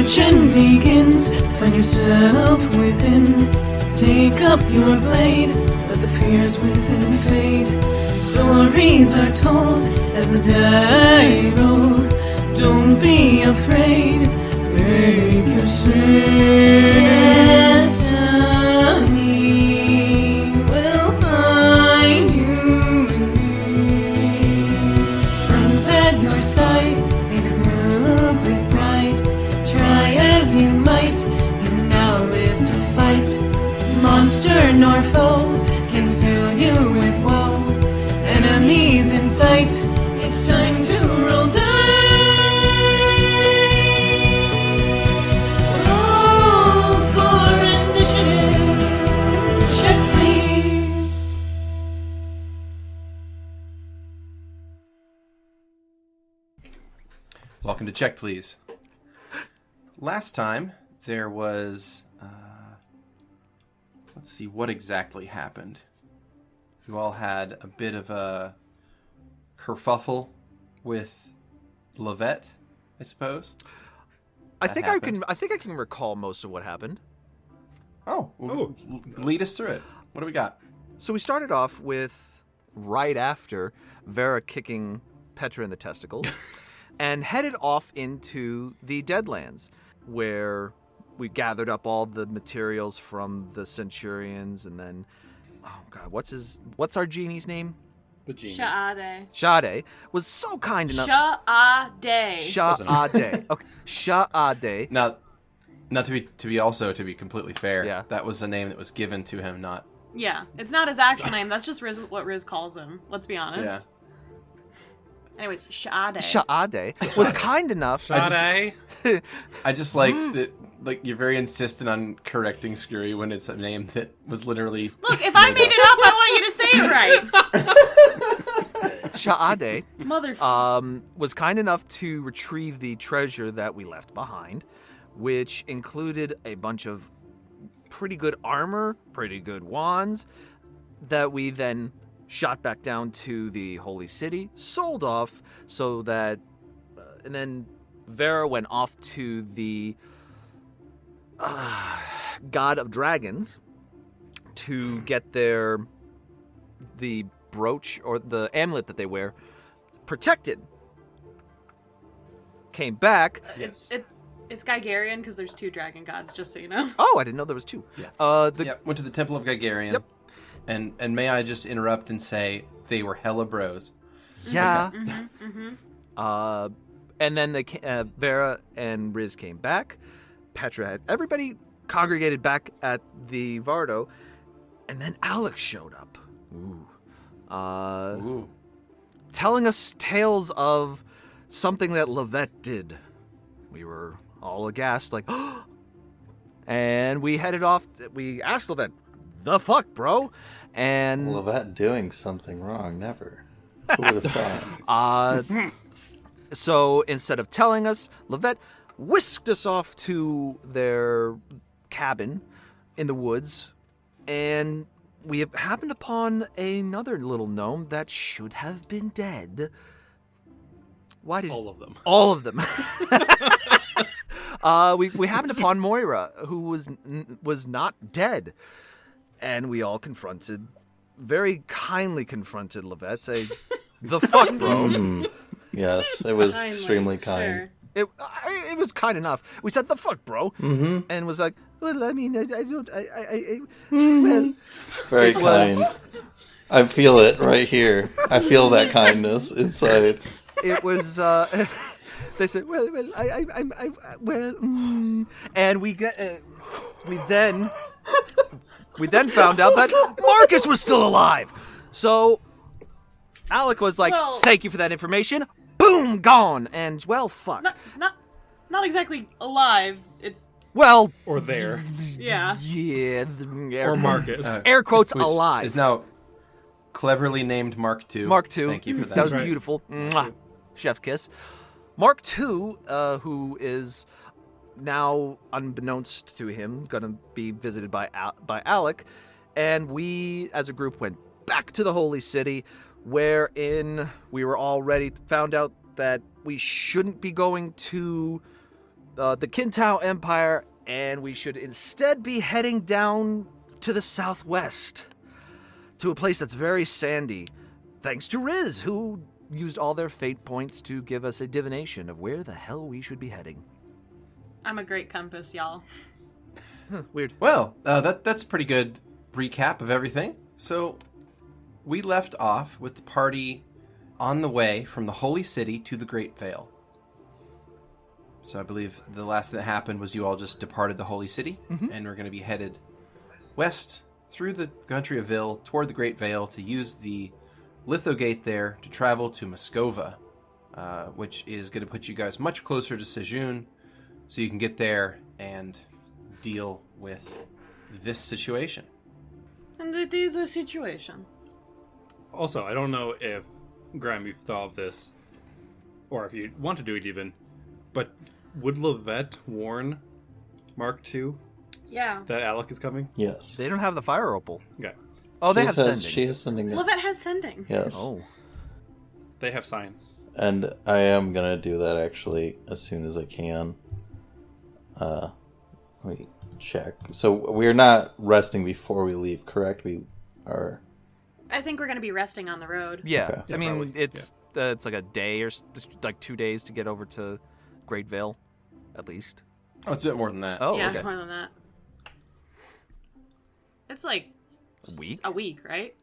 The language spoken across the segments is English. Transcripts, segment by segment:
Ascension begins. Find yourself within. Take up your blade. Let the fears within fade. Stories are told as the die roll. Don't be afraid. Make your destiny will find you in me. Friends at your side, may the group with pride. Try as you might, you now live to fight. Monster nor foe can fill you with woe. Enemies in sight, it's time to roll dice. Roll for initiative. Check, please. Welcome to Check, Please. Last time, there was... let's see, what exactly happened? You all had a bit of a kerfuffle with Lovette, I suppose. I think I can recall most of what happened. Lead us through it. What do we got? So we started off with right after Vera kicking Petra in the testicles and headed off into the Deadlands, where we gathered up all the materials from the Centurions, and then, oh god, what's our genie's name? The genie. Sha'ade was so kind enough. Sha'ade. Okay, Sha'ade. Now to be completely fair, Yeah. that was a name that was given to him, not... Yeah, it's not his actual name. That's just what Riz calls him. Let's be honest. Yeah. Anyways, Sha'ade. Sha'ade was kind enough. I just like that. Like, you're very insistent on correcting Skrewy when it's a name that was literally... Look, if I made it up, I want you to say it right. Sha'ade was kind enough to retrieve the treasure that we left behind, which included a bunch of pretty good armor, pretty good wands, that we then shot back down to the Holy City, sold off, so that... and then Vera went off to the... God of Dragons to get the brooch or the amulet that they wear protected. Came back. It's Gigarian because there's 2 dragon gods, just so you know. Oh, I didn't know there was 2. Yeah. Went to the Temple of Gigarian. Yep. And may I just interrupt and say they were hella bros. Yeah. Mm-hmm, mm-hmm. And then Vera and Riz came back. Petra had everybody congregated back at the Vardo, and then Alex showed up. Telling us tales of something that Lovette did. We were all aghast, like, and we headed off. We asked Lovette, "The fuck, bro?" And Lovette doing something wrong, never. Who would have thought? So instead of telling us, Lovette whisked us off to their cabin in the woods, and we have happened upon another little gnome that should have been dead. Why did all of them? All of them. We happened upon Moira, who was not dead, and we all very kindly confronted Lovette, saying, "The fuck, bro." Yes, it was extremely kind. Sure. It was kind enough. We said, "The fuck, bro," and was like, "Well, I mean, I don't, well." Very kind. I feel it right here. I feel that kindness inside. It was. They said, "Well, and we then found out that Marcus was still alive. So Alec was like, Well, "Thank you for that information." Boom, gone, and well, fuck. Not exactly alive. It's Well, Or there. yeah. yeah, Or Marcus. air quotes Which alive. is now cleverly named Mark II. Mark II. Thank you for that. That was Right. beautiful. Mwah. Chef kiss. Mark II, who is now, unbeknownst to him, going to be visited by Alec, and we, as a group, went back to the Holy City, wherein we were all ready, found out that we shouldn't be going to the Kintao Empire, and we should instead be heading down to the southwest, to a place that's very sandy, thanks to Riz, who used all their fate points to give us a divination of where the hell we should be heading. I'm a great compass, y'all. Weird. Well, that's a pretty good recap of everything. So we left off with the party on the way from the Holy City to the Great Vale. So I believe the last thing that happened was you all just departed the Holy City, and we're going to be headed west through the country of Vil toward the Great Vale to use the Lithogate there to travel to Moscova, which is going to put you guys much closer to Sejun, so you can get there and deal with this situation. And it is a situation. Also, I don't know if, Graham, you've thought of this, or if you want to do it even, but would Lovette warn Mark II Yeah. that Alec is coming? Yes. They don't have the fire opal. Okay. Oh, they She have says sending. She has sending. Lovette has sending. Yes. Oh. They have science. And I am gonna do that actually as soon as I can. Let me check. So we're not resting before we leave, correct? We are. I think we're going to be resting on the road. Yeah. Okay. I mean, probably, it's like a day or like 2 days to get over to Great Vale, at least. Oh, it's a bit more than that. Oh, yeah, okay. it's more than that. It's like A week? A week, right?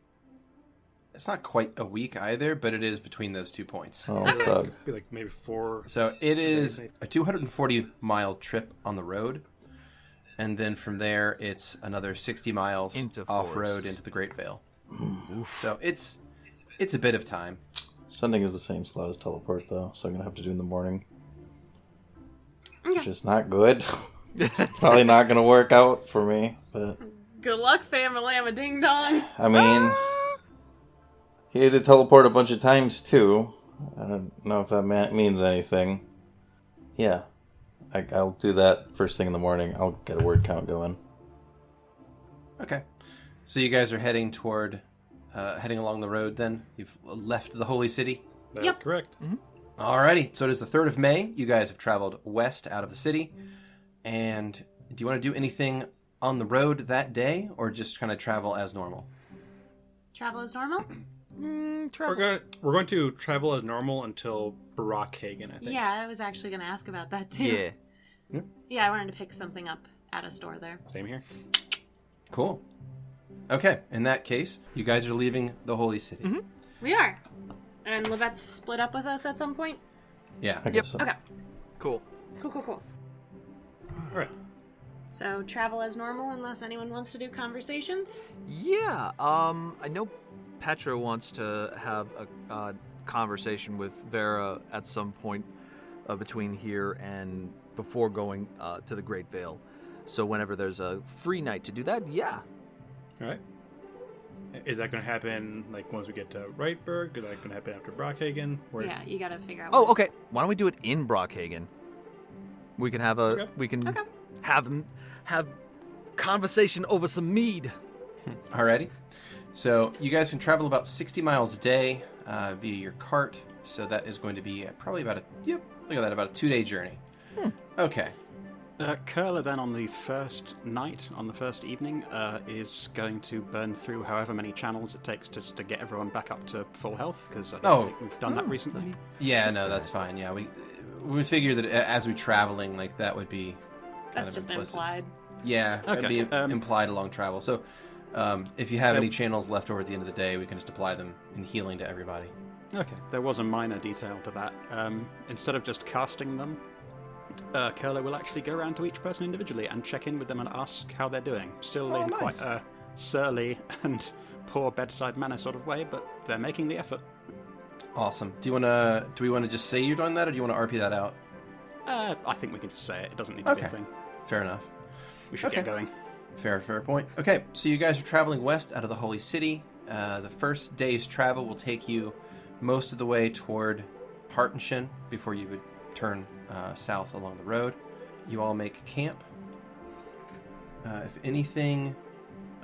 It's not quite a week either, but it is between those 2 points. Oh, fuck. Be like maybe 4. So it is a 240-mile trip on the road, and then from there it's another 60 miles Into off-road forest. into the Great Vale. So it's a bit of time. Sending is the same slot as teleport, though, so I'm gonna have to do in the morning. Okay. Which is not good. Probably not gonna work out for me, but Good luck, fam-a-lam-a ding-dong. I mean, he had to teleport a bunch of times too. I don't know if that means anything. Yeah, I'll do that first thing in the morning. I'll get a word count going. Okay. So you guys are heading along the road then? You've left the Holy City? That's Yep. correct. Alrighty. So it is the 3rd of May. You guys have traveled west out of the city. And do you want to do anything on the road that day, or just kind of travel as normal? Travel as normal? We're going to travel as normal until Brockhagen, I think. Yeah, I was actually going to ask about that too. Yeah. Yeah, I wanted to pick something up at a store there. Same here. Cool. Okay. In that case, you guys are leaving the Holy City. We are. And Lovette's split up with us at some point? Yeah. I guess so. Okay. Cool. Cool. All right. So travel as normal unless anyone wants to do conversations? Yeah. I know Petra wants to have a conversation with Vera at some point between here and before going to the Great Vale. So whenever there's a free night to do that, yeah. All right. Is that going to happen like once we get to Reitberg? Is that going to happen after Brockhagen? Where... Yeah, you gotta figure out. Oh, what- okay. Why don't we do it in Brockhagen? We can have Okay. have conversation over some mead. Alrighty. So you guys can travel about 60 miles a day via your cart. So that is going to be probably about look at that, about a 2-day journey. Okay. Kurla then on the first night, on the first evening, is going to burn through however many channels it takes just to get everyone back up to full health, because I don't think we've done that recently. Yeah, no, that's fine. Yeah, we figure that as we're traveling, like that would be kind That's of just implicit. implied. Yeah, that'd Okay, be implied along travel. So if you have any channels left over at the end of the day, we can just apply them in healing to everybody. Okay, there was a minor detail to that. Instead of just casting them, Kurla will actually go around to each person individually and check in with them and ask how they're doing. Still in nice. quite a surly and poor bedside manner sort of way, but they're making the effort. Awesome. Do we want to just say you're doing that, or do you want to RP that out? I think we can just say it. It doesn't need to be a Okay. thing. Fair enough. We should get going. Fair point. Okay, so you guys are traveling west out of the Holy City. The first day's travel will take you most of the way toward Hartenshin before you would turn south along the road. You all make camp. If anything,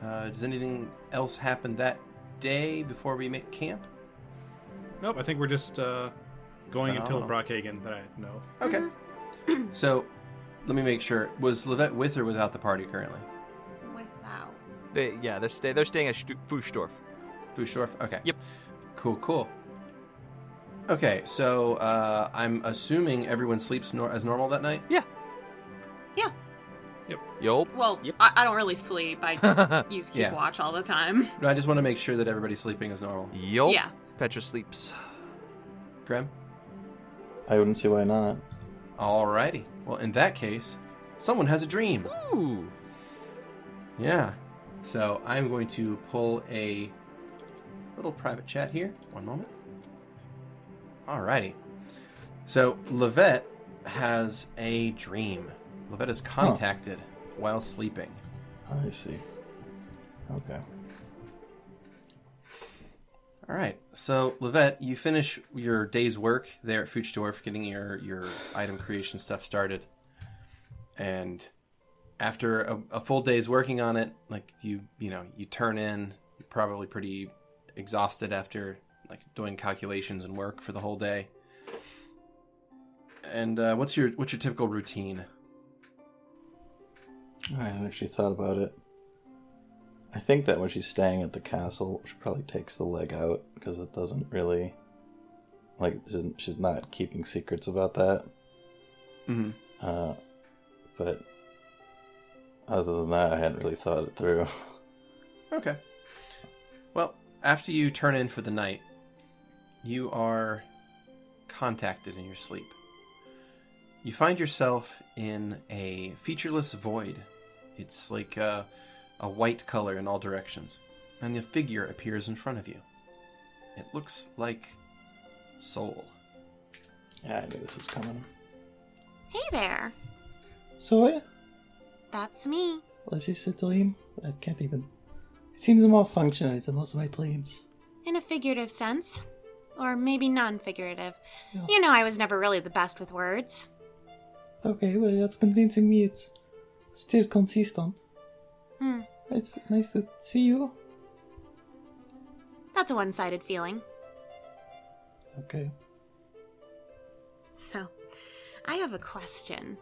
does anything else happen that day before we make camp? Nope, I think we're just going until Phenomenal. Brockhagen that I know of. Okay. So let me make sure. Was Lovette with or without the party currently? Without. They're staying at Fuchsdorf. Fuchsdorf? Okay. Yep. Cool. Okay, so I'm assuming everyone sleeps as normal that night? Yeah. Yeah. Yup. Well, Yep. I don't really sleep. I use keep Yeah. watch all the time. No, I just want to make sure that everybody's sleeping as normal. Yup. Yeah. Petra sleeps. Grem? I wouldn't see why not. Alrighty. Well, in that case, someone has a dream. Ooh. Yeah. So I'm going to pull a little private chat here. One moment. Alrighty. So Lovette has a dream. Lovette is contacted while sleeping. I see. Okay. Alright. So Lovette, you finish your day's work there at Fuchsdorf, getting your item creation stuff started. And after a full day's working on it, like you turn in, you're probably pretty exhausted after like doing calculations and work for the whole day. And what's your typical routine? I hadn't actually thought about it. I think that when she's staying at the castle, she probably takes the leg out because it doesn't really, like, she's not keeping secrets about that. Mm-hmm. But other than that, I hadn't really thought it through. Okay. Well, after you turn in for the night, you are contacted in your sleep. You find yourself in a featureless void. It's like a white color in all directions, and a figure appears in front of you. It looks like Soul. Yeah, I knew this was coming. Hey there. So, That's me. was this a dream? I can't even... It seems more functional than most of my dreams. In a figurative sense. Or maybe non-figurative. Yeah. You know I was never really the best with words. Okay, well, that's convincing me it's still consistent. Hmm. It's nice to see you. That's a one-sided feeling. Okay. So, I have a question.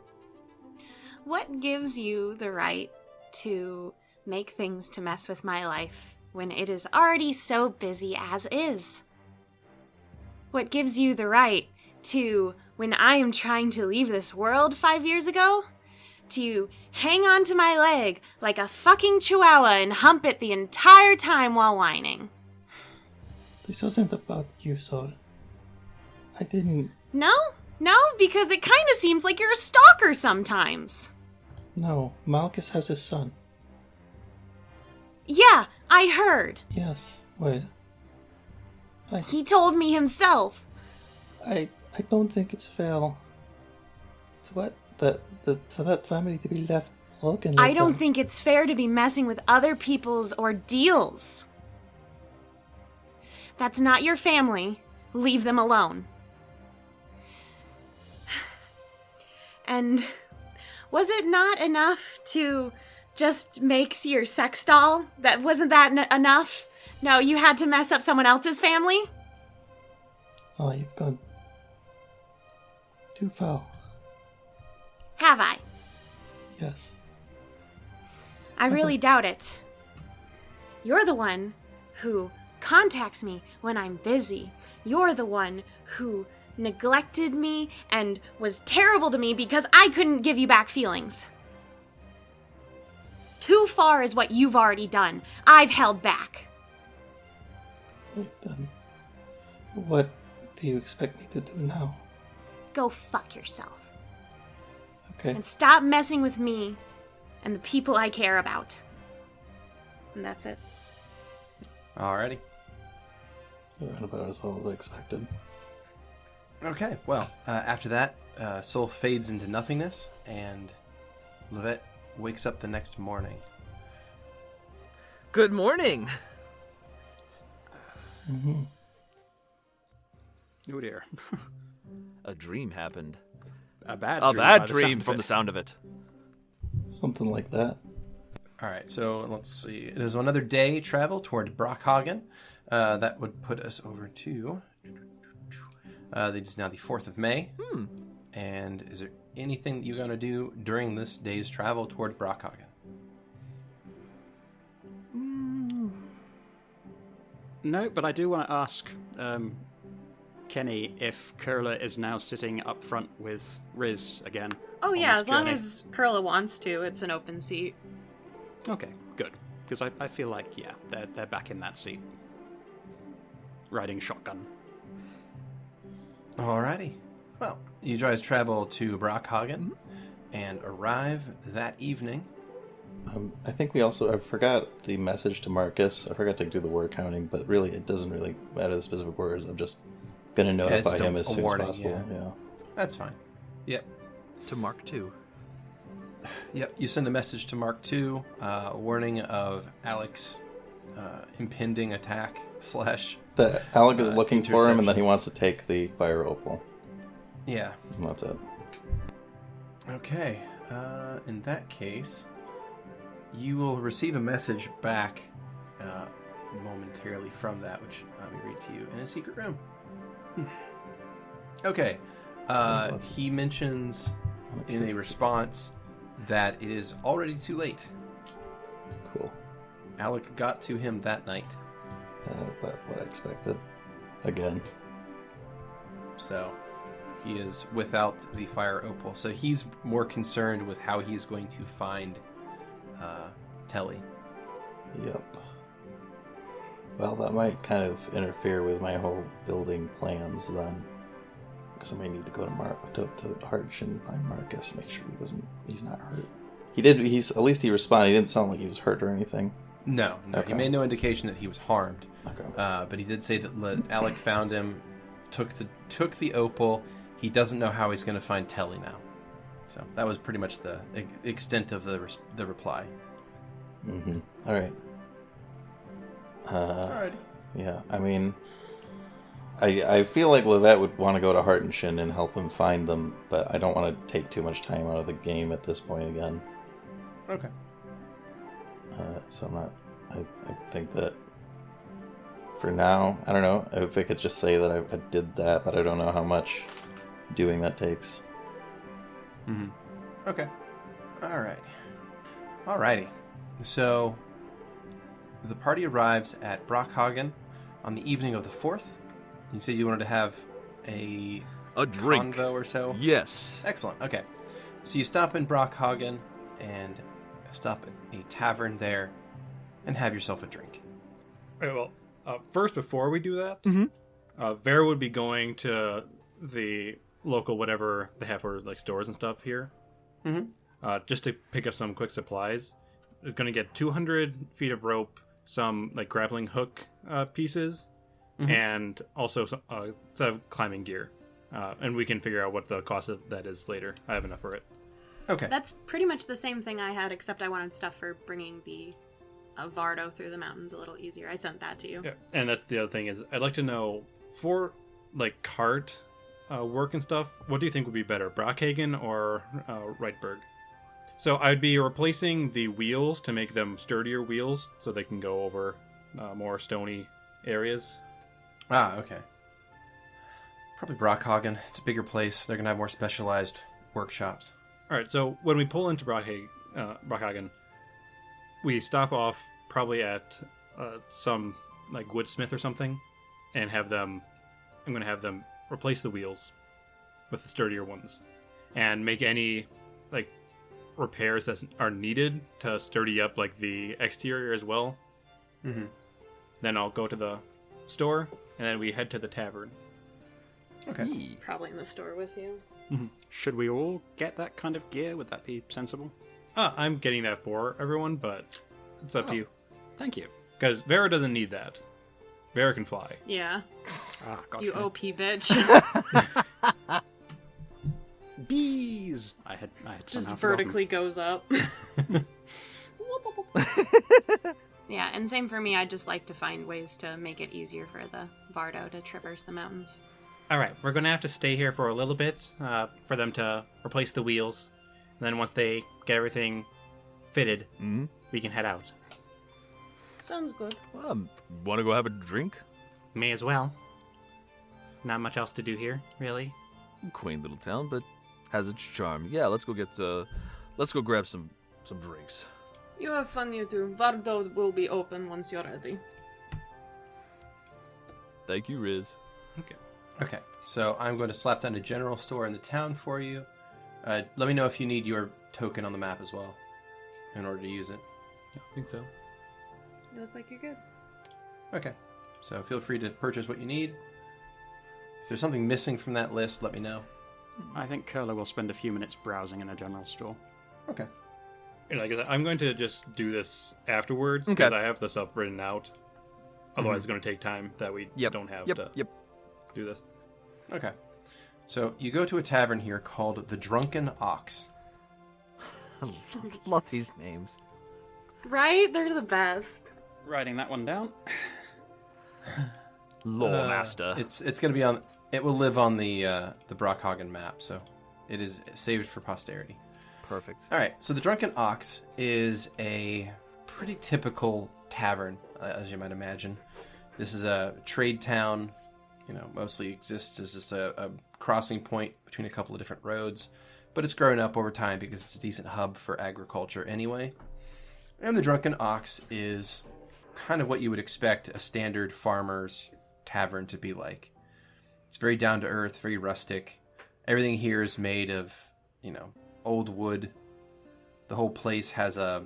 What gives you the right to make things to mess with my life when it is already so busy as is? What gives you the right to, when I am trying to leave this world 5 years ago, to hang on to my leg like a fucking chihuahua and hump it the entire time while whining? This wasn't about you, Sol. I didn't... No, because it kind of seems like you're a stalker sometimes. No, Malchus has a son. Yeah, I heard. Yes, well... He told me himself. I don't think it's fair. To what? For that family to be left broken like I don't that. think it's fair to be messing with other people's ordeals. That's not your family. Leave them alone. And was it not enough to just make your sex doll? Wasn't that enough? No, you had to mess up someone else's family? Oh, you've gone too far. Have I? Yes. I really doubt it. You're the one who contacts me when I'm busy. You're the one who neglected me and was terrible to me because I couldn't give you back feelings. Too far is what you've already done. I've held back. Then, what do you expect me to do now? Go fuck yourself. Okay. And stop messing with me and the people I care about. And that's it. Alrighty. It went about as well as I expected. Okay, well, after that, Soul fades into nothingness, and Lovette wakes up the next morning. Good morning. Mm-hmm. Oh dear. A dream happened. A bad A dream. bad by the dream sound of from it. the sound of it. Something like that. Alright, so let's see. It is another day travel toward Brockhagen. That would put us over to... it is now the 4th of May. And is there anything that you're going to do during this day's travel toward Brockhagen? No, but I do want to ask Keni if Kurla is now sitting up front with Riz again. Oh on yeah, this as long journey. as Kurla wants to, it's an open seat. Okay, good. Because I feel like, yeah, they're back in that seat. Riding shotgun. Alrighty. Well, you guys travel to Brockhagen and arrive that evening. I think I forgot the message to Marcus. I forgot to do the word counting, but really it doesn't really matter the specific words. I'm just going to notify still him as a soon warning, as possible. Yeah. That's fine. Yep. To Mark II. Yep. You send a message to Mark II, warning of Alex impending attack / That Alec is looking for him, and then interception. he wants to take the fire opal. Yeah. And that's it. Okay. In that case, you will receive a message back momentarily from that, which let me read to you in a secret room. Okay. He mentions in a response that it is already too late. Cool. Alec got to him that night. But what I expected. Again. So he is without the fire opal. So he's more concerned with how he's going to find Telly. Yep. Well, that might kind of interfere with my whole building plans then. Because I may need to go to Harsh and find Marcus, make sure he's not hurt. At least he responded. He didn't sound like he was hurt or anything. No. Okay. He made no indication that he was harmed. Okay. But he did say that Alec found him, took the opal. He doesn't know how he's going to find Telly now. So that was pretty much the extent of the reply. Mm-hmm. All right. Alrighty. Yeah, I mean, I feel like Lovette would want to go to Hartenshin and help him find them, but I don't want to take too much time out of the game at this point again. Okay. So I'm not. I think that for now, I don't know if I could just say that I did that, but I don't know how much doing that takes. Mm-hmm. Okay. Alrighty. So the party arrives at Brockhagen on the evening of the 4th. You said you wanted to have a drink convo or so? Yes. Excellent. Okay. So you stop in Brockhagen and stop at a tavern there and have yourself a drink. Okay, well, first, before we do that, Vera would be going to the local whatever they have for like stores and stuff here, just to pick up some quick supplies. It's going to get 200 feet of rope, some like grappling hook pieces, and also some set of climbing gear. And we can figure out what the cost of that is later. I have enough for it. Okay. That's pretty much the same thing I had, except I wanted stuff for bringing the Vardo through the mountains a little easier. I sent that to you. Yeah, and that's the other thing is I'd like to know for like cart work and stuff. What do you think would be better, Brockhagen or Reitberg? So I'd be replacing the wheels to make them sturdier wheels, so they can go over more stony areas. Okay. Probably Brockhagen. It's a bigger place. They're going to have more specialized workshops. All right, so when we pull into Brockhagen, we stop off probably at some like woodsmith or something, and have them. I'm going to have them replace the wheels with the sturdier ones, and make any like repairs that are needed to sturdy up like the exterior as well. Mm-hmm. Then I'll go to the store, and then we head to the tavern. Okay. Probably in the store with you. Should we all get that kind of gear? Would that be sensible? I'm getting that for everyone, but it's up to you. Thank you. Because Vera doesn't need that. Vera can fly. Yeah. Gotcha. You OP bitch. Bees! I had Just somehow vertically goes up. Yeah, and same for me. I'd just like to find ways to make it easier for the Vardo to traverse the mountains. All right, we're going to have to stay here for a little bit for them to replace the wheels. And then once they get everything fitted, we can head out. Sounds good. Want to go have a drink? May as well. Not much else to do here, really. Quaint little town, but has its charm. Yeah, let's go grab some drinks. You have fun, you two. Vardo will be open once you're ready. Thank you, Riz. Okay, so I'm going to slap down a general store in the town for you. Let me know if you need your token on the map as well in order to use it. I think so. You look like you're good. Okay, so feel free to purchase what you need. If there's something missing from that list, let me know. I think Kurla will spend a few minutes browsing in a general store. Okay. And like I said, I'm going to just do this afterwards because Okay. I have the stuff written out. Otherwise, it's going to take time that we don't have to do this. Okay. So you go to a tavern here called the Drunken Ox. Love these names. Right? They're the best. Writing that one down. Lore master. It's going to be on. It will live on the Brockhagen map, so it is saved for posterity. Perfect. All right. So the Drunken Ox is a pretty typical tavern, as you might imagine. This is a trade town. Mostly exists as just a crossing point between a couple of different roads, but it's grown up over time because it's a decent hub for agriculture anyway. And the Drunken Ox is kind of what you would expect a standard farmer's tavern to be like. It's very down to earth, very rustic. Everything here is made of, old wood. The whole place has a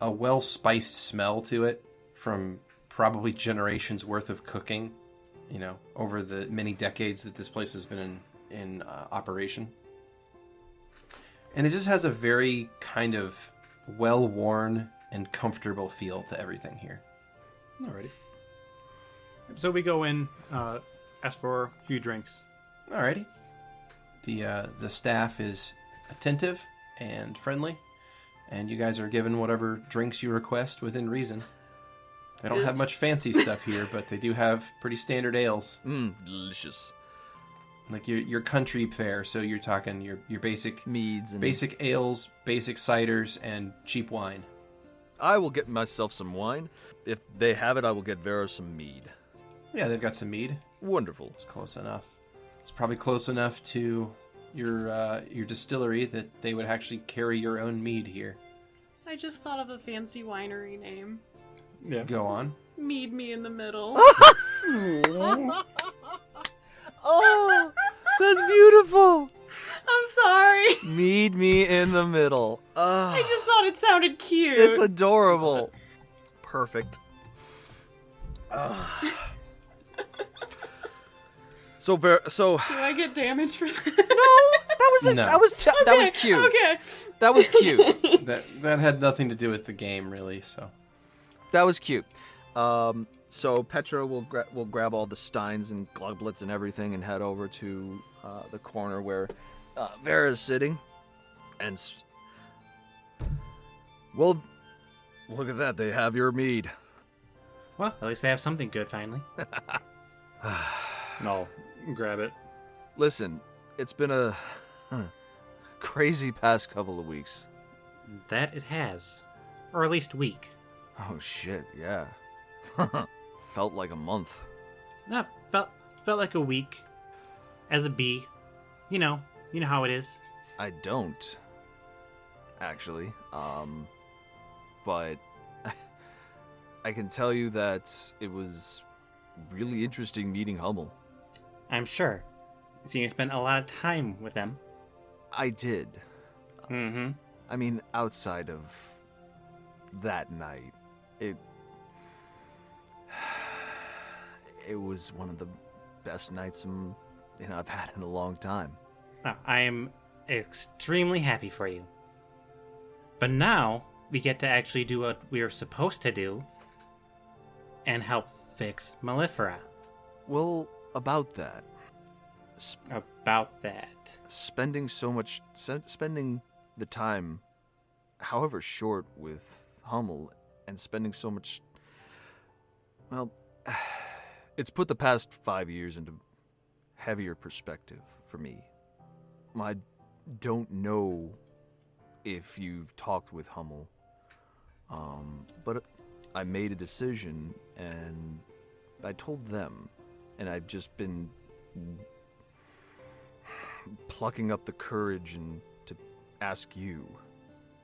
well-spiced smell to it from probably generations worth of cooking, over the many decades that this place has been in operation. And it just has a very kind of well-worn and comfortable feel to everything here. Alrighty. So we go in, ask for a few drinks. Alrighty. The staff is attentive and friendly, and you guys are given whatever drinks you request within reason. They don't have much fancy stuff here, but they do have pretty standard ales. Delicious. Like your country fare, so you're talking your basic Meads and basic ales, basic ciders, and cheap wine. I will get myself some wine. If they have it, I will get Vera some mead. Yeah, they've got some mead. Wonderful. It's close enough. It's probably close enough to your distillery that they would actually carry your own mead here. I just thought of a fancy winery name. Yeah. Go on. Mead me in the middle. Oh, that's beautiful. I'm sorry. Mead me in the middle. I just thought it sounded cute. It's adorable. Perfect. So Do I get damage for that? No, No. that was cute. Okay. That was cute. That had nothing to do with the game, really. So That was cute. So Petra will grab all the steins and globlets and everything and head over to the corner where Vera is sitting. And well, look at that. They have your mead. Well, at least they have something good finally. And I'll grab it. Listen, it's been a crazy past couple of weeks. That it has. Or at least week. Oh shit, yeah. Felt like a month. No, felt like a week. As a bee. You know how it is. I don't, actually. But I can tell you that it was really interesting meeting Hummel. I'm sure. So you spent a lot of time with them. I did. Mm-hmm. I mean, outside of that night, it was one of the best nights I've had in a long time. I am extremely happy for you. But now we get to actually do what we are supposed to do and help fix Mellifera. Well, about that. About that. Spending the time, however short, with Hummel, and spending so much, well, it's put the past 5 years into heavier perspective for me. I don't know if you've talked with Hummel, but I made a decision, and I told them, and I've just been plucking up the courage and to ask you,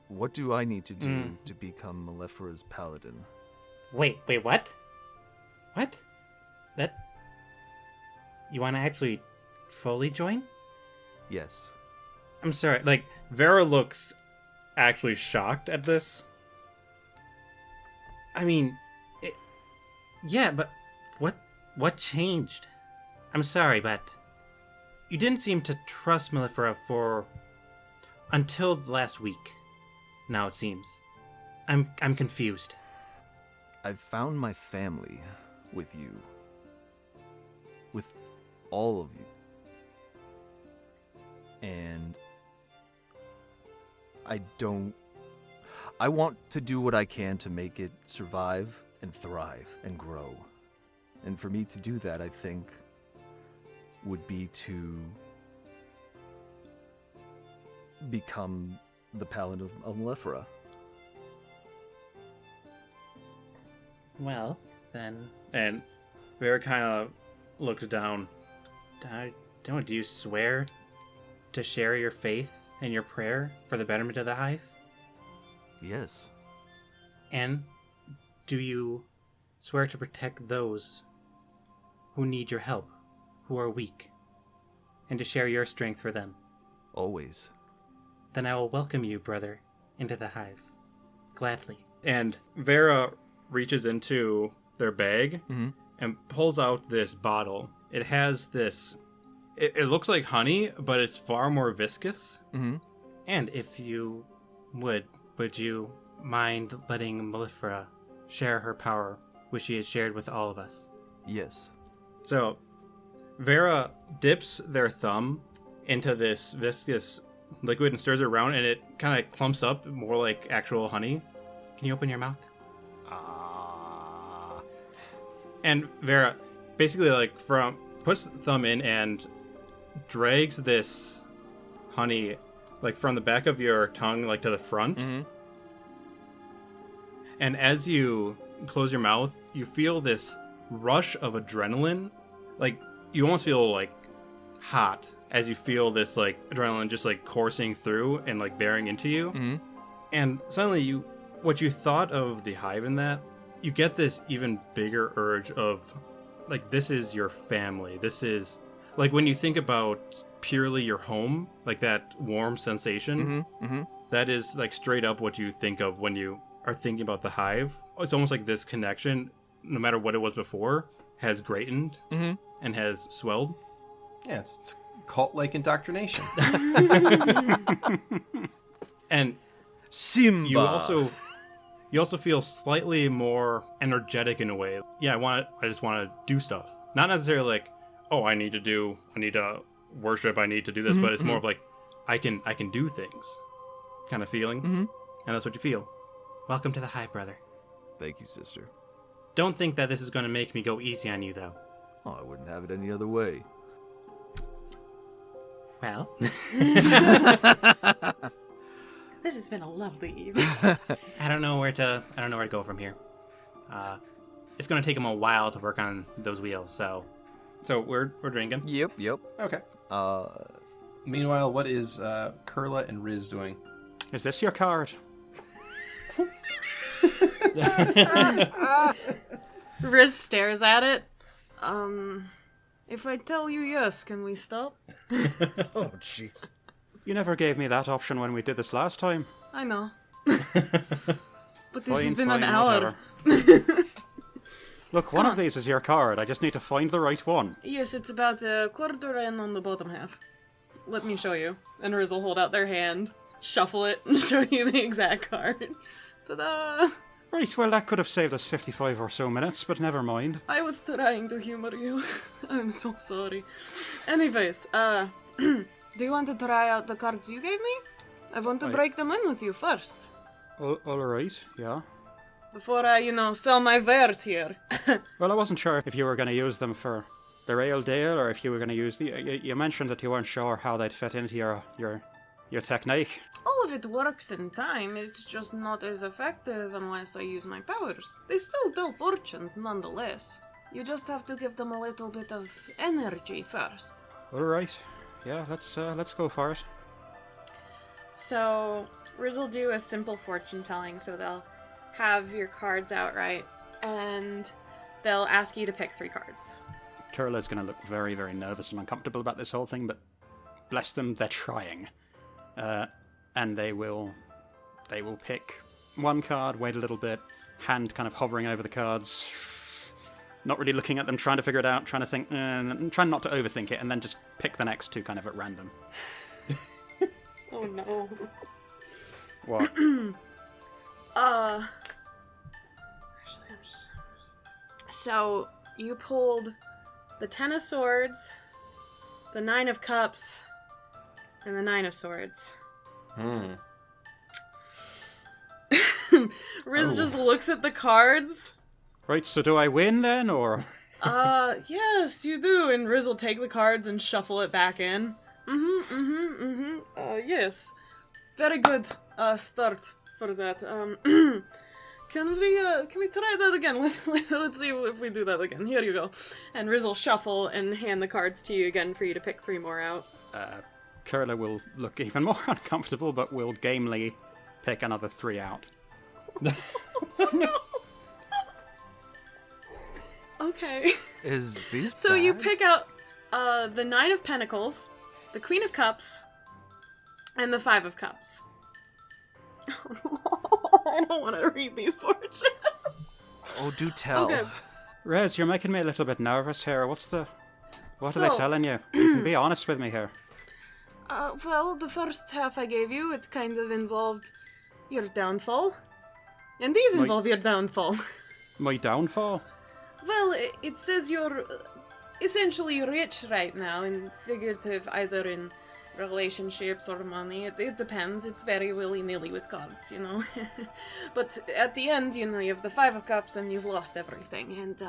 what do I need to do to become Malefera's paladin? Wait, what? What? That... You want to actually fully join? Yes. I'm sorry, like, Vera looks actually shocked at this. I mean, yeah, but what changed? I'm sorry, but you didn't seem to trust Malefera until last week. Now it seems. I'm confused. I've found my family with you. With all of you. And I want to do what I can to make it survive and thrive and grow. And for me to do that, I think, would be to become the Paladin of Malefera. Well, then... And Vera kind of looks down. Do you swear to share your faith and your prayer for the betterment of the Hive? Yes. And do you swear to protect those who need your help, who are weak, and to share your strength for them? Always. Then I will welcome you, brother, into the Hive. Gladly. And Vera reaches into their bag and pulls out this bottle. It has this... It looks like honey, but it's far more viscous. And if you would you mind letting Malefera share her power, which she has shared with all of us? Yes. So, Vera dips their thumb into this viscous liquid and stirs it around, and it kind of clumps up more like actual honey. Can you open your mouth? And Vera basically puts the thumb in and drags this honey from the back of your tongue to the front. And as you close your mouth, you feel this rush of adrenaline. You almost feel hot as you feel this adrenaline just coursing through and bearing into you. And suddenly what you thought of the Hive in that, you get this even bigger urge of this is your family. This is when you think about purely your home, that warm sensation. That is straight up what you think of when you are thinking about the Hive. It's almost like this connection, no matter what it was before, has greatened and has swelled. Yeah, it's cult-like indoctrination. And Simba. You also feel slightly more energetic in a way. Yeah, I just want to do stuff. Not necessarily I need to worship, I need to do this, but it's more of I can do things kind of feeling. And that's what you feel. Welcome to the Hive, brother. Thank you, sister. Don't think that this is going to make me go easy on you, though. Oh, I wouldn't have it any other way. Well... This has been a lovely evening. I don't know where to go from here. It's going to take him a while to work on those wheels, so we're drinking. Yep. Okay. Meanwhile, what is Kurla and Riz doing? Is this your card? Riz stares at it. If I tell you yes, can we stop? Oh, jeez. You never gave me that option when we did this last time. I know. But this has been an hour. Look, one of these is your card. I just need to find the right one. Yes, it's about a quarter N on the bottom half. Let me show you. And Riz will hold out their hand, shuffle it, and show you the exact card. Ta-da! Right, well, that could have saved us 55 or so minutes, but never mind. I was trying to humor you. I'm so sorry. Anyways, do you want to try out the cards you gave me? I want to break them in with you first. Alright, yeah. Before I, sell my wares here. Well, I wasn't sure if you were going to use them for the real deal, or if you were going to use you mentioned that you weren't sure how they'd fit into your technique. All of it works in time, it's just not as effective unless I use my powers. They still tell fortunes nonetheless. You just have to give them a little bit of energy first. Alright, Yeah, let's go for it. So, Riz will do a simple fortune telling, so they'll have your cards outright, and they'll ask you to pick 3 cards. Kurla's going to look very, very nervous and uncomfortable about this whole thing, but bless them, they're trying. And they will pick 1 card, wait a little bit, hand kind of hovering over the cards, not really looking at them, trying to figure it out, trying to think, trying not to overthink it, and then just pick the next 2 kind of at random. Oh no. What? So, you pulled the 10 of Swords, the 9 of Cups, and the 9 of Swords. Riz just looks at the cards. Right, so do I win then, or? Yes, you do. And Riz will take the cards and shuffle it back in. Yes. Very good, start for that. Can we try that again? Let's see if we do that again. Here you go. And Riz will shuffle and hand the cards to you again for you to pick 3 more out. Kurla will look even more uncomfortable, but will gamely pick another 3 out. Okay. Is these So bad? you pick out the 9 of Pentacles, the Queen of Cups, and the 5 of Cups. I don't want to read these fortunes. Oh, do tell. Okay. Rez, you're making me a little bit nervous here. What are they So- telling you? You can be honest with me here. Well, the first half I gave you, it kind of involved your downfall. And these My- involve your downfall. My downfall? Well, it says you're essentially rich right now, in figurative, either in relationships or money. It depends. It's very willy-nilly with cards, you know. But at the end, you know, you have the 5 of Cups and you've lost everything. And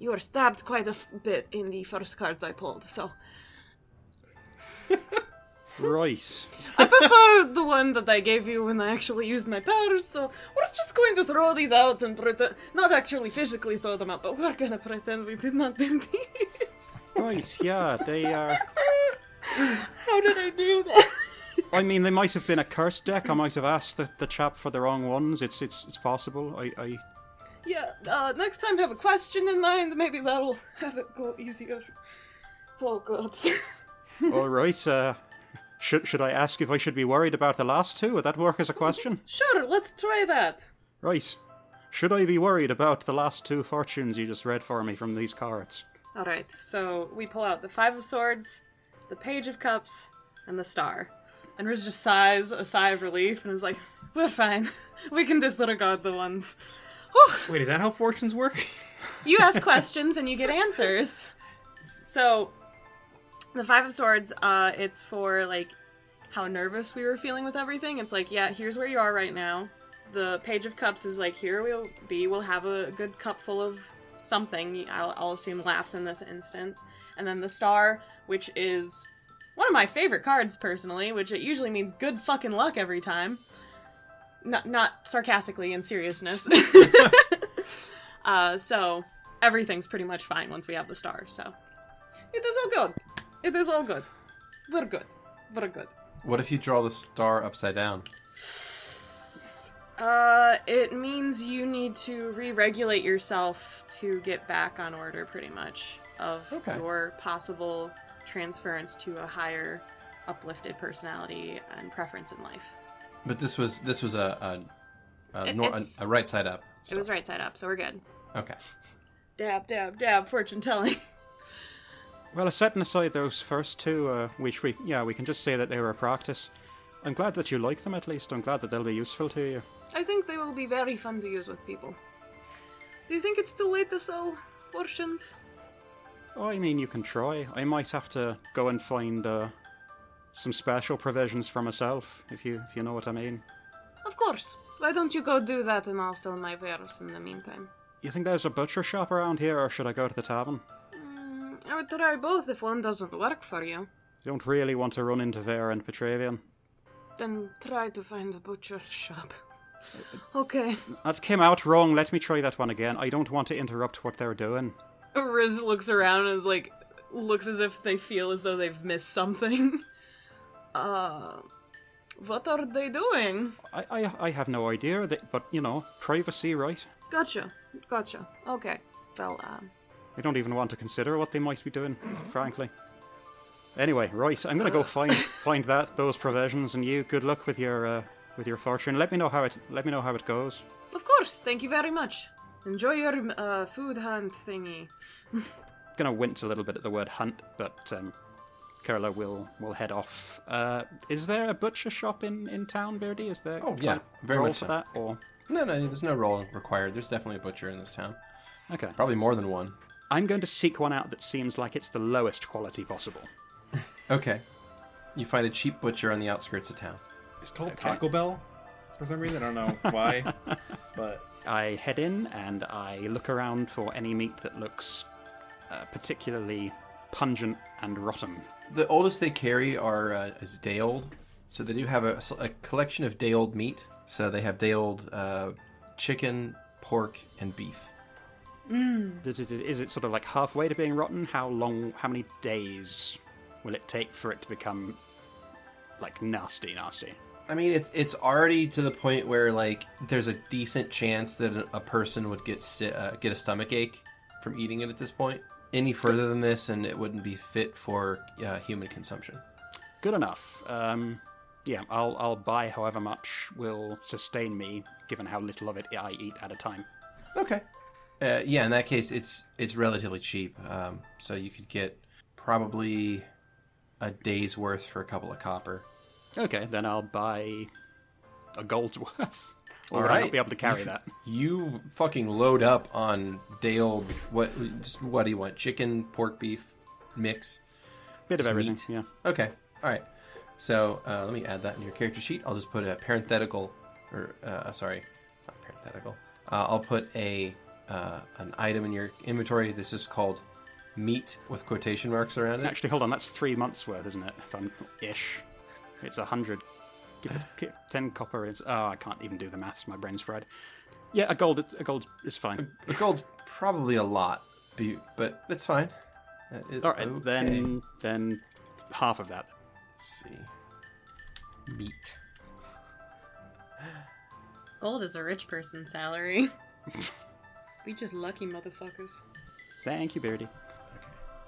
you were stabbed quite a bit in the first cards I pulled, so... Right. I prefer the one that I gave you when I actually used my powers, so we're just going to throw these out and pretend... Not actually physically throw them out, but we're gonna pretend we did not do these. Right, yeah, they are... How did I do that? I mean, they might have been a cursed deck. I might have asked the chap for the wrong ones. It's possible. Yeah, next time have a question in mind, maybe that'll have it go easier. Oh god. All right, should I ask if I should be worried about the last 2? Would that work as a question? Sure, let's try that. Right. Should I be worried about the last 2 fortunes you just read for me from these cards? Alright, so we pull out the 5 of Swords, the Page of Cups, and the Star. And Riz just sighs a sigh of relief and is like, we're fine. We can disregard the ones. Whew. Wait, is that how fortunes work? You ask questions and you get answers. So, the 5 of Swords, it's for, like, how nervous we were feeling with everything. It's like, yeah, here's where you are right now. The Page of Cups is like, here we'll have a good cup full of something. I'll assume laughs in this instance. And then the Star, which is one of my favorite cards, personally, which it usually means good fucking luck every time. Not sarcastically, in seriousness. So, everything's pretty much fine once we have the Star, so. It is all good. It is all good. We're good. We're good. What if you draw the star upside down? It means you need to re-regulate yourself to get back on order, pretty much, of your possible transference to a higher, uplifted personality and preference in life. But this was a right side up. It was right side up, so we're good. Okay. Dab, dab, dab, fortune telling. Well, setting aside those first 2, which we can just say that they were a practice. I'm glad that you like them, at least. I'm glad that they'll be useful to you. I think they will be very fun to use with people. Do you think it's too late to sell fortunes? Oh, I mean, you can try. I might have to go and find some special provisions for myself, if you know what I mean. Of course. Why don't you go do that and I'll sell my wares in the meantime? You think there's a butcher shop around here, or should I go to the tavern? I would try both if one doesn't work for you. You don't really want to run into Vera and Petravian. Then try to find a butcher shop. Okay. That came out wrong. Let me try that one again. I don't want to interrupt what they're doing. Riz looks around and is like, looks as if they feel as though they've missed something. What are they doing? I have no idea, but, privacy, right? Gotcha. Okay. Well, I don't even want to consider what they might be doing, frankly. Anyway, right, I'm gonna go find those provisions, and you, good luck with your fortune. Let me know how it goes. of course. Thank you very much. Enjoy your food hunt thingy. Gonna wince a little bit at the word hunt, but Kurla will head off. Is there a butcher shop in town, Beardy? Is there? Oh yeah, very roll much for so. that, or No, there's no roll required. There's definitely a butcher in this town. okay. Probably more than one. I'm going to seek one out that seems like it's the lowest quality possible. Okay. You find a cheap butcher on the outskirts of town. It's called Okay. Taco Bell for some reason. I don't know why, but I head in and I look around for any meat that looks particularly pungent and rotten. The oldest they carry is day old. So they do have a collection of day old meat. So they have day old chicken, pork, and beef. Is it sort of like halfway to being rotten? How many days will it take for it to become like nasty? I mean, it's already to the point where like there's a decent chance that a person would get a stomach ache from eating it at this point. Any further than this, and it wouldn't be fit for human consumption. Good enough. Yeah, I'll buy however much will sustain me, given how little of it I eat at a time. Okay. Yeah, in that case, it's relatively cheap. So you could get probably a day's worth for a couple of copper. Okay, then I'll buy a gold's worth. Or All would I right. not be able to carry that? You fucking load up on day old. What do you want? Chicken, pork, beef, mix. Bit of Some everything. meat. Yeah. Okay. All right. So let me add that in your character sheet. I'll just put a parenthetical, or sorry, not parenthetical. I'll put an item in your inventory. This is called meat with quotation marks around it. Actually, hold on. That's 3 months worth, isn't it? If I'm ish. It's 100. Give it 10 copper is. Oh, I can't even do the maths. My brain's fried. Yeah, a gold is fine. A gold's probably a lot, but it's fine. That is All right, okay. then half of that. Let's see. Meat. Gold is a rich person's salary. We just lucky motherfuckers. Thank you, Beardy.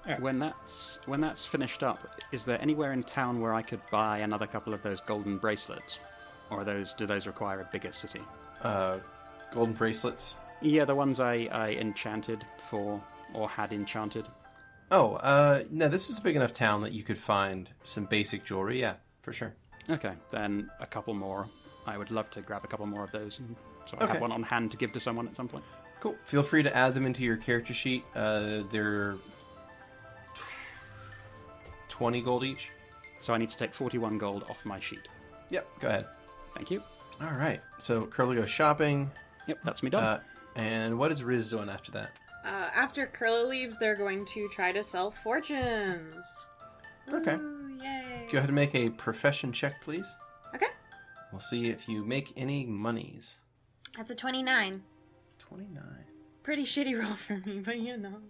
Yeah. When that's finished up, is there anywhere in town where I could buy another couple of those golden bracelets, or do those require a bigger city? Golden bracelets. Yeah, the ones I enchanted for or had enchanted. Oh, no, this is a big enough town that you could find some basic jewelry. Yeah, for sure. Okay, then a couple more. I would love to grab a couple more of those, so I Okay. have one on hand to give to someone at some point. Cool. Feel free to add them into your character sheet. They're 20 gold each. So I need to take 41 gold off my sheet. Yep, go ahead. Thank you. All right. So Kurla goes shopping. Yep, that's me done. And what is Riz doing after that? After Kurla leaves, they're going to try to sell fortunes. Okay. Ooh, yay. Go ahead and make a profession check, please. Okay. We'll see if you make any monies. That's a 29. 29. Pretty shitty roll for me, but you know.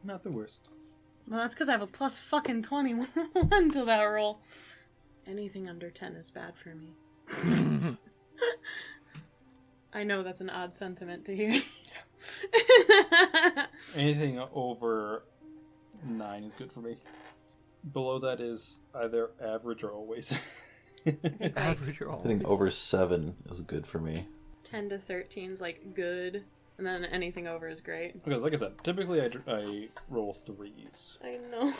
not the worst. Well, that's because I have a plus fucking 21 to that roll. Anything under 10 is bad for me. I know that's an odd sentiment to hear. Anything over 9 is good for me. Below that is either average or always. Average or I always. think over 7 is good for me. 10 to 13 is like good, and then anything over is great. Because, like I said, typically I roll 3s. I know.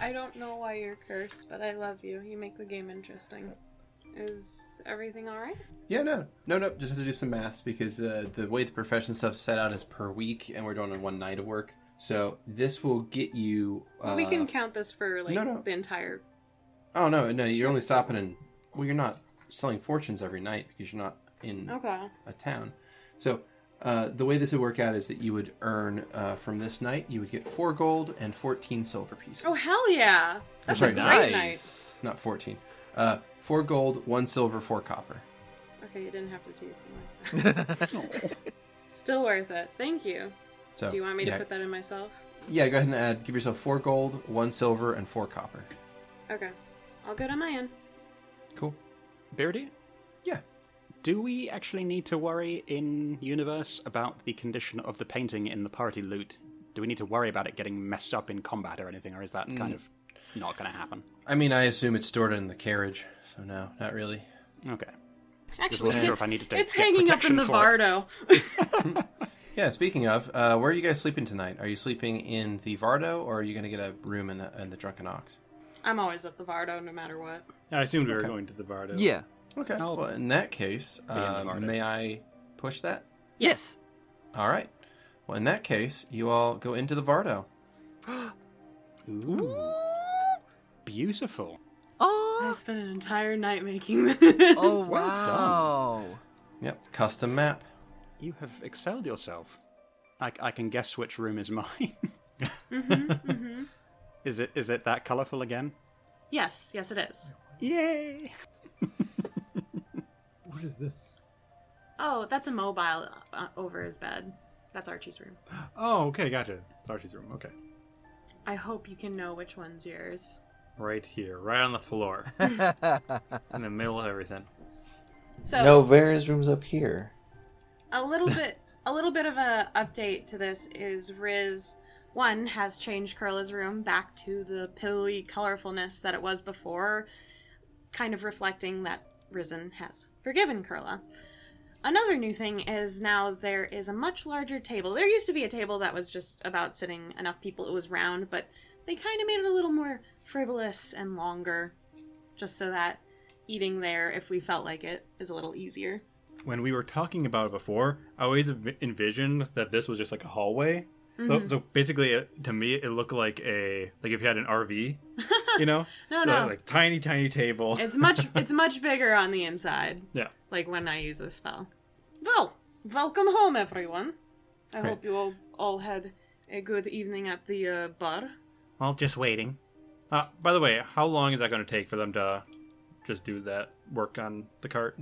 I don't know why you're cursed, but I love you. You make the game interesting. Is everything alright? Yeah, no. Just have to do some maths because the way the profession stuff's set out is per week, and we're doing on one night of work. So this will get you. We can count this for like no. the entire. Oh no! You're only stopping in. Well, you're not selling fortunes every night because you're not in Okay. a town. So the way this would work out is that you would earn from this night. You would get 4 gold and 14 silver pieces. Oh hell yeah! That's sorry, a great night. Nice. Not 14. 4 gold, 1 silver, 4 copper. Okay, you didn't have to tease me like that. Still worth it. Thank you. So Do you want me to yeah. put that in myself? Yeah, go ahead and give yourself 4 gold, 1 silver, and 4 copper. Okay. I'll go to my end. Cool. Beardy? Yeah. Do we actually need to worry in universe about the condition of the painting in the party loot? Do we need to worry about it getting messed up in combat or anything, or is that kind of not going to happen? I mean, I assume it's stored in the carriage, so no, not really. Okay. Actually, wasn't sure if I needed to it's get hanging up in protection the for it. Vardo. Yeah, speaking of, where are you guys sleeping tonight? Are you sleeping in the Vardo, or are you going to get a room in the Drunken Ox? I'm always at the Vardo, no matter what. I assumed we were going to the Vardo. Yeah. Okay. I'll Well, in that case, in the Vardo. may I push that? Yes. All right. Well, in that case, you all go into the Vardo. Ooh. Beautiful. Oh. I spent an entire night making this. Oh, Well wow. Yep, custom map. You have excelled yourself. I can guess which room is mine. Is it that colourful again? Yes, it is. Yay! What is this? Oh, that's a mobile over his bed. That's Archie's room. Oh, okay, gotcha. It's Archie's room. Okay. I hope you can know which one's yours. Right here, right on the floor. In the middle of everything. So No, Vera's room's up here. a little bit of a update to this is Riz 1 has changed Kurla's room back to the pillowy colorfulness that it was before, kind of reflecting that Risen has forgiven Kurla. Another new thing is now there is a much larger table. There used to be a table that was just about sitting enough people, it was round, but they kind of made it a little more frivolous and longer, just so that eating there, if we felt like it, is a little easier. When we were talking about it before, I always envisioned that this was just like a hallway. So basically, to me, it looked like if you had an RV, you know? No. Like tiny table. It's much bigger on the inside. Yeah. Like when I use this spell. Well, welcome home, everyone. I hope you all had a good evening at the bar. Well, just waiting. By the way, how long is that going to take for them to just do that work on the cart?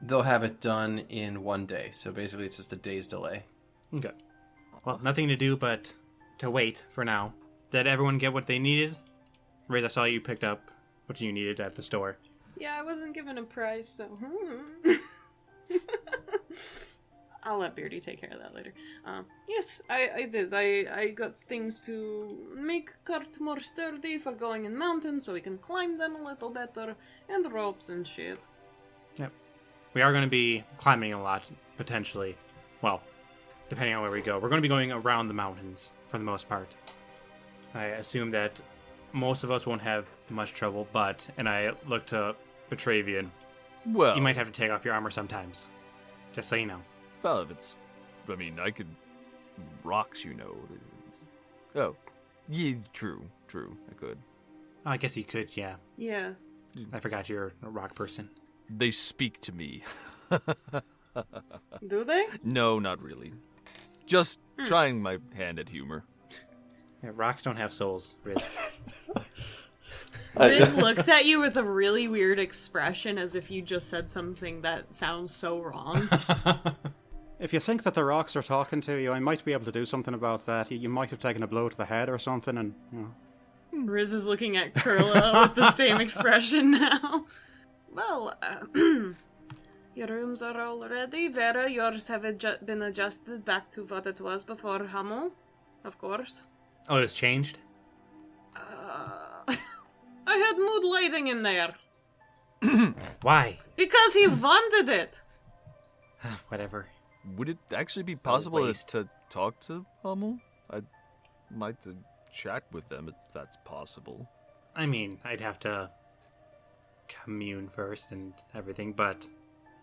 They'll have it done in 1 day, so basically it's just a day's delay. Okay. Well, nothing to do but to wait for now. Did everyone get what they needed? Riz, I saw you picked up what you needed at the store. Yeah, I wasn't given a price, so... I'll let Beardy take care of that later. Yes, I did. I got things to make cart more sturdy for going in mountains so we can climb them a little better, and ropes and shit. Yep. We are going to be climbing a lot, potentially. Well, depending on where we go. We're going to be going around the mountains, for the most part. I assume that most of us won't have much trouble, but, and I look to Petravian, Well, you might have to take off your armor sometimes. Just so you know. well, if it's, I mean, I could rocks, you know. Oh, yeah, true. I could. Oh, I guess you could, yeah. Yeah. I forgot you're a rock person. They speak to me. Do they? No, not really. Just trying my hand at humor. Yeah, rocks don't have souls, Riz. Riz looks at you with a really weird expression as if you just said something that sounds so wrong. If you think that the rocks are talking to you, I might be able to do something about that. You might have taken a blow to the head or something, and you know. Riz is looking at Kurla with the same expression now. Well, your rooms are all ready. Vera, yours have been adjusted back to what it was before Hamel, of course. Oh, it's changed? I had mood lighting in there. Why? Because he wanted it. Whatever. Would it actually be a possible waste. to talk to Hummel? I'd like to chat with them if that's possible. I mean, I'd have to commune first and everything, but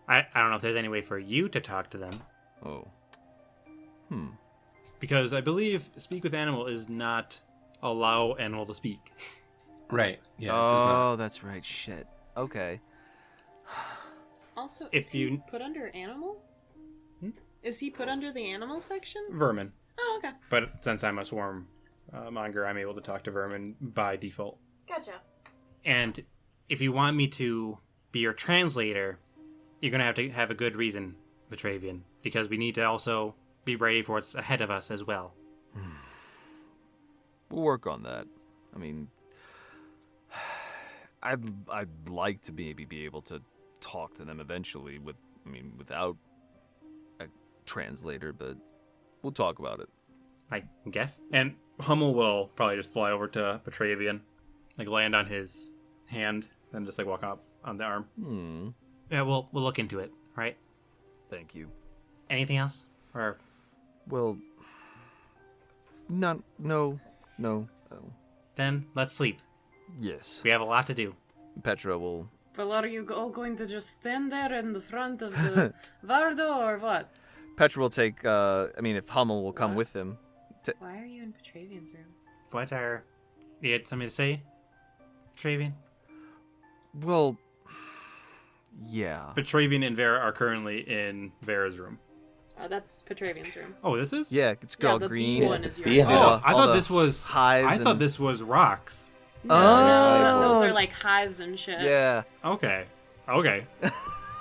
I don't know if there's any way for you to talk to them. Oh. Because I believe speak with animal is not allow animal to speak. Right. Yeah. it does not. Oh, that's right. Shit. Okay. Also, If is he you- put under animal? Is he put under the animal section? Vermin. Oh, okay. But since I'm a swarm monger, I'm able to talk to vermin by default. Gotcha. And if you want me to be your translator, you're going to have a good reason, Petravian. Because we need to also be ready for what's ahead of us as well. We'll work on that. I mean, I'd like to maybe be able to talk to them eventually without a translator, but we'll talk about it. I guess. And Hummel will probably just fly over to Petravian, like land on his hand, and just like walk up on the arm. Yeah, we'll look into it, right? Thank you. Anything else? Or Well, no. then let's sleep. Yes. We have a lot to do. Petra will... Well, are you all going to just stand there in the front of the Vardo or what? Petra will take, if Hummel will come What? with him. Why are you in Petravian's room? What are... You had something to say, Petravian? Well, yeah. Petravian and Vera are currently in Vera's room. That's Petravian's room. Oh, this is? Yeah, it's Yeah, all the green. B one is yours. Yeah. Oh, I all thought the this was hives I thought and- this was rocks. No, Oh. those are like hives and shit. Yeah. Okay.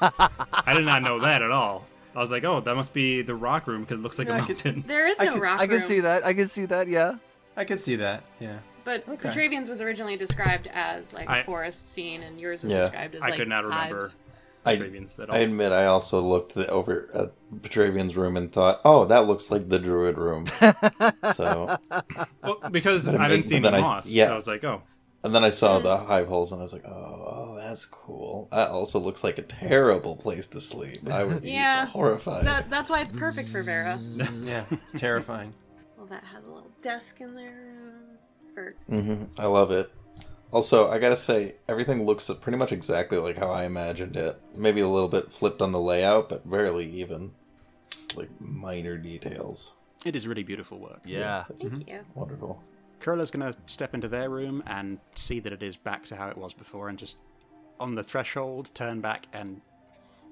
I did not know that at all. I was like, oh, that must be the rock room because it looks like Yeah, a I could- mountain. There is I no could- rock I can room. see that, yeah. I could see that. Yeah. But Okay. Petravian's was originally described as like a forest scene, and yours was Yeah. described as I like could not remember hives. Petravian's at all. I admit I also looked over at Petravian's room and thought, oh, that looks like the Druid room. So, Well, because But I didn't it- see but the then moss. yeah. So I was like, oh. and then I saw the hive holes and I was like, oh, that's cool. That also looks like a terrible place to sleep. I would be Yeah. horrified. That's why it's perfect for Vera. Yeah, it's terrifying. Lovette has a little desk in there for I love it. Also, I gotta say, everything looks pretty much exactly like how I imagined it. Maybe a little bit flipped on the layout, but barely even. Like, minor details. It is really beautiful work. Yeah. It's yeah. wonderful. Kurla's going to step into their room and see that it is back to how it was before, and just on the threshold turn back and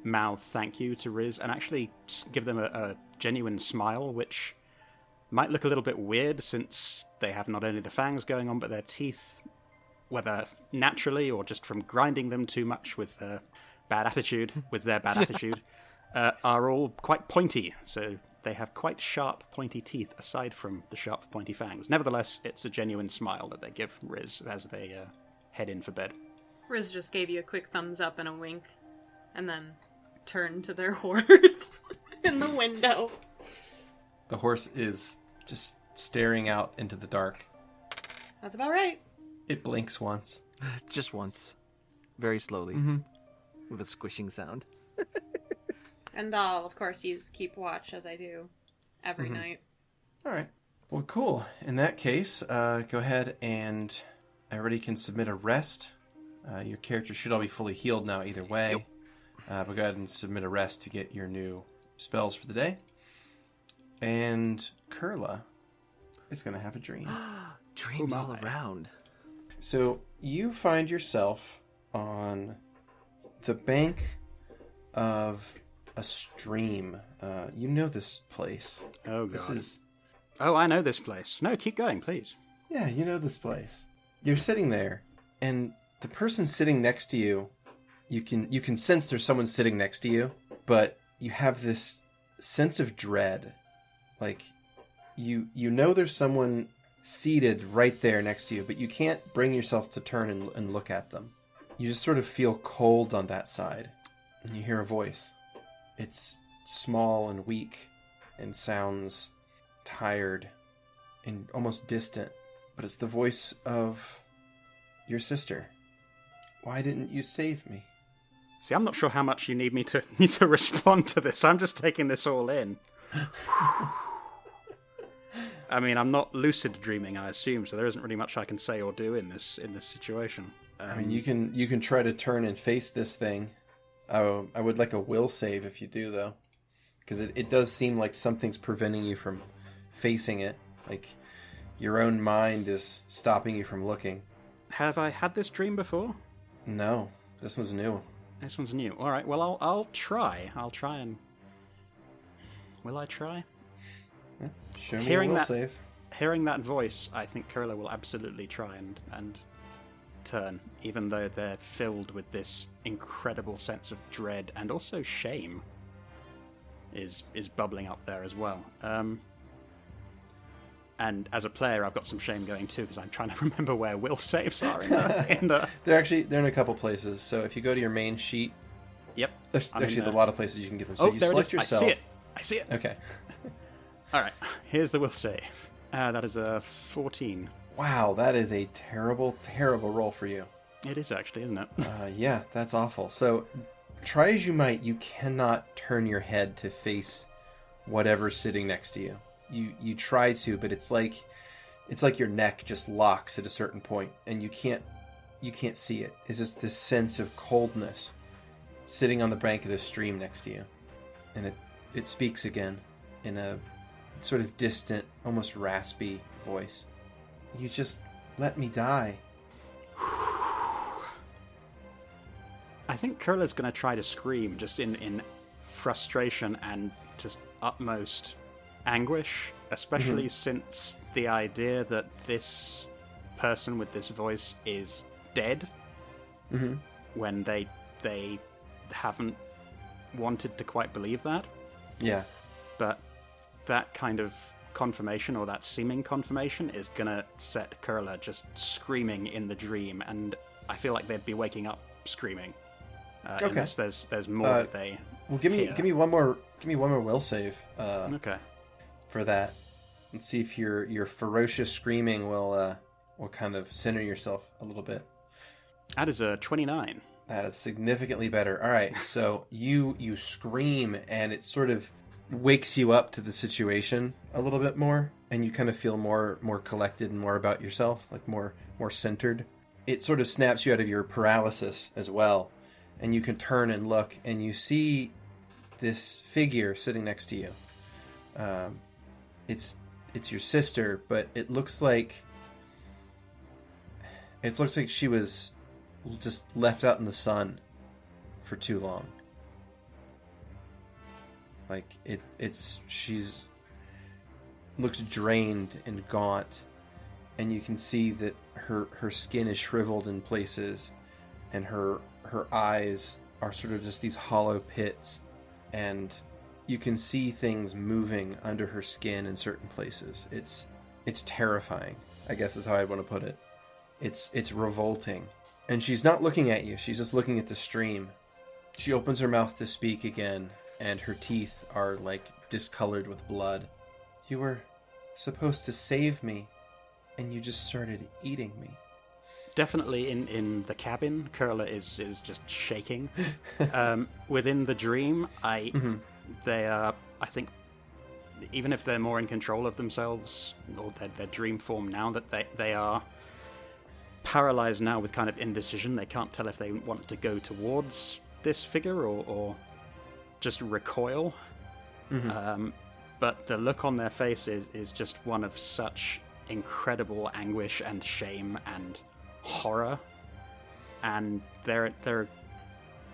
mouth thank you to Riz, and actually give them a genuine smile, which might look a little bit weird since they have not only the fangs going on, but their teeth, whether naturally or just from grinding them too much with their bad attitude, are all quite pointy. So they have quite sharp, pointy teeth, aside from the sharp, pointy fangs. Nevertheless, it's a genuine smile that they give Riz as they head in for bed. Riz just gave you a quick thumbs up and a wink, and then turned to their horse in the window. The horse is just staring out into the dark. That's about right. It blinks once. Just once. Very slowly. With a squishing sound. And I'll, of course, use keep watch as I do every night. All right. Well, cool. In that case, go ahead and everybody can submit a rest. Your character should all be fully healed now either way. But go ahead and submit a rest to get your new spells for the day. And Kurla is going to have a dream. Dreams all around. So you find yourself on the bank of a stream. You know this place. Oh, God. This is... Oh, I know this place. No, keep going, please. Yeah, you know this place. You're sitting there, and the person sitting next to you, you can sense there's someone sitting next to you, but you have this sense of dread. Like, you know there's someone seated right there next to you, but you can't bring yourself to turn and look at them. You just sort of feel cold on that side, and you hear a voice. It's small and weak, and sounds tired and almost distant, but it's the voice of your sister. Why didn't you save me? See, I'm not sure how much you need me to respond to this. I'm just taking this all in. I mean, I'm not lucid dreaming, I assume, so there isn't really much I can say or do in this situation. I mean, you can try to turn and face this thing. I would like a will save if you do, though, because it does seem like something's preventing you from facing it. Like your own mind is stopping you from looking. Have I had this dream before? No, this one's new. This one's new. All right. Well, I'll try. I'll try and. Will I try? Yeah, show me Hearing a will that- save. Hearing that voice, I think Kurla will absolutely try and turn, even though they're filled with this incredible sense of dread and also shame. is bubbling up there as well. And as a player, I've got some shame going too, because I'm trying to remember where will saves are in the... They're in a couple places. So if you go to your main sheet, Yep. there's actually a lot of places you can get them. So Oh, you there it select is. yourself. I see it. Okay. All right, here's the will save. That is a 14. Wow, that is a terrible, terrible roll for you. It is actually, isn't it? Yeah, that's awful. So, try as you might, you cannot turn your head to face whatever's sitting next to you. You try to, but it's like your neck just locks at a certain point, and you can't see it. It's just this sense of coldness sitting on the bank of the stream next to you, and it speaks again in a sort of distant, almost raspy voice. You just let me die. I think Kurla's going to try to scream just in frustration and just utmost anguish, especially since the idea that this person with this voice is dead when they haven't wanted to quite believe that. Yeah. But that kind of confirmation, or that seeming confirmation, is going to set Kurla just screaming in the dream, and I feel like they'd be waking up screaming. Unless there's more that they give me one more will save okay. for that, and see if your ferocious screaming will kind of center yourself a little bit. That is a 29. That is significantly better. All right, so you scream, and it sort of wakes you up to the situation a little bit more, and you kind of feel more collected and more about yourself, like more centered. It sort of snaps you out of your paralysis as well, and you can turn and look, and you see this figure sitting next to you. It's your sister, but it looks like she was just left out in the sun for too long. Like she's looks drained and gaunt, and you can see that her skin is shriveled in places, and her eyes are sort of just these hollow pits, and you can see things moving under her skin in certain places. It's terrifying, I guess is how I want to put it. It's revolting. And she's not looking at you, she's just looking at the stream. She opens her mouth to speak again, and her teeth are like discolored with blood. You were supposed to save me, and you just started eating me. Definitely in the cabin, Kurla is just shaking. Within the dream, they are, I think, even if they're more in control of themselves, or their dream form now, that they are paralyzed now with kind of indecision. They can't tell if they want to go towards this figure or just recoil. But the look on their face is just one of such incredible anguish and shame and horror, and they're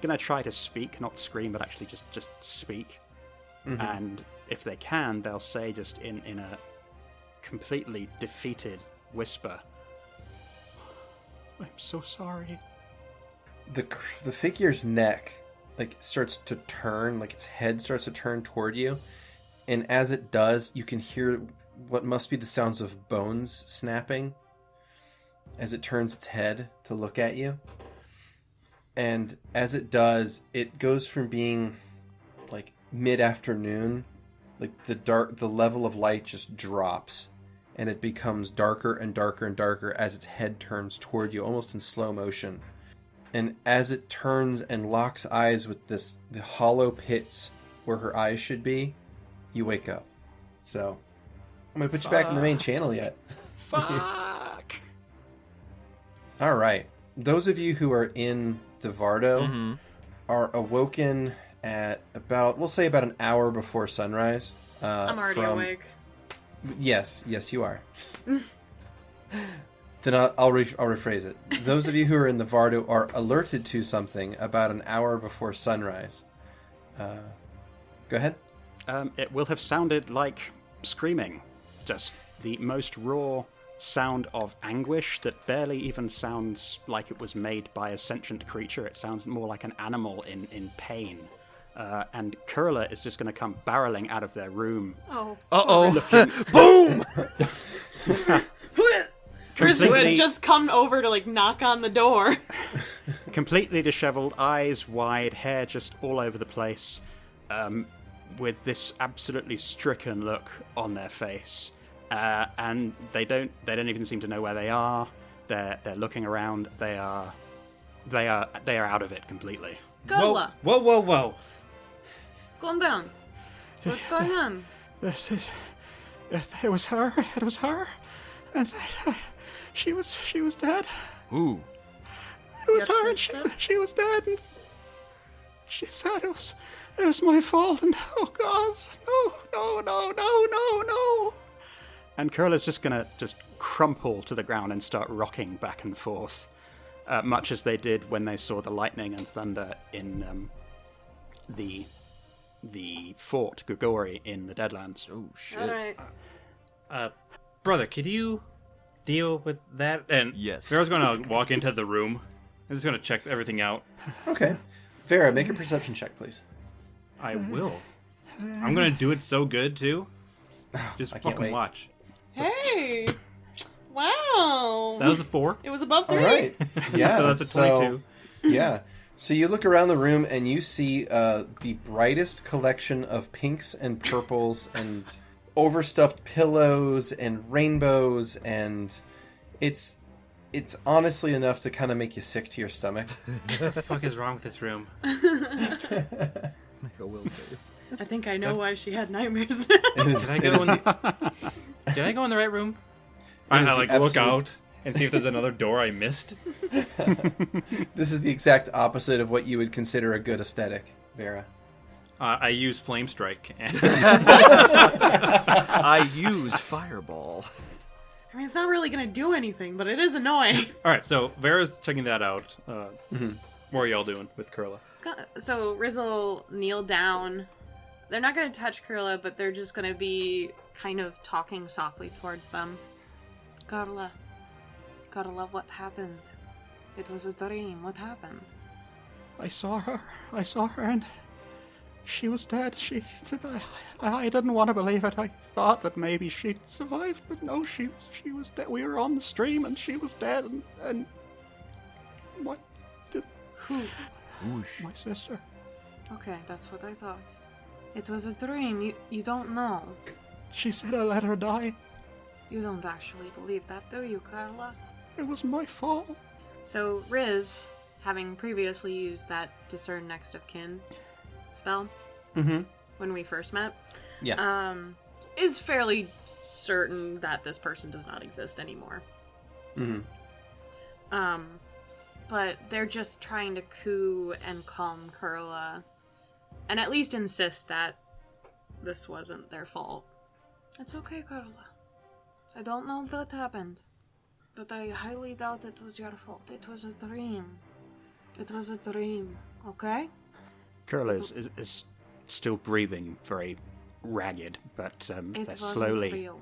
gonna try to speak, not scream, but actually just speak. And if they can, they'll say just in a completely defeated whisper, "I'm so sorry." The figure's neck starts to turn, like its head starts to turn toward you, and as it does, you can hear what must be the sounds of bones snapping as it turns its head to look at you. And as it does, it goes from being like mid-afternoon, like the level of light just drops, and it becomes darker and darker and darker as its head turns toward you, almost in slow motion. And as it turns and locks eyes with the hollow pits where her eyes should be, you wake up. So, I'm going to put you back in the main channel yet. Fuck! Alright. Those of you who are in the Vardo are awoken at about an hour before sunrise. I'm already awake. Yes, you are. Then I'll rephrase it. Those of you who are in the Vardo are alerted to something about an hour before sunrise. Go ahead. It will have sounded like screaming. Just the most raw sound of anguish that barely even sounds like it was made by a sentient creature. It sounds more like an animal in pain. and Kurla is just going to come barreling out of their room. Oh. Boom! Chris would just come over to knock on the door. Completely disheveled, eyes wide, hair just all over the place, with this absolutely stricken look on their face, and they don't even seem to know where they are. They're looking around. They are out of it completely. Kurla, Whoa. calm down. What's going on? It was her, and she was dead. Ooh. It was Your her, and sister? she was dead. And she said it was my fault. And oh God, no. And Kurla's just gonna crumple to the ground and start rocking back and forth, much as they did when they saw the lightning and thunder in the fort Gugori in the Deadlands. Oh shit. All right. Brother, could you deal with that? And Yes. Vera's going to walk into the room. I'm just going to check everything out. Okay. Vera, make a perception check, please. I will. I'm going to do it so good, too. Just I can't fucking wait. watch. Hey. Wow. That was a 4. It was above 3. All right. Yeah. So that's a 22. Yeah. So you look around the room and you see the brightest collection of pinks and purples and overstuffed pillows and rainbows, and it's honestly enough to kind of make you sick to your stomach. What the fuck is wrong with this room? Make a will save. I think I know why she had nightmares. It is, Did I go in the right room? I is the look absolute- out and see if there's another door I missed. This is the exact opposite of what you would consider a good aesthetic, Vera. I use Flame Strike. I use Fireball. I mean, it's not really going to do anything, but it is annoying. All right, so Vera's checking that out. What are y'all doing with Kurla? So Riz will kneel down. They're not going to touch Kurla, but they're just going to be kind of talking softly towards them. Kurla, what happened? It was a dream. What happened? I saw her, and she was dead. I didn't want to believe it. I thought that maybe she'd survived, but no, she was dead. We were on the stream, and she was dead, and what? Who? My sister. Okay, that's what I thought. It was a dream. You don't know. She said I let her die. You don't actually believe that, do you, Kurla? It was my fault. So Riz, having previously used that Discern Next of Kin spell when we first met, is fairly certain that this person does not exist anymore. But they're just trying to coo and calm Kurla, and at least insist that this wasn't their fault. It's okay, Kurla. I don't know what happened, but I highly doubt it was your fault. It was a dream. It was a dream, okay? Kurla is still breathing very ragged, but It they're wasn't real.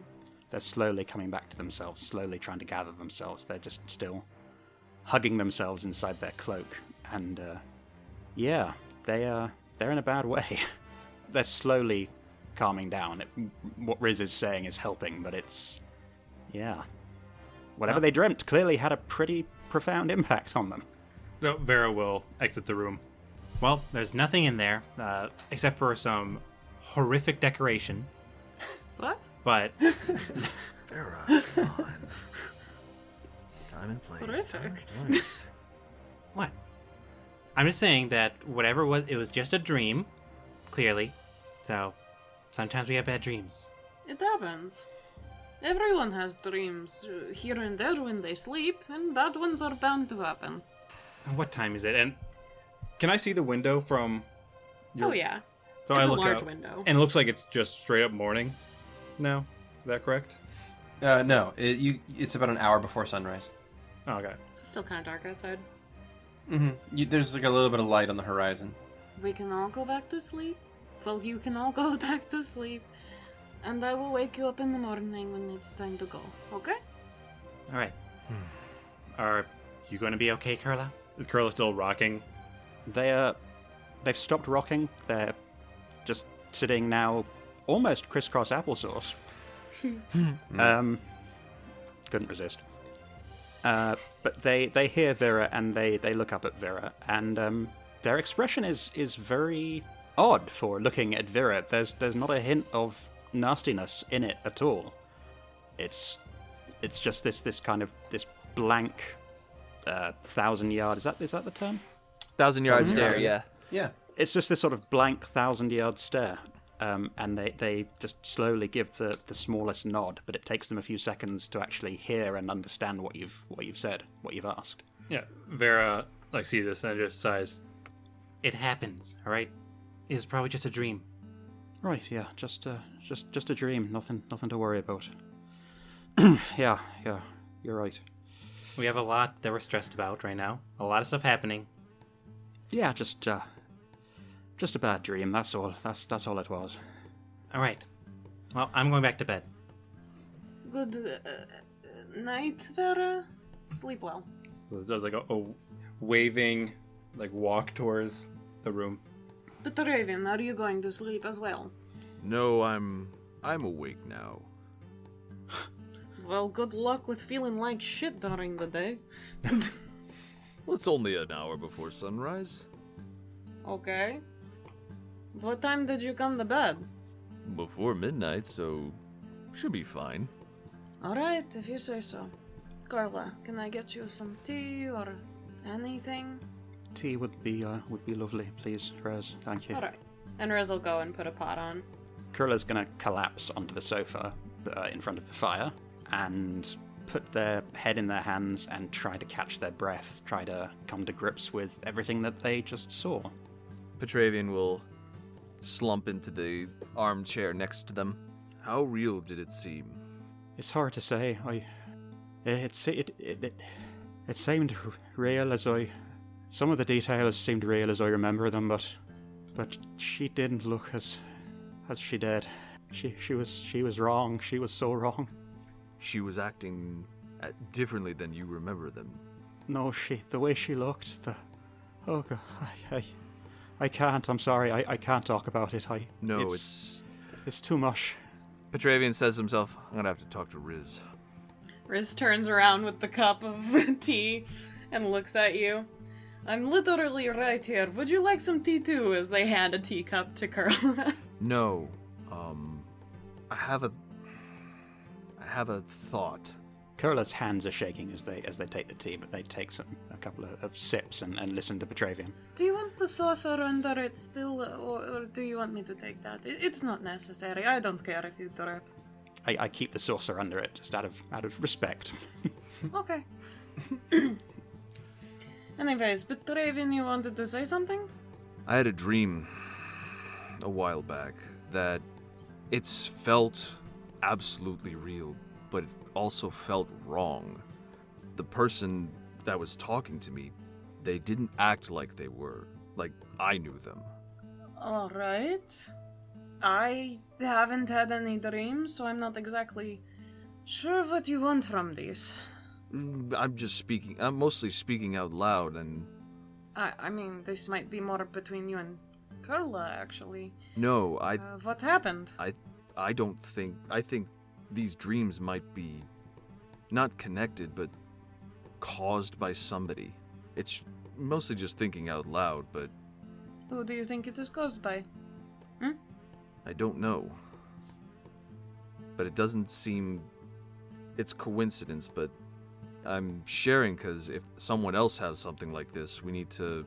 slowly coming back to themselves, slowly trying to gather themselves. They're just still hugging themselves inside their cloak, and they're in a bad way. They're slowly calming down. What Riz is saying is helping, but it's whatever they dreamt clearly had a pretty profound impact on them. So Vera will exit the room. Well, there's nothing in there except for some horrific decoration. What? But Vera, come on. Time and place. Horrific. Time and place. what? I'm just saying that whatever it was just a dream, clearly. So sometimes we have bad dreams. It happens. Everyone has dreams here and there when they sleep, and bad ones are bound to happen. What time is it? And can I see the window from your... Oh, yeah. So It's I a look large out, window. and it looks like it's just straight up morning now. Is that correct? No, it's about an hour before sunrise. Oh, okay. It's still kind of dark outside. There's like a little bit of light on the horizon. We can all go back to sleep. Well, you can all go back to sleep. And I will wake you up in the morning when it's time to go. Okay? All right. Are you going to be okay, Kurla? Is Kurla still rocking? They they've stopped rocking. They're just sitting now, almost crisscross applesauce. Couldn't resist. But they hear Vera and they look up at Vera, and their expression is very odd for looking at Vera. There's not a hint of nastiness in it at all. It's just this kind of this blank 1,000-yard. Is that the term? 1,000-yard stare. Yeah. Yeah. It's just this sort of blank 1,000-yard stare. And they just slowly give the smallest nod, but it takes them a few seconds to actually hear and understand what you've said, what you've asked. Yeah, Vera sees this and just sighs. It happens, all right? It's probably just a dream. Right, yeah, just a dream, nothing to worry about. yeah, you're right. We have a lot that we're stressed about right now. A lot of stuff happening. Yeah, just a bad dream. That's all. That's all it was. All right. Well, I'm going back to bed. Good night, Vera. Sleep well. There's like a waving walk towards the room. Petravian, are you going to sleep as well? No, I'm awake now. Well, good luck with feeling like shit during the day. Well, it's only an hour before sunrise. Okay. What time did you come to bed? Before midnight, so should be fine. Alright, if you say so. Kurla, can I get you some tea or anything? Tea would be lovely, please, Rez. Thank you. Alright. And Riz will go and put a pot on. Kurla's gonna collapse onto the sofa in front of the fire and put their head in their hands and try to catch their breath, try to come to grips with everything that they just saw. Petravian will slump into the armchair next to them. How real did it seem? It's hard to say. It seemed real as some of the details seemed real as I remember them, but she didn't look as she did. She was wrong. She was so wrong. She was acting differently than you remember them. No, the way she looked, oh God, I can't. I'm sorry. I can't talk about it. It's too much. Petravian says to himself, I'm gonna have to talk to Riz. Riz turns around with the cup of tea and looks at you. I'm literally right here. Would you like some tea too? As they hand a teacup to Kurla. No. I have a thought. Kurla's hands are shaking as they take the tea, but they take a couple of sips and listen to Petravian. Do you want the saucer under it still, or do you want me to take that? It's not necessary. I don't care if you drip. I keep the saucer under it, just out of respect. Okay. Anyways, Petravian, you wanted to say something? I had a dream a while back that it's felt absolutely real, but it also felt wrong. The person that was talking to me, they didn't act like they were, like I knew them. Alright. I haven't had any dreams, so I'm not exactly sure what you want from this. I'm mostly speaking out loud, and... I mean, this might be more between you and Kurla, actually. No, what happened? I think these dreams might be not connected, but caused by somebody. It's mostly just thinking out loud, but... Who do you think it is caused by? I don't know. But it doesn't seem... It's coincidence, but I'm sharing because if someone else has something like this, we need to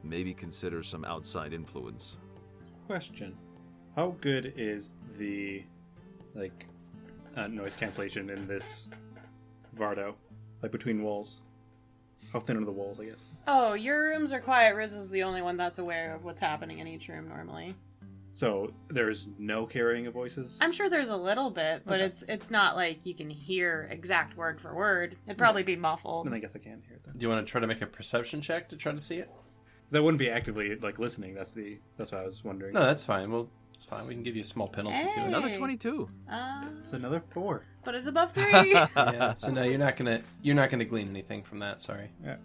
maybe consider some outside influence. Question. How good is the noise cancellation in this Vardo? Between walls? How thin are the walls, I guess? Oh, your rooms are quiet. Riz is the only one that's aware of what's happening in each room normally. So there's no carrying of voices? I'm sure there's a little bit, but Okay. it's not like you can hear exact word for word. It'd probably be muffled. Then I guess I can hear it then. Do you want to try to make a perception check to try to see it? That wouldn't be actively listening. That's what I was wondering. No, that's fine. Well, it's fine. We can give you a small penalty to Hey. it. Another 22. It's another 4. But it's above 3. Yeah. So no, you're not gonna glean anything from that. Sorry. Yeah.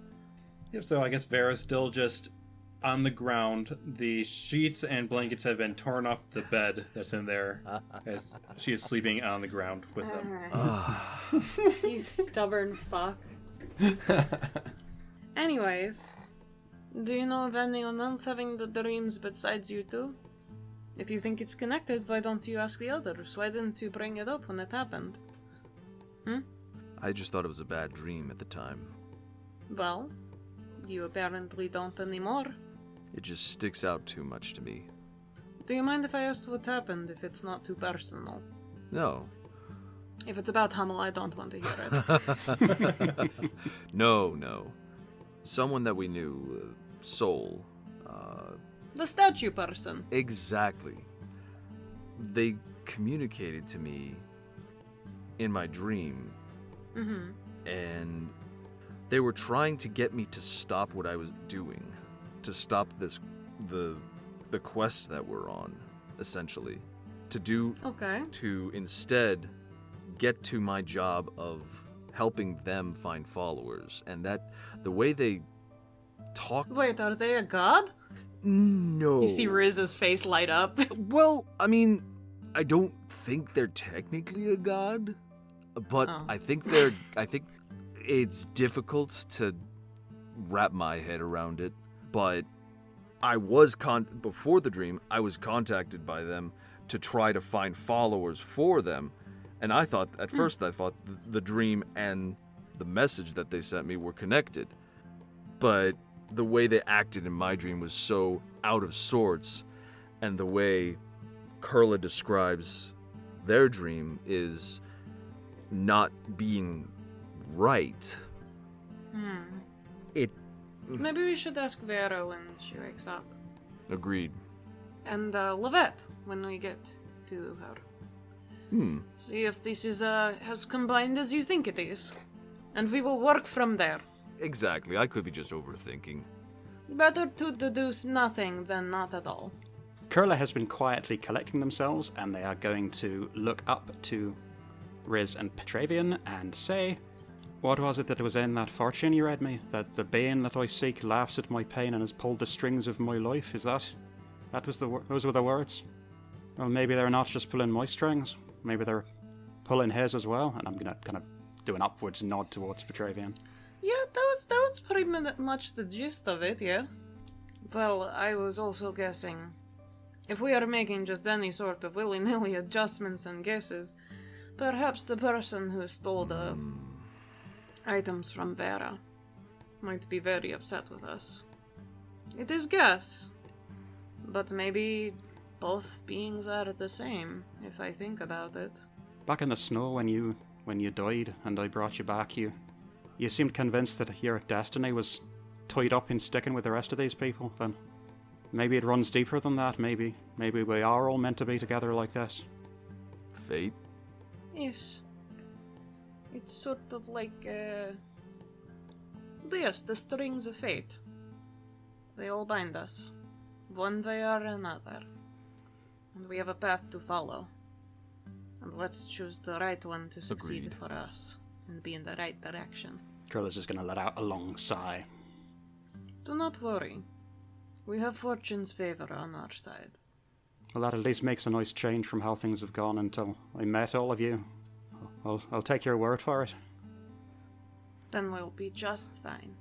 Yep. So I guess Vera's still just on the ground. The sheets and blankets have been torn off the bed that's in there as she is sleeping on the ground with them. Alright. You stubborn fuck. Anyways, do you know of anyone else having the dreams besides you two? If you think it's connected, why don't you ask the others? Why didn't you bring it up when it happened? I just thought it was a bad dream at the time. Well, you apparently don't anymore. It just sticks out too much to me. Do you mind if I ask what happened, if it's not too personal? No. If it's about Hummel, I don't want to hear it. No. Someone that we knew, Soul. The statue person. Exactly. They communicated to me in my dream, and they were trying to get me to stop what I was doing, to stop the quest that we're on, essentially, to instead get to my job of helping them find followers, and that the way they talk. Wait, are they a god? No. You see Riz's face light up. Well, I mean, I don't think they're technically a god, but I think it's difficult to wrap my head around it. But I was before the dream, I was contacted by them to try to find followers for them, and I thought at first the dream and the message that they sent me were connected, but the way they acted in my dream was so out of sorts, and the way Kurla describes their dream is not being right. Maybe we should ask Vera when she wakes up. Agreed. And Lovette when we get to her. See if this is as combined as you think it is. And we will work from there. Exactly. I could be just overthinking. Better to deduce nothing than not at all. Kurla has been quietly collecting themselves, and they are going to look up to Riz and Petravian and say, "What was it that was in that fortune you read me? That the bane that I seek laughs at my pain and has pulled the strings of my life? Is that? Those were the words? Well, maybe they're not just pulling my strings. Maybe they're pulling his as well." And I'm gonna kind of do an upwards nod towards Petravian. Yeah, that was pretty much the gist of it, yeah. Well, I was also guessing, if we are making just any sort of willy-nilly adjustments and guesses, perhaps the person who stole the items from Vera might be very upset with us. It is guess, but maybe both beings are the same, if I think about it. Back in the snow when you died and I brought you back, you seemed convinced that your destiny was tied up in sticking with the rest of these people. Then maybe it runs deeper than that. Maybe we are all meant to be together like this. Fate? Yes. It's sort of like, yes, the strings of fate. They all bind us, one way or another. And we have a path to follow. And let's choose the right one to succeed Agreed. for us, and be in the right direction. Kurla's just going to let out a long sigh. Do not worry. We have fortune's favor on our side. Well, that at least makes a nice change from how things have gone until I met all of you. I'll take your word for it. Then we'll be just fine.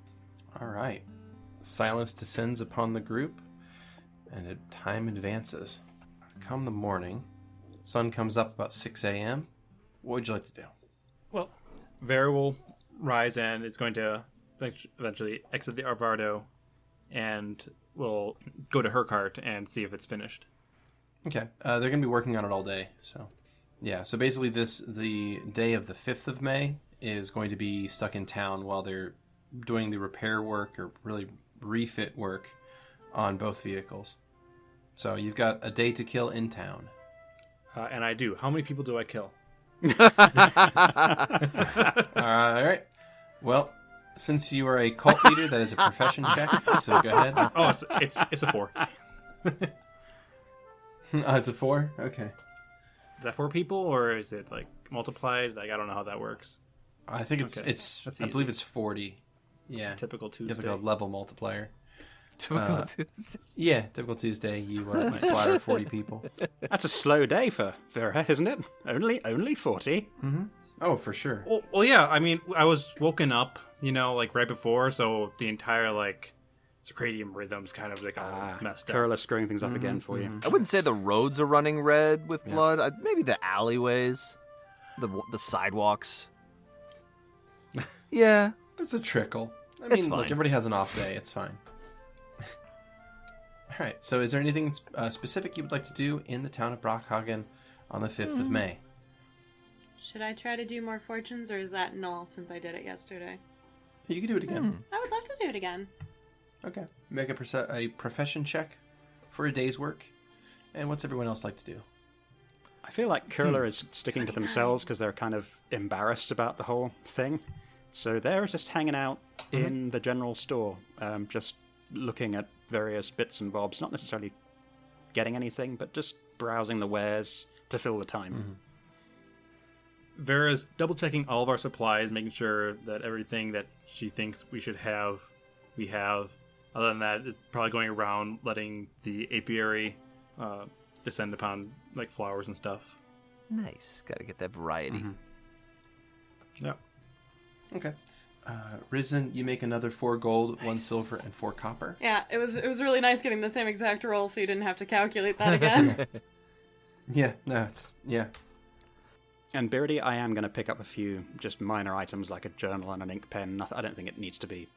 All right. Silence descends upon the group, and time advances. Come the morning, sun comes up about 6 a.m. What would you like to do? Well, Vera will rise and it's going to eventually exit the Arvardo and will go to her cart and see if it's finished. Okay. They're going to be working on it all day, so... Yeah, so basically the day of the 5th of May is going to be stuck in town while they're doing the repair work or really refit work on both vehicles. So you've got a day to kill in town. And I do. How many people do I kill? All right. Well, since you are a cult leader, that is a profession check, so go ahead. Oh, it's a 4. Oh, it's a 4? Okay. Is that 4 people, or is it like multiplied? Like, I don't know how that works. I think Okay. it's That's I believe easy. it's 40. Yeah. Typical You have Tuesday. like a level multiplier. Typical Tuesday. Yeah, typical Tuesday. You slaughter 40 people. That's a slow day for Vera, isn't it? Only 40. Oh, for sure. Well, yeah. I mean, I was woken up, like right before, so the entire circadian rhythms kind of all messed up. Kurla screwing things up again for you. I wouldn't say the roads are running red with blood. Maybe the alleyways, the sidewalks. Yeah. It's a trickle. I It's mean, look, fine. everybody has an off day. It's fine. All right. So, is there anything specific you would like to do in the town of Brockhagen on the 5th of May? Should I try to do more fortunes, or is that null since I did it yesterday? You can do it again. I would love to do it again. Okay. Make a profession check for a day's work. And what's everyone else like to do? I feel like Kurla is sticking to 29. themselves because they're kind of embarrassed about the whole thing. So they're just hanging out in the general store, just looking at various bits and bobs, not necessarily getting anything, but just browsing the wares to fill the time. Vera's double checking all of our supplies, making sure that everything that she thinks we should have, we have. Other than that, it's probably going around letting the apiary descend upon flowers and stuff. Nice. Got to get that variety. Yeah. Okay. Risen, you make another 4 gold, 1 silver, and 4 copper. Yeah, it was really nice getting the same exact roll, so you didn't have to calculate that again. Yeah, no, it's... Yeah. And Beardy, I am going to pick up a few just minor items like a journal and an ink pen. I don't think it needs to be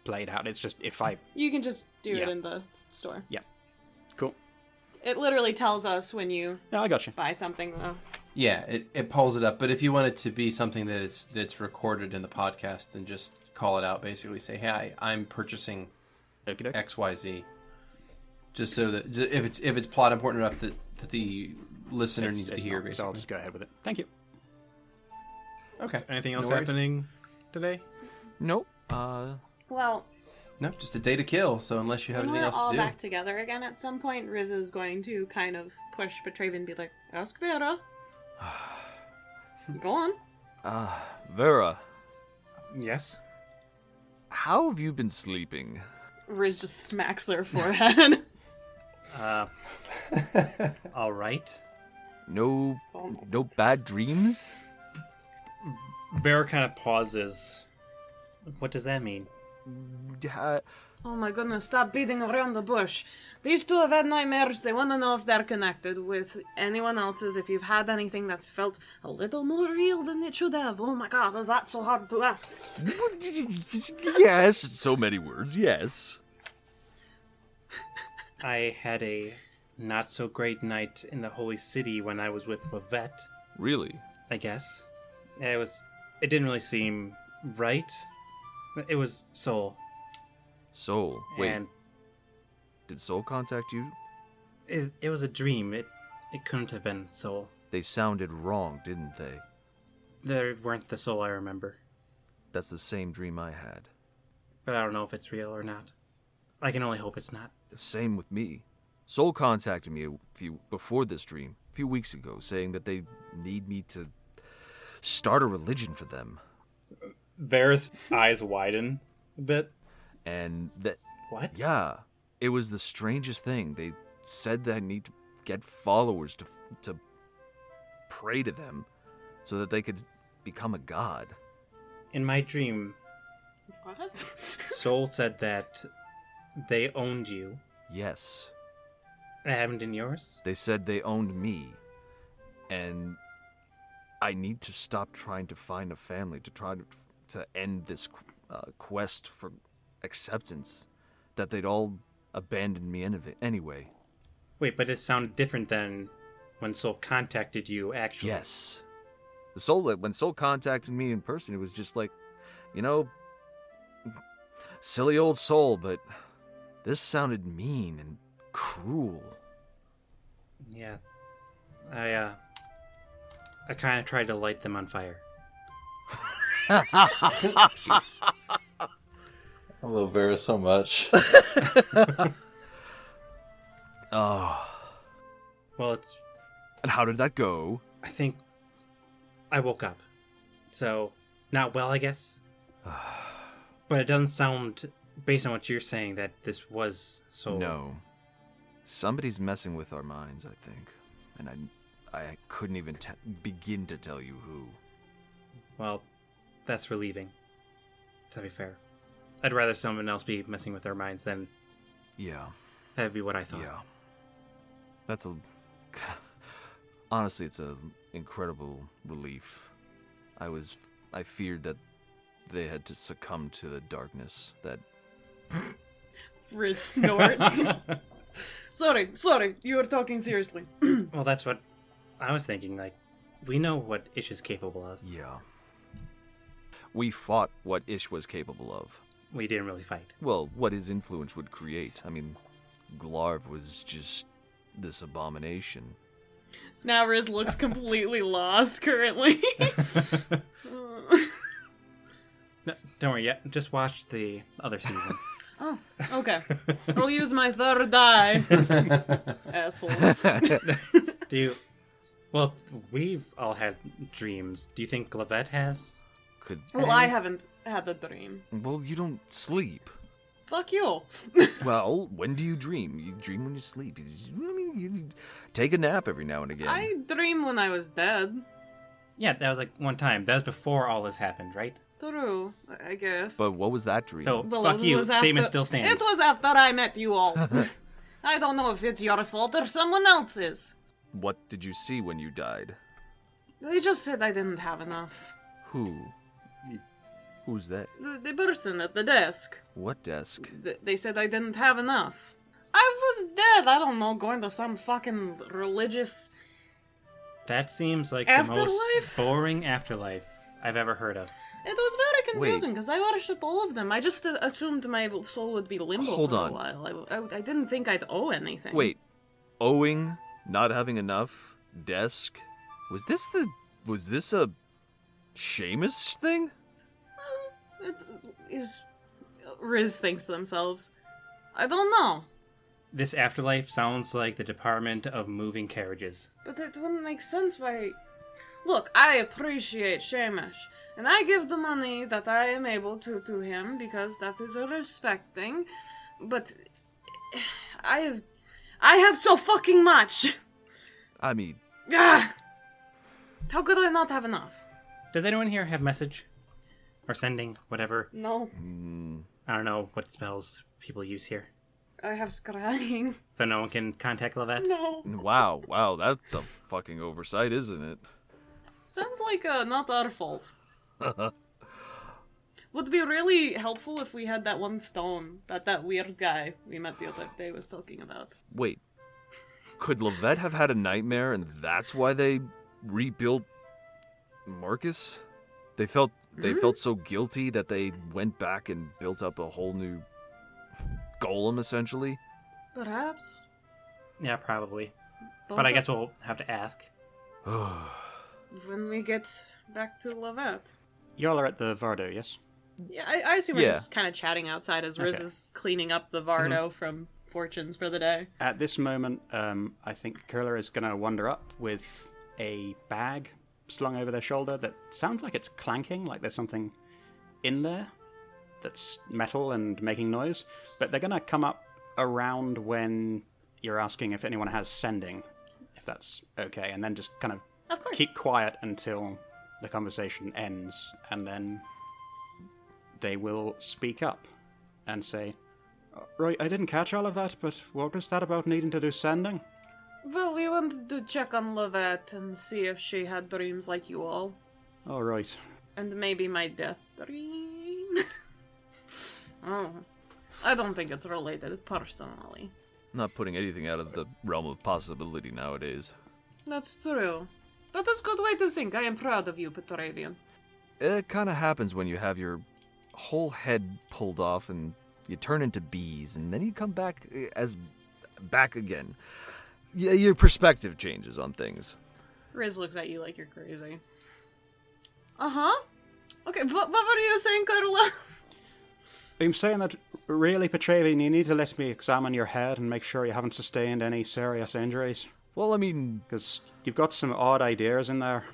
played out. It's just if I... You can just do it Yeah. in the store. Yeah. Cool. It literally tells us when you No, I got you. buy something, though. Yeah, it pulls it up. But if you want it to be something that's recorded in the podcast, then just call it out. Basically, say, "Hey, I'm purchasing Okey-doke. XYZ," just so that if it's plot important enough that the listener needs to hear. Not, so I'll Basically, just go ahead with it. Thank you. okay. Anything else No worries. happening today? Nope. Well, No, just a day to kill. So unless you have when anything we're else all to do, back together again at some point, Riz is going to kind of push Petravian and be like, "Ask Vera." Go on. Vera, Yes. how have you been sleeping? Riz just smacks their forehead. All right. No bad dreams? Vera kind of pauses. What does that mean? Oh my goodness, stop beating around the bush. These two have had nightmares. They want to know if they're connected with anyone else's. If you've had anything that's felt a little more real than it should have. Oh my god, is that so hard to ask? Yes, so many words, yes. I had a not so great night in the Holy City when I was with Lovette, Really? I guess. It didn't really seem right. It was Soul. Soul. Wait, And did Soul contact you? it was a dream. It couldn't have been Soul. They sounded wrong, didn't they? They weren't the Soul I remember. That's the same dream I had. But I don't know if it's real or not. I can only hope it's not. The same with me. Soul contacted me before this dream, a few weeks ago, saying that they need me to start a religion for them. Vera's eyes widen a bit. And that, What? yeah, it was the strangest thing. They said that I need to get followers to pray to them so that they could become a god. In my dream, What? Soul said that they owned you. Yes. That happened in yours? They said they owned me. And I need to stop trying to find a family to try to end this quest for acceptance. That they'd all abandoned me anyway. Wait, but it sounded different than when Soul contacted you, actually. Yes. When Soul contacted me in person, it was just like, silly old Soul, but this sounded mean and cruel. Yeah. I kind of tried to light them on fire. I love Vera so much. Oh. Well, And how did that go? I think I woke up. So, not well, I guess. But it doesn't sound based on what you're saying, that this was so... No. Somebody's messing with our minds, I think. And I couldn't even begin to tell you who. Well, that's relieving. To be fair. I'd rather someone else be messing with our minds than... Yeah. That'd be what I thought. Yeah. That's a... Honestly, it's an incredible relief. I feared that they had to succumb to the darkness that... Riz snorts. Sorry, you are talking seriously. Well, that's what I was thinking. Like, we know what Ish is capable of. Yeah. We fought what Ish was capable of. We didn't really fight. Well, what his influence would create. I mean, Glarv was just this abomination. Now Riz looks completely lost currently. No, don't worry yet. Just watch the other season. Oh, okay. I'll use my third die. Asshole. Do you... Well, we've all had dreams. Do you think Lovette has? Well, I haven't had the dream. Well, you don't sleep. Fuck you. Well, when do you dream? You dream when you sleep. You take a nap every now and again. I dream when I was dead. Yeah, that was like one time. That was before all this happened, right? True, I guess. But what was that dream? So, Well, fuck it you. was Statement after- still stands. It was after I met you all. I don't know if it's your fault or someone else's. What did you see when you died? They just said I didn't have enough. Who? Who's that? The person at the desk. What desk? They said I didn't have enough. I was dead. I don't know, going to some fucking religious... That seems like the Afterlife? most boring afterlife I've ever heard of. It was very confusing because I worship all of them. I just assumed my soul would be limbo Hold for on. a while. I didn't think I'd owe anything. Wait, owing, not having enough, desk. Was this a Seamus thing? It is... Riz thinks to themselves. I don't know. This afterlife sounds like the Department of Moving Carriages. But it wouldn't make sense why... Look, I appreciate Seamus, and I give the money that I am able to him because that is a respect thing, but I have so fucking much! I mean, Ah! How could I not have enough? Does anyone here have message? Or sending, whatever? No, I don't know what spells people use here. I have scrying. So no one can contact Lovette? No. wow, that's a fucking oversight, isn't it? Sounds like not our fault. Would be really helpful if we had that one stone that weird guy we met the other day was talking about. Wait, could Lovette have had a nightmare and that's why they rebuilt Marcus? They felt so guilty that they went back and built up a whole new golem, essentially. Perhaps. Yeah, probably. Both But I of- guess we'll have to ask. when we get back to Lovette. Y'all are at the Vardo, yes? Yeah, I assume we're Yeah. just kind of chatting outside as Riz Okay. is cleaning up the Vardo from Fortunes for the day. At this moment, I think Kurla is going to wander up with a bag slung over their shoulder that sounds like it's clanking, like there's something in there that's metal and making noise. But they're going to come up around when you're asking if anyone has sending, if that's okay, and then just kind of Of course. keep quiet until the conversation ends, and then they will speak up and say, "Right, I didn't catch all of that, but what was that about needing to do sending?" Well, we wanted to check on Lovette and see if she had dreams like you all. All right. And maybe my death dream. Oh, I don't think it's related personally. Not putting anything out of the realm of possibility nowadays. That's true. That is a good way to think. I am proud of you, Petravian. It kind of happens when you have your whole head pulled off and you turn into bees, and then you come back as back again. Yeah, your perspective changes on things. Riz looks at you like you're crazy. Uh-huh. Okay, what were you saying, Kurla? I'm saying that, really, Petravian, you need to let me examine your head and make sure you haven't sustained any serious injuries. Well, I mean, Because you've got some odd ideas in there.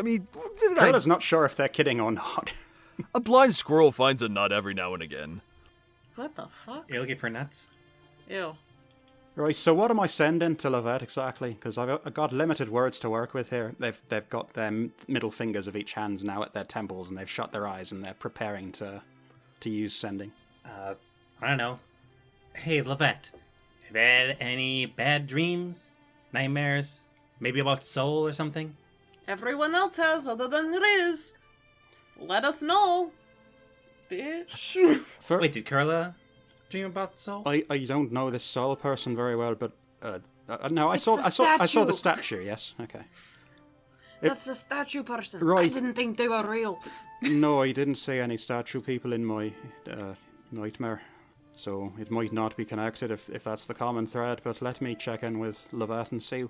did Kurla's not sure if they're kidding or not. A blind squirrel finds a nut every now and again. What the fuck? You're looking for nuts? Ew. Right, so what am I sending to Lovette exactly? Because I've got limited words to work with here. They've got their middle fingers of each hand now at their temples, and they've shut their eyes, and they're preparing to use sending. I don't know. Hey, Lovette, have you had any bad dreams? Nightmares? Maybe about soul or something? Everyone else has, other than Riz. Let us know. Bitch. Wait, did Kurla dream about soul? I don't know this soul person very well, but no, I It's saw the I saw the statue. statue. Yes, okay. That's the statue person. Right. I didn't think they were real. No, I didn't see any statue people in my nightmare, so it might not be connected if that's the common thread. But let me check in with Lovette and see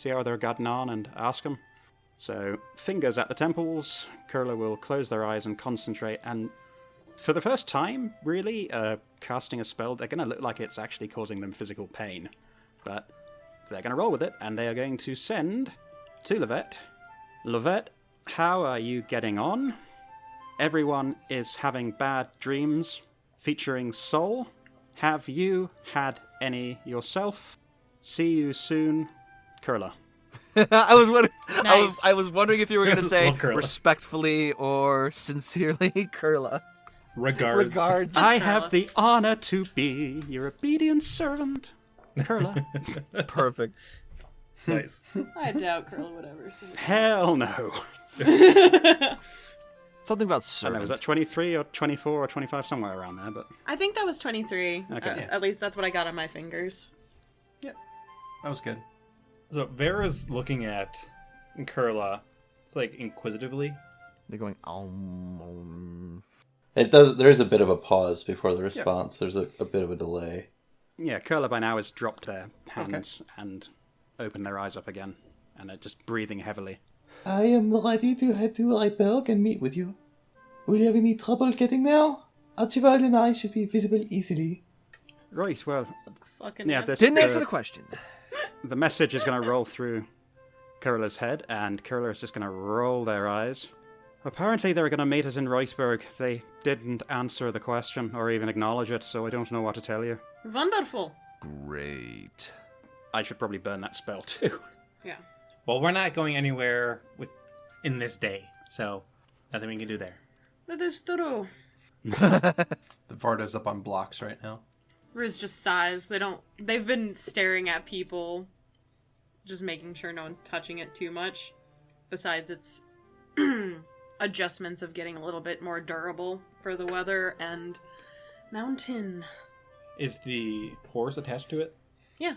how they're getting on and ask them. So, fingers at the temples. Kurla will close their eyes and concentrate, and for the first time, really, casting a spell, they're going to look like it's actually causing them physical pain. But they're going to roll with it, and they are going to send to Lovette. Lovette, how are you getting on? Everyone is having bad dreams featuring soul. Have you had any yourself? See you soon, Kurla. I was wondering. Nice. I was wondering if you were going to say Love Kurla. respectfully or sincerely, Kurla. Regards. Regards. I have the honor to be your obedient servant, Kurla. Perfect. Nice. I doubt Kurla would ever see it. Hell no. Something about I don't know, servant. was that 23 or 24 or 25, somewhere around there, but... I think that was 23. Okay. At least that's what I got on my fingers. That was good. So Vera's looking at Kurla, it's like inquisitively. They're going. It does. There's a bit of a pause before the response. There's a bit of a delay. Yeah, Kurla by now has dropped their hands and opened their eyes up again, and are just breathing heavily. I am ready to head to Ryberg and meet with you. Will you have any trouble getting there? Archibald and I should be visible easily. Right, well, Fucking yeah, nuts. this, Didn't answer the question. the message is going to roll through Kurla's head, and Kurla is just going to roll their eyes. Apparently they're going to meet us in Reisberg. They didn't answer the question or even acknowledge it, so I don't know what to tell you. Wonderful. Great. I should probably burn that spell too. Yeah. Well, we're not going anywhere in this day, so nothing we can do there. That is true. The Varda's up on blocks right now. Riz just sighs. They've been staring at people, just making sure no one's touching it too much. Besides its adjustments of getting a little bit more durable for the weather and mountain. Is the horse attached to it? Yeah,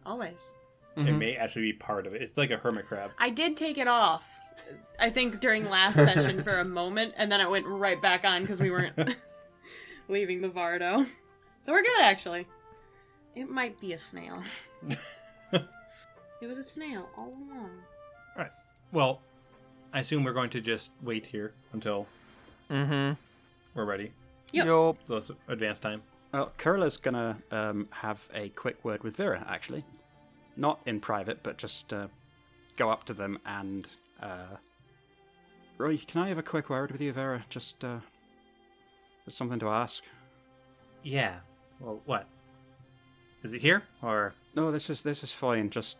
always. It may actually be part of it. It's like a hermit crab. I did take it off, I think, during last session for a moment, and then it went right back on because we weren't leaving the Vardo. So we're good, actually. It might be a snail. It was a snail all along. Alright. Well, I assume we're going to just wait here until we're ready. Yep. Yup. So let's advance time. Well, Kurla's gonna have a quick word with Vera, actually. Not in private, but just go up to them and... Right, can I have a quick word with you, Vera? Just, there's something to ask. Yeah. Well, what? Is it here, or...? No, this is fine. Just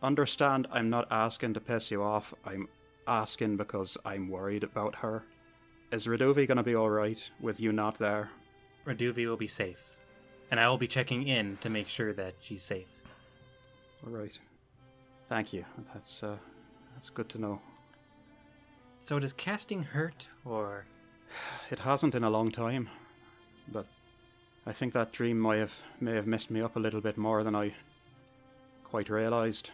understand I'm not asking to piss you off. I'm asking because I'm worried about her. Is Radovi gonna be alright with you not there? Raduvi will be safe. And I will be checking in to make sure that she's safe. Alright. Thank you. That's good to know. So does casting hurt, or...? It hasn't in a long time, but I think that dream may have messed me up a little bit more than I quite realised.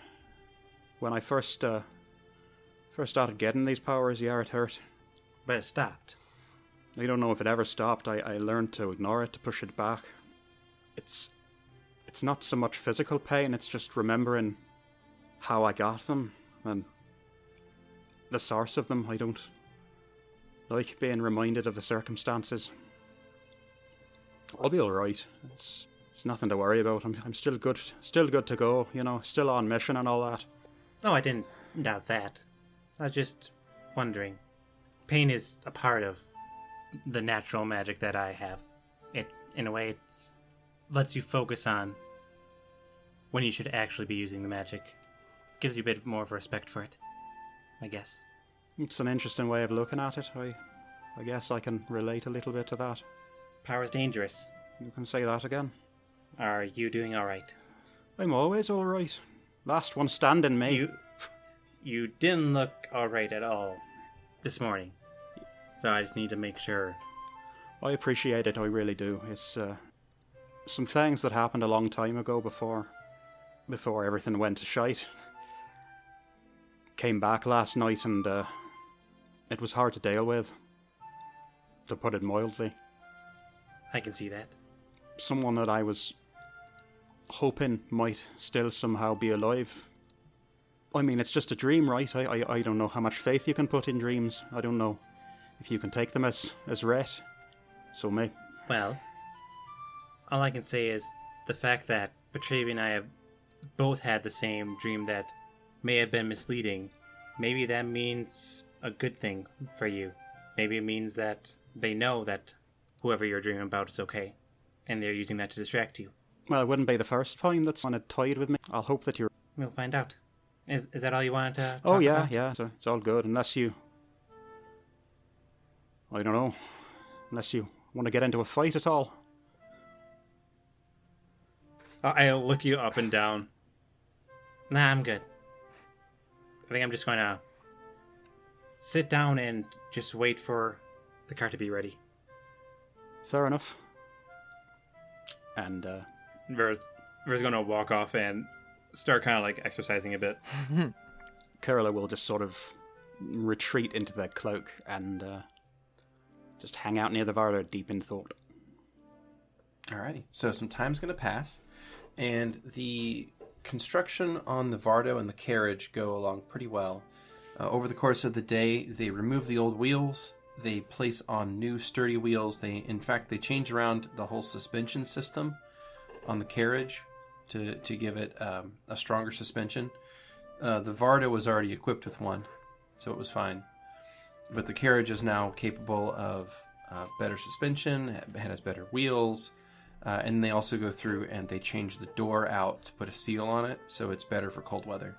When I first started getting these powers, yeah, it hurt. But it stopped. I don't know if it ever stopped. I learned to ignore it, to push it back. It's not so much physical pain, it's just remembering how I got them and the source of them. I don't like being reminded of the circumstances. I'll be alright. It's nothing to worry about. I'm still good to go, you know, still on mission and all that. No, I didn't doubt that. I was just wondering. Pain is a part of the natural magic that I have. It, in a way, it lets you focus on when you should actually be using the magic. Gives you a bit more of respect for it, I guess. It's an interesting way of looking at it. I guess I can relate a little bit to that. Power is dangerous. You can say that again. Are you doing alright? I'm always alright. Last one standing, mate. You didn't look alright at all this morning. So I just need to make sure. I appreciate it, I really do. It's some things that happened a long time ago before everything went to shite. Came back last night and it was hard to deal with, to put it mildly. I can see that. Someone that I was hoping might still somehow be alive. I mean, it's just a dream, right? I don't know how much faith you can put in dreams. I don't know if you can take them as ret. So may. Well, all I can say is the fact that Petravian and I have both had the same dream that may have been misleading. Maybe that means a good thing for you. Maybe it means that they know that whoever you're dreaming about is okay, and they're using that to distract you. Well, it wouldn't be the first time that's on a tied with me. I'll hope that you're... We'll find out. Is that all you wanted to talk Oh, yeah, about? yeah. It's all good, unless you... I don't know. Unless you want to get into a fight at all. I'll look you up and down. Nah, I'm good. I think I'm just going to sit down and just wait for the car to be ready. Fair enough. And, Vera's going to walk off and start kind of like exercising a bit. Kurla will just sort of retreat into their cloak and just hang out near the Varda, deep in thought. Alrighty. So some time's going to pass, and the construction on the Vardo and the carriage go along pretty well. Over the course of the day, they remove the old wheels. They place on new sturdy wheels. In fact, they change around the whole suspension system on the carriage to give it a stronger suspension. The Vardo was already equipped with one, so it was fine. But the carriage is now capable of better suspension, it has better wheels, and they also go through and they change the door out to put a seal on it, so it's better for cold weather.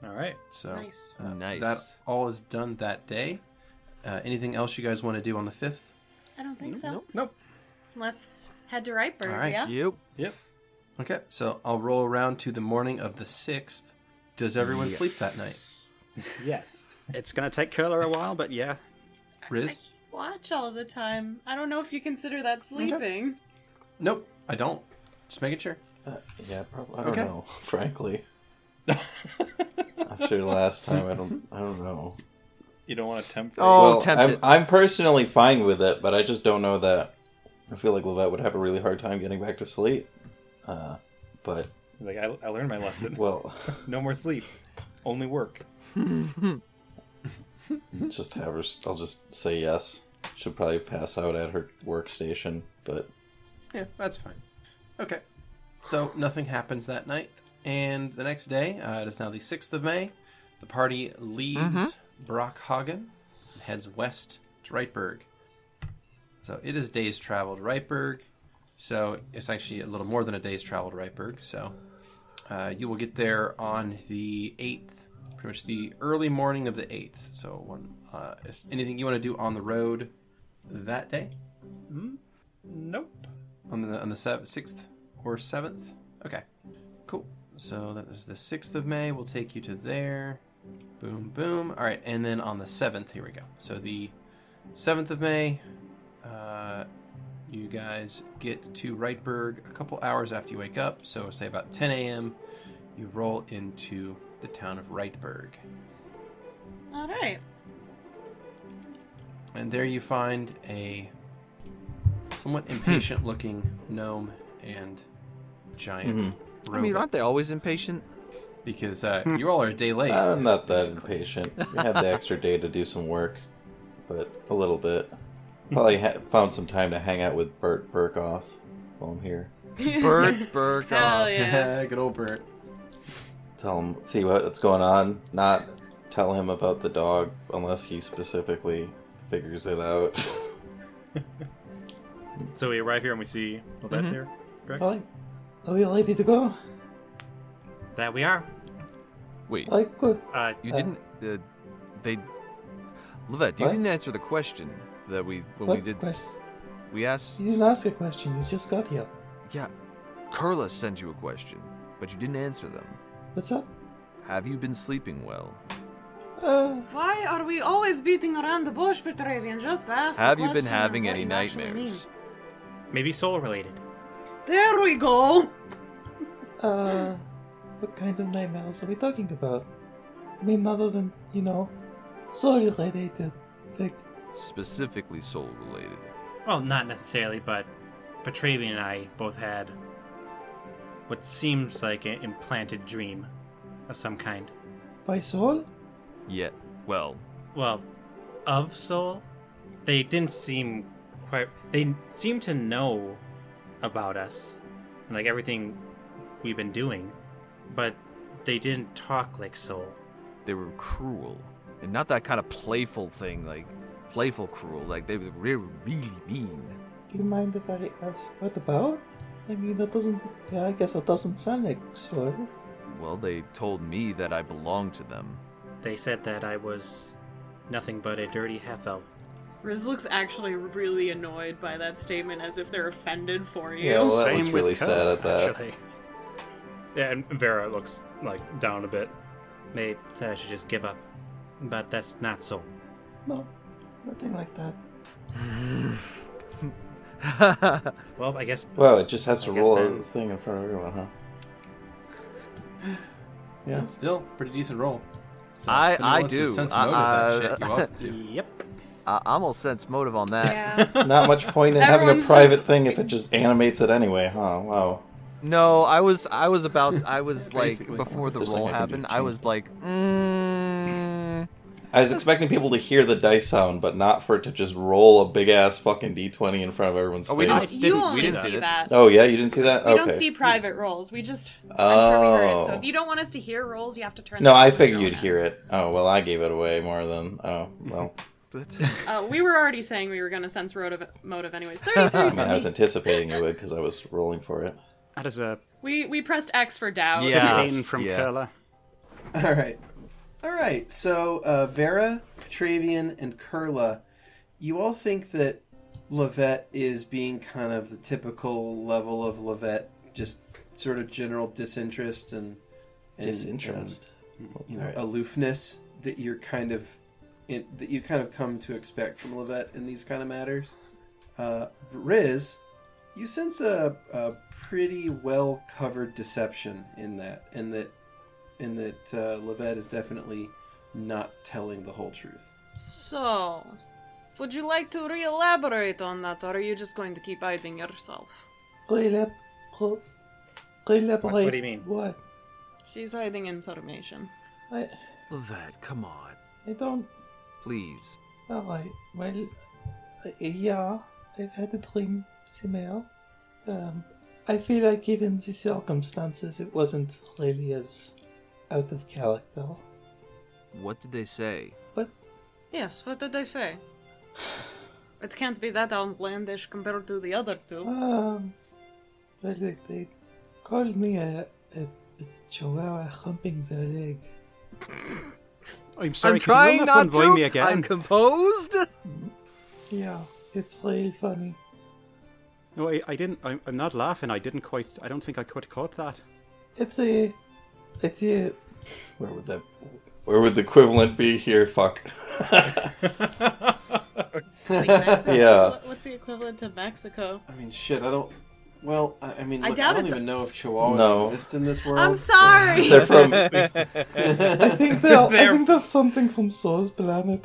All right. So Nice. Nice. that all is done that day. Anything else you guys want to do on the 5th? I don't think so. Nope. Let's head to Rightburg, All right. yeah? Yep. Okay, so I'll roll around to the morning of the 6th. Does everyone sleep that night? Yes. It's going to take Kurla a while, but yeah. I Riz? keep watch all the time. I don't know if you consider that sleeping. Nope, I don't. Just making sure. Yeah, probably. I don't Okay. know, frankly. After last time, I don't know. You don't want to tempt Oh, Well, tempted. I'm personally fine with it, but I just don't know that. I feel like Lovette would have a really hard time getting back to sleep. But Like, I learned my lesson. well, No more sleep. Only work. just have her. I'll just say yes. She'll probably pass out at her workstation, but Yeah, that's fine. Okay. So nothing happens that night. And the next day, it is now the 6th of May. The party leaves Brockhagen and heads west to Rightburg. So it is days travel to Rightburg. So it's actually a little more than a day's travel to Rightburg. So you will get there on the 8th, pretty much the early morning of the 8th. So if anything you want to do on the road that day? Nope. On the 6th or 7th? Okay, cool. So that is the 6th of May. We'll take you to there. Boom, boom. All right, and then on the 7th, here we go. So the 7th of May, you guys get to Rightburg a couple hours after you wake up. So say about 10 a.m., you roll into the town of Rightburg. All right. And there you find a somewhat impatient-looking gnome and giant I mean, robot. aren't they always impatient? Because you all are a day late. I'm not that impatient. We had the extra day to do some work, but a little bit. Probably found some time to hang out with Bert Burkoff while I'm here. Bert Hell Burkoff. yeah. Good old Bert. Tell him, see what's going on. Not tell him about the dog unless he specifically figures it out. So we arrive here and we see Lovette there, correct? Alright. Are we ready to go? That we are. Wait, Alright, good. you didn't. Lovette, you What? didn't answer the question that we What did. quest? We asked. You didn't ask a question, you just got here. Yeah, Kurla sent you a question, but you didn't answer them. What's up? Have you been sleeping well? Why are we always beating around the bush, Petravian? Just ask. Have the you been question of having what any you actually nightmares? Maybe soul related. mean. There we go. What kind of nightmares are we talking about? I mean, other than, soul related. Like, Specifically soul related. Well, not necessarily, but Petravian and I both had what seems like an implanted dream of some kind. by soul? Yeah. Well, Well, of soul? They didn't seem quite... They seemed to know about us, and like everything we've been doing, but they didn't talk like soul. they were cruel, and not that kind of playful thing, like playful cruel. Like they were really, really mean. Do you mind if I ask what about? I mean, I guess that doesn't sound like soul. Well, they told me that I belonged to them. They said that I was nothing but a dirty half-elf. Riz looks actually really annoyed by that statement, as if they're offended for you. Yeah, well, that Same looks really with sad Kurla, at that. actually. Yeah, and Vera looks like down a bit. They said I should just give up, but that's not so. No, nothing like that. Well, I guess Wow, it just has to I guess roll then- a thing in front of everyone, huh? Yeah. Still, pretty decent roll. So I if anyone wants to do. sense motive that shit, you're welcome to. Yep. I'm all sense motive on that. Yeah. Not much point in having a Everyone's private just- thing if it just animates it anyway, huh? Wow. No, I was like Basically. before the Just roll like I can do happened, I was like, I was expecting people to hear the dice sound, but not for it to just roll a big ass fucking d20 in front of everyone's Oh, we face. didn't- You we only didn't see see it. that. Oh yeah, you didn't see that? We Okay. don't see private rolls. I'm sure we heard it. So Oh. if you don't want us to hear rolls, you have to turn. No, them I on figured your you'd own hear end. it. Oh, well, I gave it away more than... Oh, well. We were already saying we were going to sense motive anyways. 33 I for mean, I was me. anticipating you would because I was rolling for it. That is a We pressed X for doubt. Yeah. 15 from Yeah. Kurla. All right. So Vera, Petravian, and Kurla, you all think that Lovette is being kind of the typical level of Lovette, just sort of general disinterest and Disinterest. Alright. aloofness that you're kind of that you kind of come to expect from Lovette in these kind of matters. Riz, you sense a pretty well covered deception in that Lovette is definitely not telling the whole truth. So, would you like to re-elaborate on that, or are you just going to keep hiding yourself? Elaborate. What do you mean? What? She's hiding information. Lovette, come on, I don't... please. Yeah, I've had a dream similar. I feel like given the circumstances, it wasn't really as out of character. What did they say? Yes, what did they say? It can't be that outlandish compared to the other two. Well, they called me a chihuahua humping their leg. I'm sorry, I'm can you trying run up not and join to. me again? I'm composed. Yeah, it's really funny. No, I didn't. I'm not laughing. I don't think I quite caught that. It's a... Where would the equivalent be here? Fuck. Like Mexico? Yeah. What's the equivalent to Mexico? I mean, shit, I don't... Well, I mean, I look, doubt I don't it's even know if chihuahuas No. exist in this world. I'm sorry! They're from... I think they're something from Soul's planet.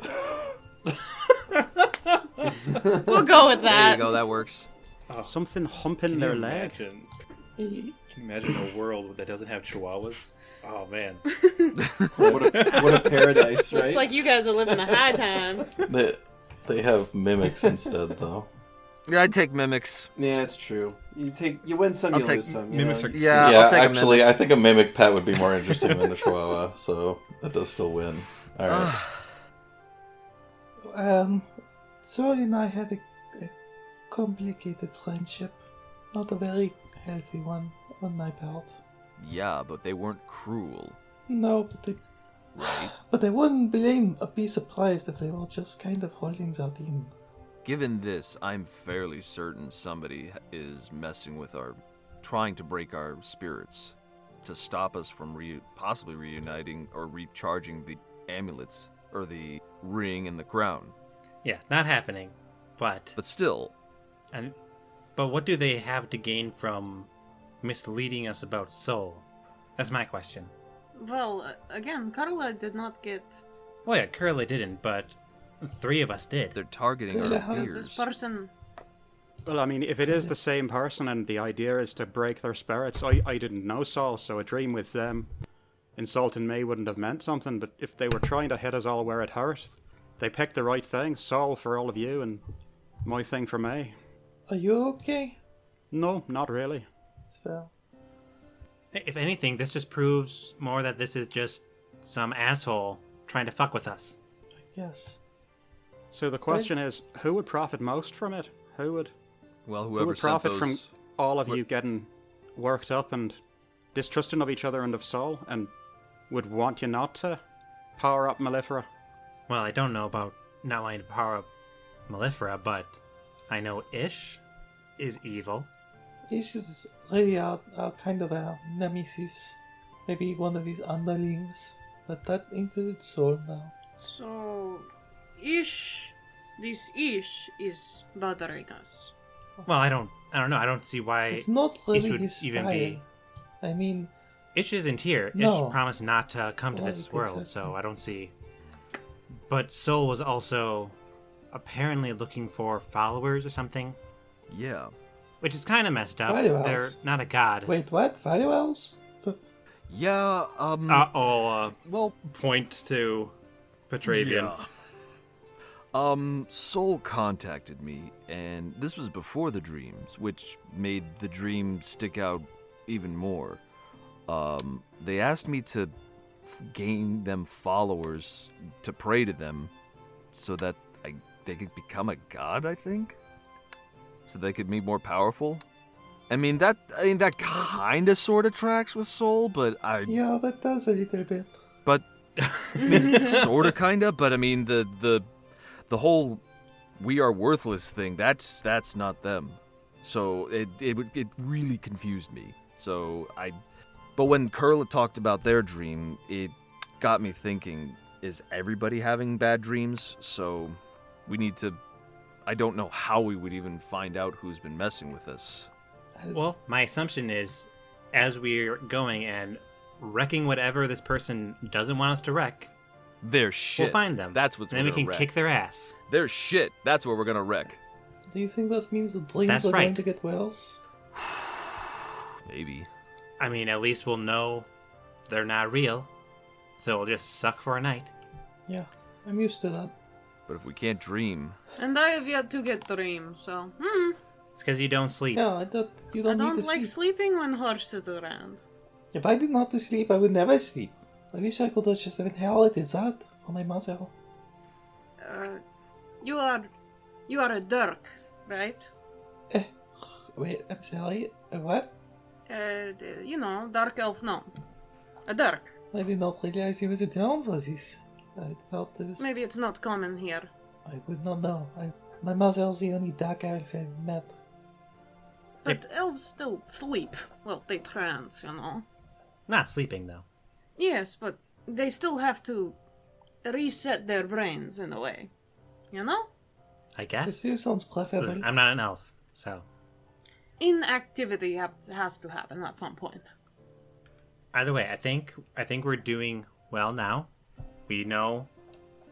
We'll go with There that. you go. That works. Something humping Can their you leg. imagine? Can you imagine a world that doesn't have chihuahuas? Oh man, what a paradise, right? Looks like you guys are living the high times. They have mimics instead, though. Yeah, I'd take mimics. Yeah, it's true. You win some, I'll you take- lose some. mimics are Yeah, Yeah, I'll take actually, a mimic. I think a mimic pet would be more interesting than a chihuahua, so that does still win. Alright. Sorry and I had a complicated friendship. Not a very healthy one on my part. Yeah, but they weren't cruel, No, right? but I wouldn't be surprised if they were just kind of holding that in. Given this, I'm fairly certain somebody is messing with trying to break our spirits to stop us from possibly reuniting or recharging the amulets or the ring and the crown. Yeah, not happening. But still, but what do they have to gain from misleading us about Soul? That's my question. Well, again, Kurla did not get. Well, yeah, Kurla didn't, but 3 of us did. they're targeting Good, our how Because fears. this person. Well, I mean, if it is the same person and the idea is to break their spirits, I didn't know Saul, so a dream with them insulting me wouldn't have meant something, but if they were trying to hit us all where it hurt, they picked the right thing. Saul for all of you and my thing for me. Are you okay? No, not really. It's fair. If anything, this just proves more that this is just some asshole trying to fuck with us. I guess. So the question is, who would profit most from it? Who would Whoever would sent profit those... from all of you getting worked up and distrusting of each other and of Saul, and would want you not to power up Mellifera? Well, I don't know about not wanting to power up Mellifera, but I know Ish is evil. Ish is really our kind of our nemesis. Maybe one of his underlings. But that includes Soul now. So, this Ish is bothering us. Well, I don't know. I don't see why It's not Ish really would his even style. be. I mean, Ish isn't here. No. Ish promised not to come to Right, this world, so exactly. I don't see. But Soul was also apparently looking for followers or something, Yeah. which is kind of messed up. Followers? They're not a god. wait, what? Firewells? Yeah, Well, point to Petravian. Yeah. Soul contacted me, and this was before the dreams, which made the dream stick out even more. They asked me to gain them followers to pray to them, so that they could become a god, I think? So they could be more powerful? I mean, that kind of sort of tracks with Soul, but Yeah, that does a little bit. But sort of, kind of. But I mean, the whole "we are worthless" thing. That's not them. So it really confused me. But when Kurla talked about their dream, it got me thinking: is everybody having bad dreams? So we need to. I don't know how we would even find out who's been messing with us. Well, my assumption is, as we're going and wrecking whatever this person doesn't want us to wreck, They're shit. we'll find them. That's what's and then we we're can gonna wreck. kick their ass. They're shit. That's what we're gonna wreck. Do you think that means the dreams That's are going right. to get worse? Maybe. I mean, at least we'll know they're not real, so it'll just suck for a night. Yeah, I'm used to that. But if we can't dream, And I have yet to get dream, so. It's because you don't sleep. Yeah, I thought you I don't need don't to like sleep. sleeping when horse is around. If I didn't have to sleep, I would never sleep. I wish I could have just inherited that for my mother. You are a Dirk, right? Wait, I'm sorry. What? Dark elf gnome. A Dirk. I did not realize he was a term for this. I thought it was... Maybe it's not common here. I would not know. My mother's the only dark elf I've met. But elves still sleep. Well, they trance, Not sleeping, though. Yes, but they still have to reset their brains in a way. I This guess. still sounds preferable. I'm not an elf, so. Inactivity has to happen at some point. Either way, I think we're doing well now. We know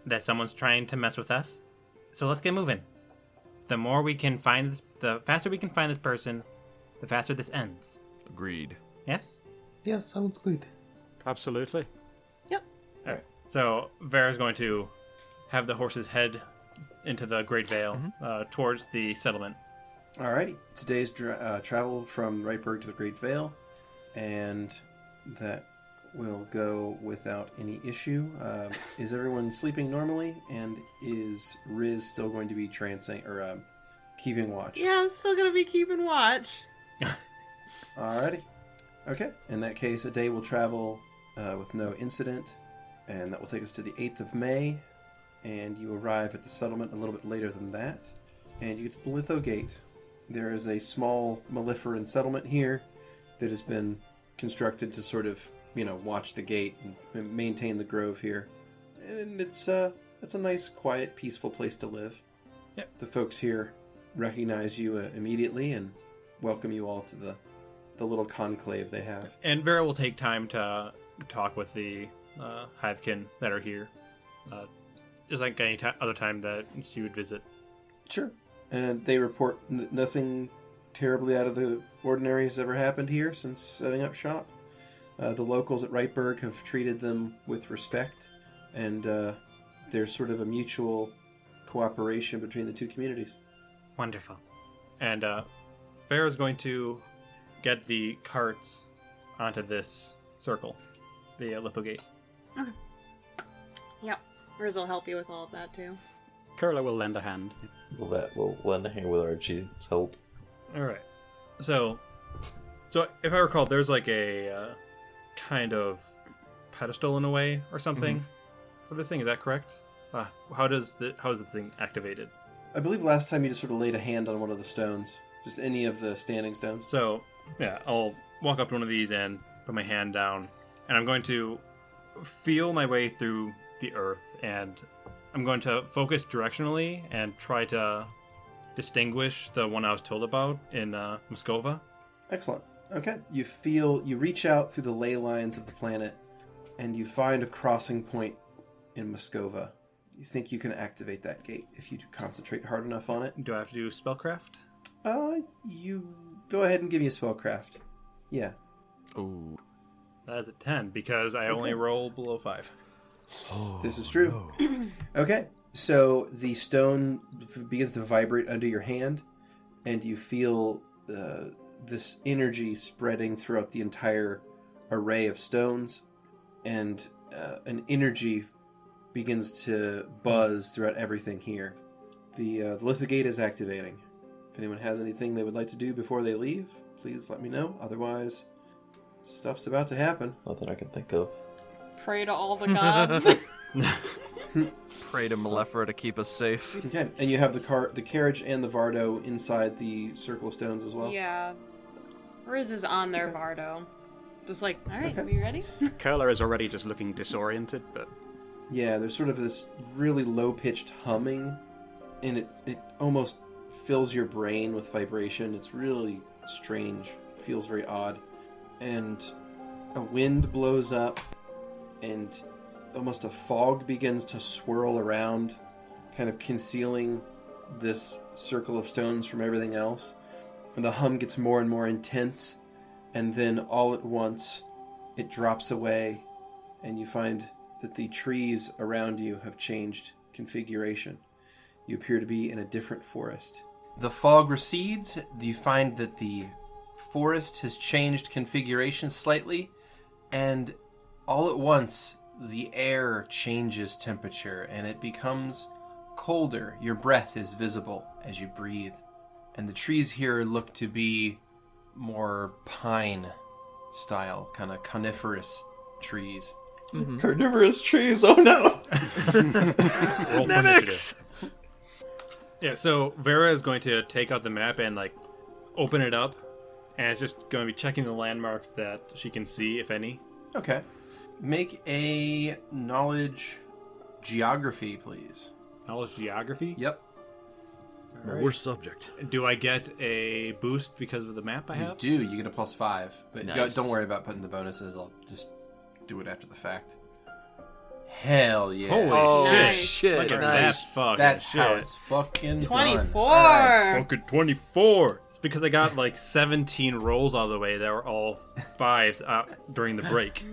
that someone's trying to mess with us. So let's get moving. The more we can find this, the faster we can find this person, the faster this ends. agreed. Yes? Yeah, sounds good. Absolutely. Yep. Alright. So Vera's going to have the horses head into the Great Vale, towards the settlement. Alrighty. Today's travel from Wrightburg to the Great Vale, and that will go without any issue. Is everyone sleeping normally? And is Riz still going to be trancing or keeping watch? Yeah, I'm still gonna be keeping watch. Alrighty. Okay. In that case, a day will travel with no incident, and that will take us to the 8th of May, and you arrive at the settlement a little bit later than that, and you get to the Litho Gate. There is a small Maleferan settlement here that has been constructed to sort of, watch the gate and maintain the grove here. And it's a nice, quiet, peaceful place to live. Yep. The folks here recognize you immediately and welcome you all to the little conclave they have. And Vera will take time to talk with the Hivekin that are here. Just like any other time that she would visit. Sure. And they report nothing terribly out of the ordinary has ever happened here since setting up shop. The locals at Reitberg have treated them with respect, and there's sort of a mutual cooperation between the two communities. Wonderful. And Vera's going to get the carts onto this circle, the Litho Gate. Yep. Riz will help you with all of that too. Kurla will lend a hand. Lovette will lend a hand with Archie's help. All right. So if I recall, there's like a kind of pedestal in a way or something for this thing. Is that correct? How is the thing activated? I believe last time you just sort of laid a hand on one of the stones. Just any of the standing stones. So, yeah, I'll walk up to one of these and put my hand down, and I'm going to feel my way through the earth, and I'm going to focus directionally and try to distinguish the one I was told about in Moscova. Excellent. Okay. You reach out through the ley lines of the planet, and you find a crossing point in Moscova. You think you can activate that gate if you concentrate hard enough on it. Do I have to do spellcraft? You go ahead and give me a spellcraft. Yeah. Ooh. That is a 10, because I only roll below 5. This is true. Okay. So the stone begins to vibrate under your hand, and you feel this energy spreading throughout the entire array of stones, and an energy begins to buzz throughout everything here. The Litho Gate is activating. If anyone has anything they would like to do before they leave, please let me know. Otherwise, stuff's about to happen. Nothing I can think of. Pray to all the gods. Pray to Malefera to keep us safe. Okay, and you have the carriage and the Vardo inside the circle of stones as well. Yeah. Riz is on their Vardo. Just like, alright, Okay. are you ready? Kurla is already just looking disoriented, but Yeah, there's sort of this really low-pitched humming, and it almost fills your brain with vibration. It's really strange. It feels very odd. And a wind blows up, and almost a fog begins to swirl around, kind of concealing this circle of stones from everything else. And the hum gets more and more intense, and then all at once it drops away, and you find that the trees around you have changed configuration. You appear to be in a different forest. The fog recedes. You find that the forest has changed configuration slightly, and all at once the air changes temperature and it becomes colder. Your breath is visible as you breathe, and the trees here look to be more pine style, kind of coniferous trees. Carnivorous trees, oh no! Roll for initiative. Yeah, so Vera is going to take out the map and open it up, and it's just going to be checking the landmarks that she can see, if any. Okay. Make a knowledge geography, please. Knowledge geography? Yep. My worst subject. Do I get a boost because of the map I You have? do. You get a +5. But Nice. don't worry about putting the bonuses. I'll just do it after the fact. Hell yeah. Holy Nice. shit. Look at that fucking That's shit. how it's fucking 24! done. All right. Fucking 24. It's because I got 17 rolls all the way that were all 5s during the break.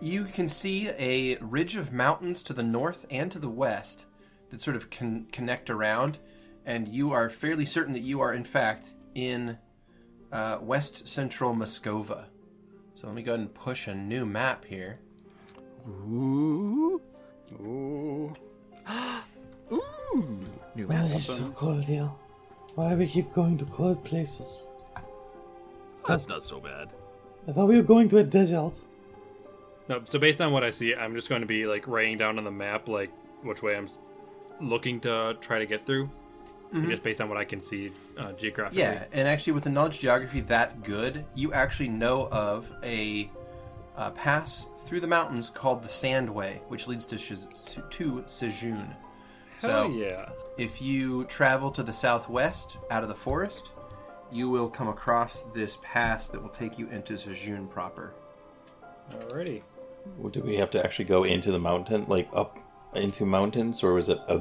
You can see a ridge of mountains to the north and to the west that sort of connect around, and you are fairly certain that you are, in fact, in west central Moscova. So let me go ahead and push a new map here. Ooh. ooh, Ooh. New new Why map. is it so cold here? Why we keep going to cold places? That's not so bad. I thought we were going to a desert. No, so based on what I see, I'm just going to be like writing down on the map like which way I'm looking to try to get through, just based on what I can see geographically. Yeah, and actually with the knowledge geography that good, you actually know of a pass through the mountains called the Sandway, which leads to Sejun. Hell So yeah. if you travel to the southwest out of the forest, you will come across this pass that will take you into Sejun proper. Alrighty. Do we have to actually go into the mountain, like up into mountains, or was it a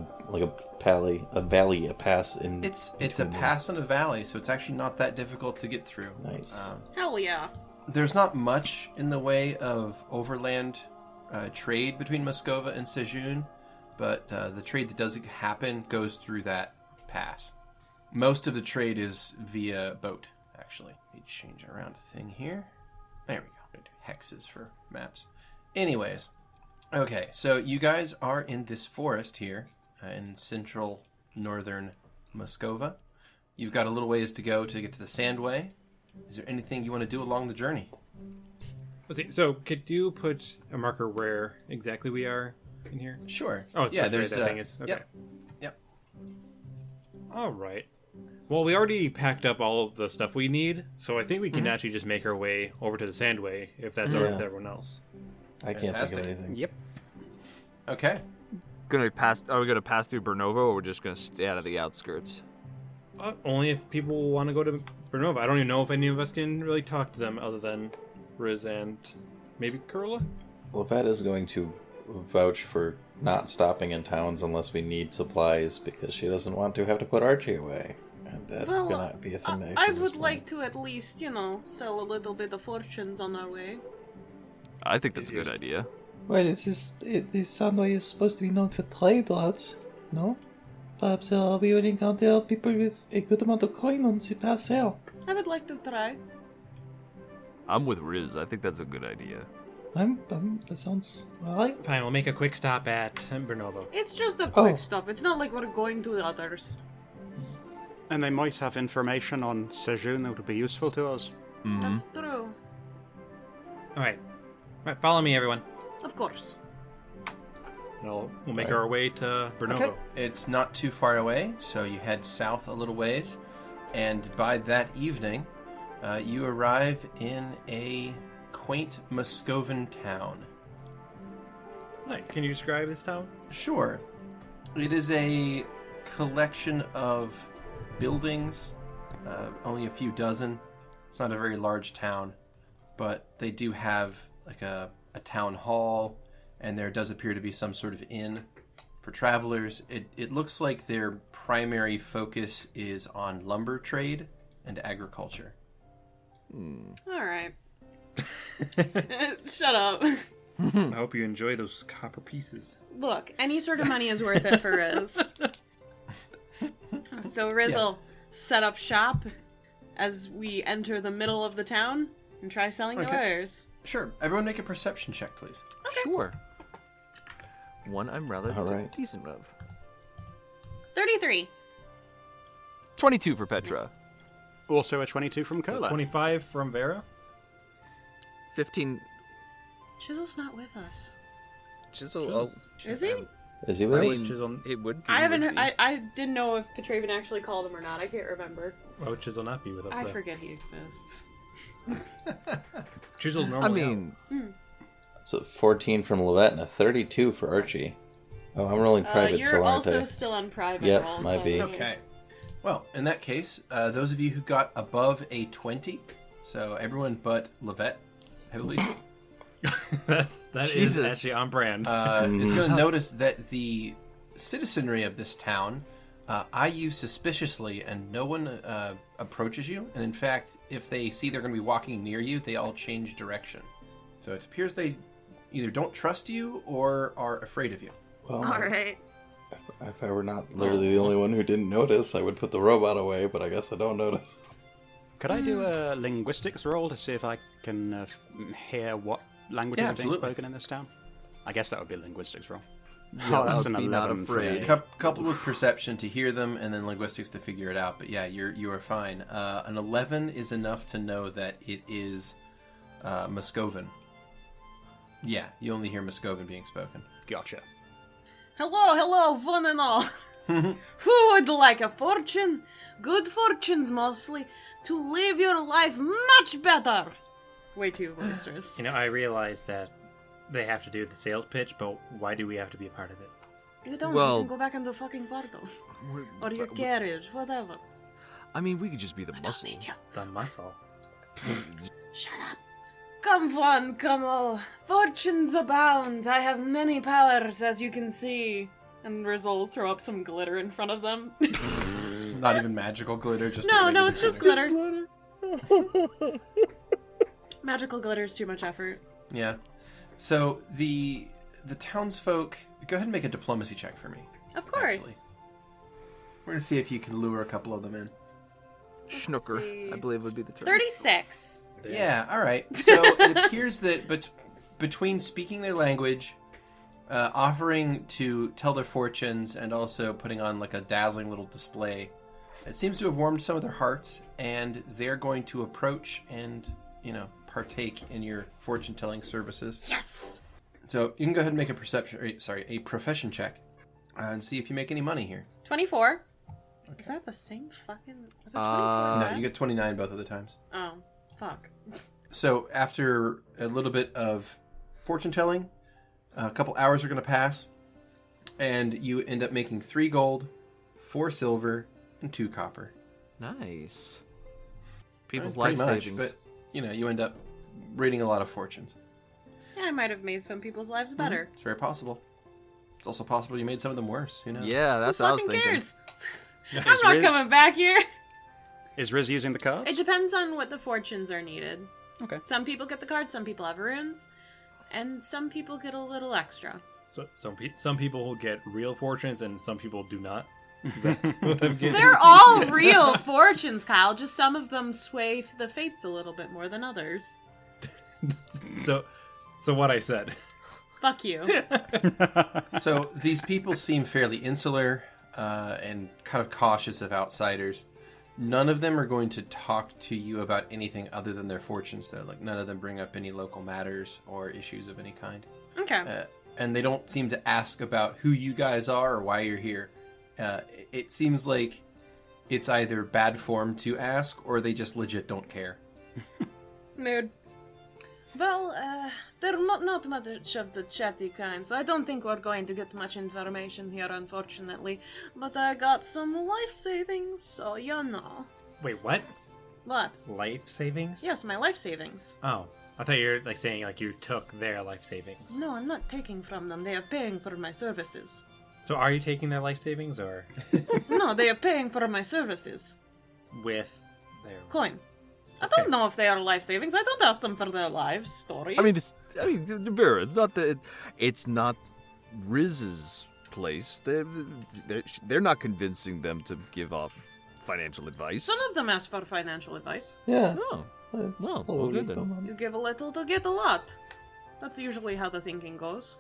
pass in? It's a between them? pass in a valley, so it's actually not that difficult to get through. Nice. Hell yeah. There's not much in the way of overland trade between Moscova and Sejun, but the trade that does happen goes through that pass. Most of the trade is via boat, actually. Let me change around a thing here. There we go. I'm gonna do hexes for maps. Anyways, okay, so you guys are in this forest here in central northern Moscova. You've got a little ways to go to get to the Sandway. Is there anything you want to do along the journey? Let's see. So could you put a marker where exactly we are in here? Sure. Oh, it's yeah. right, There's that thing is okay. Yep. All right. Well, we already packed up all of the stuff we need, so I think we can actually just make our way over to the Sandway if that's all right with everyone else. I can't think Fantastic. of anything. Yep. Okay. Are we gonna pass through Bernovo, or we're just gonna stay out of the outskirts? Only if people want to go to Bernova. I don't even know if any of us can really talk to them other than Riz and maybe Kurla. Lovette is going to vouch for not stopping in towns unless we need supplies because she doesn't want to have to put Archie away. And that's gonna be a thing that I she would doesn't like want. to at least, sell a little bit of fortunes on our way. I think that's a good idea. Well, this Sunway is supposed to be known for trade routes, no? Perhaps we will encounter people with a good amount of coin on the pass here. I would like to try. I'm with Riz. I think that's a good idea. That sounds alright. Fine, we'll make a quick stop at Bernovo. It's just a quick Oh. stop. It's not like we're going to the others. And they might have information on Sejun that would be useful to us. That's true. All right, follow me, everyone. Of course. And we'll make our way to Bernovo. Okay. It's not too far away, so you head south a little ways, and by that evening, you arrive in a quaint Muscovan town. Right, can you describe this town? Sure. It is a collection of buildings, only a few dozen. It's not a very large town, but they do have like a town hall, and there does appear to be some sort of inn for travelers. It looks like their primary focus is on lumber trade and agriculture. All right. Shut up. I hope you enjoy those copper pieces. Look, any sort of money is worth it for Riz. So Riz will set up shop as we enter the middle of the town and try selling the wares. Sure. Everyone make a perception check, please. Sure. One I'm rather All right. decent of. 33. 22 for Petra. Also a 22 from Kurla. 25 from Vera. 15. Chisel's not with us. Chisel. Is he? Is he I with us? mean, Chisel. it would. I haven't. would be. I didn't know if Petravian actually called him or not. I can't remember. Why would Chisel not be with us? I though? forget he exists. Chisel's I normally mean, It's a 14 from Lovette and a 32 for Archie. Oh, I'm rolling private You're still, aren't also I? still on private Yep, rolls. might by be. the way. Okay. Well, in that case, those of you who got above a 20, so everyone but Lovette, I believe, that is Jesus. actually on brand. is going to notice that the citizenry of this town eye you suspiciously, and no one approaches you. And in fact, if they see they're going to be walking near you, they all change direction. So it appears they either don't trust you or are afraid of you. Well, All right. if I were not literally the only one who didn't notice, I would put the robot away, but I guess I don't notice. Could I do a linguistics roll to see if I can hear what languages Yeah, are being absolutely. spoken in this town? I guess that would be a linguistics roll. Oh, that's an be not 11 for afraid. me. Coupled with perception to hear them, and then linguistics to figure it out. But yeah, you are fine. An 11 is enough to know that it is Muscovan. Yeah, you only hear Muscovan being spoken. Gotcha. Hello, one and all. Who would like a fortune? Good fortunes mostly. To live your life much better. Way too boisterous. You know, I realize that they have to do the sales pitch, but why do we have to be a part of it? You don't. Well- You can go back into fucking Pardo. We're- Or your carriage, whatever. I mean, we could just be the I don't muscle. need you. The muscle. Shut up. Come one, come all. Fortunes abound. I have many powers, as you can see. And Riz will throw up some glitter in front of them. Not even magical glitter, just no, it's just glitter. Magical glitter is too much effort. Yeah. So the townsfolk, go ahead and make a diplomacy check for me. Of course. We're gonna see if you can lure a couple of them in. Schnooker, see. I believe would be the term. 36. Yeah, all right. So it appears that between speaking their language, offering to tell their fortunes, and also putting on like a dazzling little display, it seems to have warmed some of their hearts, and they're going to approach and, partake in your fortune-telling services. Yes. So you can go ahead and make a profession check, and see if you make any money here. 24. Is that the same fucking... Was it 24? No, last? you get 29 both of the times. Oh, fuck. So after a little bit of fortune telling, a couple hours are going to pass, and you end up making 3 gold, 4 silver, and 2 copper. Nice. People's Pretty life much, savings. but you end up reading a lot of fortunes. Yeah, I might have made some people's lives better. It's very possible. It's also possible you made some of them worse. Who knows? Yeah, that's Who what I was fucking thinking. cares? I'm not Riz- coming back here. Is Riz using the cards? It depends on what the fortunes are needed. Okay. Some people get the cards, some people have runes, and some people get a little extra. So some people will get real fortunes and some people do not. Is that what I'm getting? They're all real fortunes, Kyle. Just some of them sway the fates a little bit more than others. So what I said. Fuck you. So these people seem fairly insular and kind of cautious of outsiders. None of them are going to talk to you about anything other than their fortunes, though. Like, none of them bring up any local matters or issues of any kind. Okay. And they don't seem to ask about who you guys are or why you're here. It seems like it's either bad form to ask or they just legit don't care. Mood. Well, they're not much of the chatty kind, so I don't think we're going to get much information here, unfortunately. But I got some life savings, so you know. Wait, what? What? Life savings? Yes, my life savings. Oh, I thought you were saying you took their life savings. No, I'm not taking from them. They are paying for my services. So are you taking their life savings or No, they are paying for my services. with their Coin. I don't know if they are life savings. I don't ask them for their lives stories. I mean, Vera, it's not Riz's place. They're not convincing them to give off financial advice. Some of them ask for financial advice. Yeah. Oh, It's well, totally good then. common. You give a little to get a lot. That's usually how the thinking goes.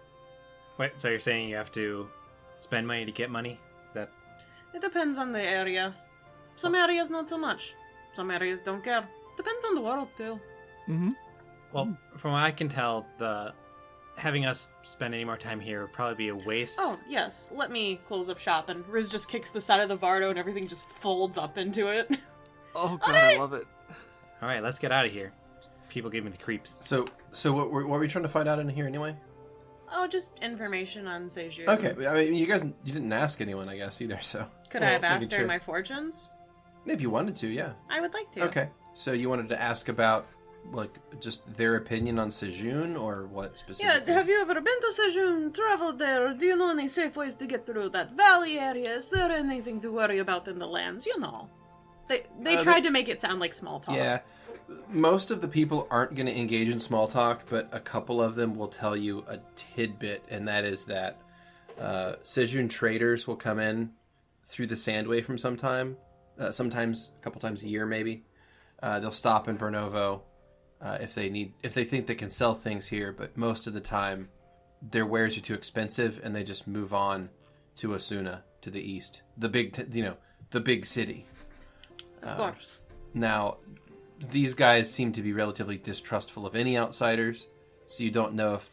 Wait, so you're saying you have to spend money to get money? That It depends on the area. Some areas not so much. Some areas don't care. Depends on the world too. Mm-hmm. well, from what I can tell, having us spend any more time here would probably be a waste. Oh, yes. Let me close up shop, and Riz just kicks the side of the Vardo and everything just folds up into it. Oh god, I love it. All right, let's get out of here. People give me the creeps. So what were we trying to find out in here anyway? Oh, just information on Seju. Okay, I mean, you didn't ask anyone, I guess, either, so... Could I have Well, asked making her sure. my fortunes? If you wanted to, yeah. I would like to. Okay, so you wanted to ask about, just their opinion on Sejun, or what Yeah, specifically? have you ever been to Sejun, traveled there? Do you know any safe ways to get through that valley area? Is there anything to worry about in the lands? You know. They tried to make it sound like small talk. Yeah. Most of the people aren't going to engage in small talk, but a couple of them will tell you a tidbit, and that is that Sejun traders will come in through the Sandway from sometimes a couple times a year maybe. They'll stop in Bernovo if they think they can sell things here, but most of the time their wares are too expensive, and they just move on to Asuna to the east, the big the big city. Of course. Now, these guys seem to be relatively distrustful of any outsiders, so you don't know if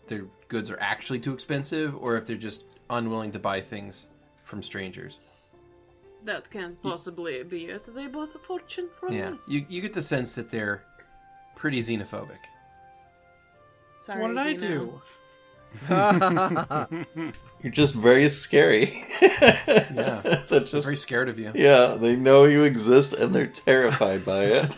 their goods are actually too expensive or if they're just unwilling to buy things from strangers. That can't possibly be it. They bought a fortune from Yeah, me. you get the sense that they're pretty xenophobic. Sorry, What did I Xeno. do? You're just very scary. Yeah, They're they're just very scared of you. yeah. They know you exist and they're terrified by it.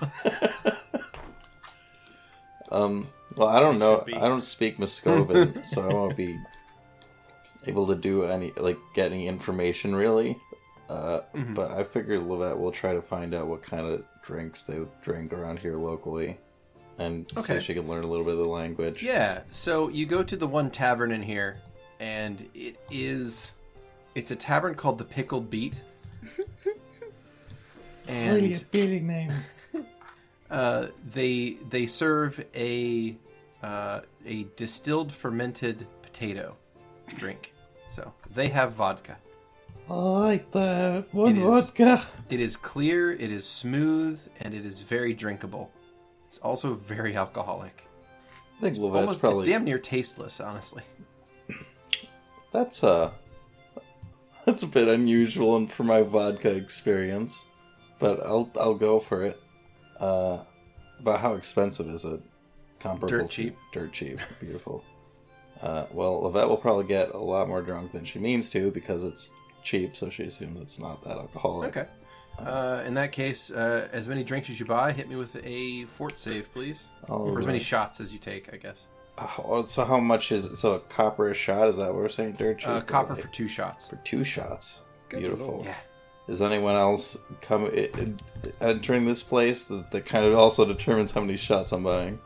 Well, I don't know. should be. I don't speak Muscovan, so I won't be able to do get any information really. But I figured Lovette will try to find out what kind of drinks they drink around here locally, and see Okay. if she can learn a little bit of the language. Yeah, so you go to the one tavern in here, and it's a tavern called the Pickled Beet. Really And appealing name. they serve a distilled fermented potato drink. So they have vodka. Alright, one It is. vodka. It is clear, it is smooth, and it is very drinkable. It's also very alcoholic. I think Lovette's It's probably damn near tasteless, honestly. that's a bit unusual and for my vodka experience, but I'll go for it. About how expensive is it? Comparable Dirt cheap. Dirt cheap. Beautiful. Well, Lovette will probably get a lot more drunk than she means to because it's cheap, so she assumes it's not that alcoholic. Okay. In that case, as many drinks as you buy, hit me with a fort save, please. Or as many shots as you take, I guess. So how much is it? So a copper a shot? Is that what we're saying? Dirt cheap? Copper Or for 2 shots. for 2 shots. Beautiful. Yeah. Is anyone else entering this place that kind of also determines how many shots I'm buying?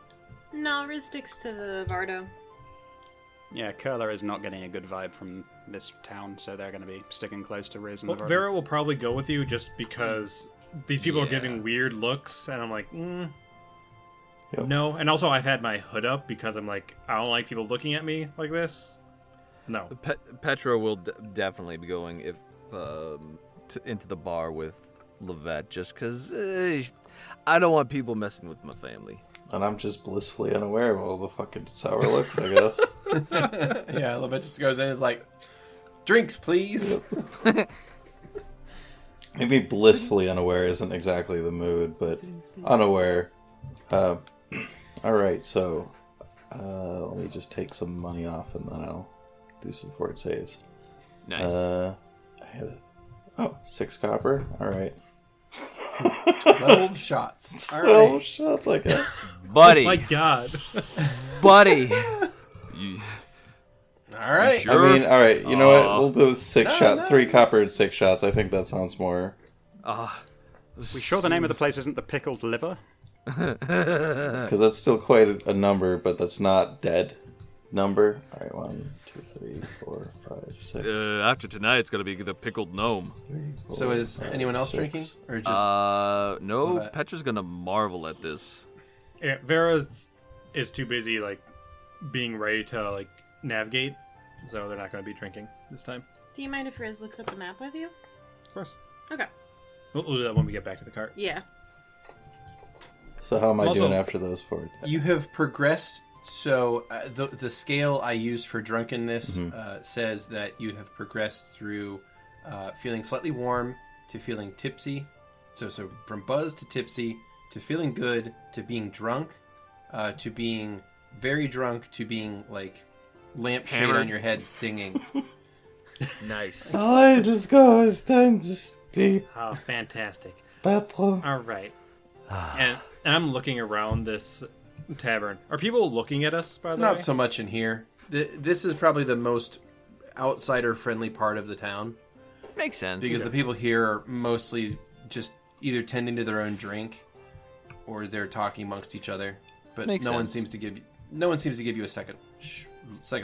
No, Riz sticks to the Vardo. Yeah, Kurla is not getting a good vibe from this town, so they're going to be sticking close to Riz and Well, the Vardo. Vera will probably go with you just because these people are Yeah. giving weird looks, and I'm like, Yep. no. And also, I've had my hood up because I'm like, I don't like people looking at me like this. No. Petra will definitely be going into the bar with Lovette just because I don't want people messing with my family. And I'm just blissfully unaware of all the fucking sour looks, I guess. Yeah, Lovette just goes in and is like, drinks, please. Maybe blissfully unaware isn't exactly the mood, but unaware. Alright, so let me just take some money off and then I'll do some fort saves. Nice. I have 6 copper. Alright. 12 shots. All 12 right. shots, I guess. buddy, My God. buddy. You- All right. Sure. I mean, alright, you know what? We'll do 6 shots. no. 3 copper and 6 shots. I think that sounds more. We sure the name of the place isn't the Pickled Liver? Because that's still quite a number, but that's not dead number. Alright, 1, 2, 3, 4, 5, 6. after tonight, it's gonna be the pickled gnome. 3, 4, So is 5, anyone else 6. drinking? Or just. No, Lovette. Petra's gonna marvel at this. Yeah, Vera is too busy, like, being ready to, like, navigate, so they're not going to be drinking this time. Do you mind if Riz looks at the map with you? Of course. Okay. We'll do that when we get back to the cart. Yeah. So how am I Also- doing after those 4? You have progressed. So the scale I used for drunkenness says that you have progressed through feeling slightly warm to feeling tipsy. So from buzz to tipsy to feeling good to being drunk to being very drunk to being like lampshade Hammered. on your head singing. Nice. Alright, let's go. It's time to sleep. Oh, fantastic. Petra. All right. and I'm looking around this tavern. Are people looking at us, by the way? Not so much in here. This is probably the most outsider-friendly part of the town. Makes sense. Because the people here are mostly just either tending to their own drink or they're talking amongst each other. But Makes no one sense. seems to give you a second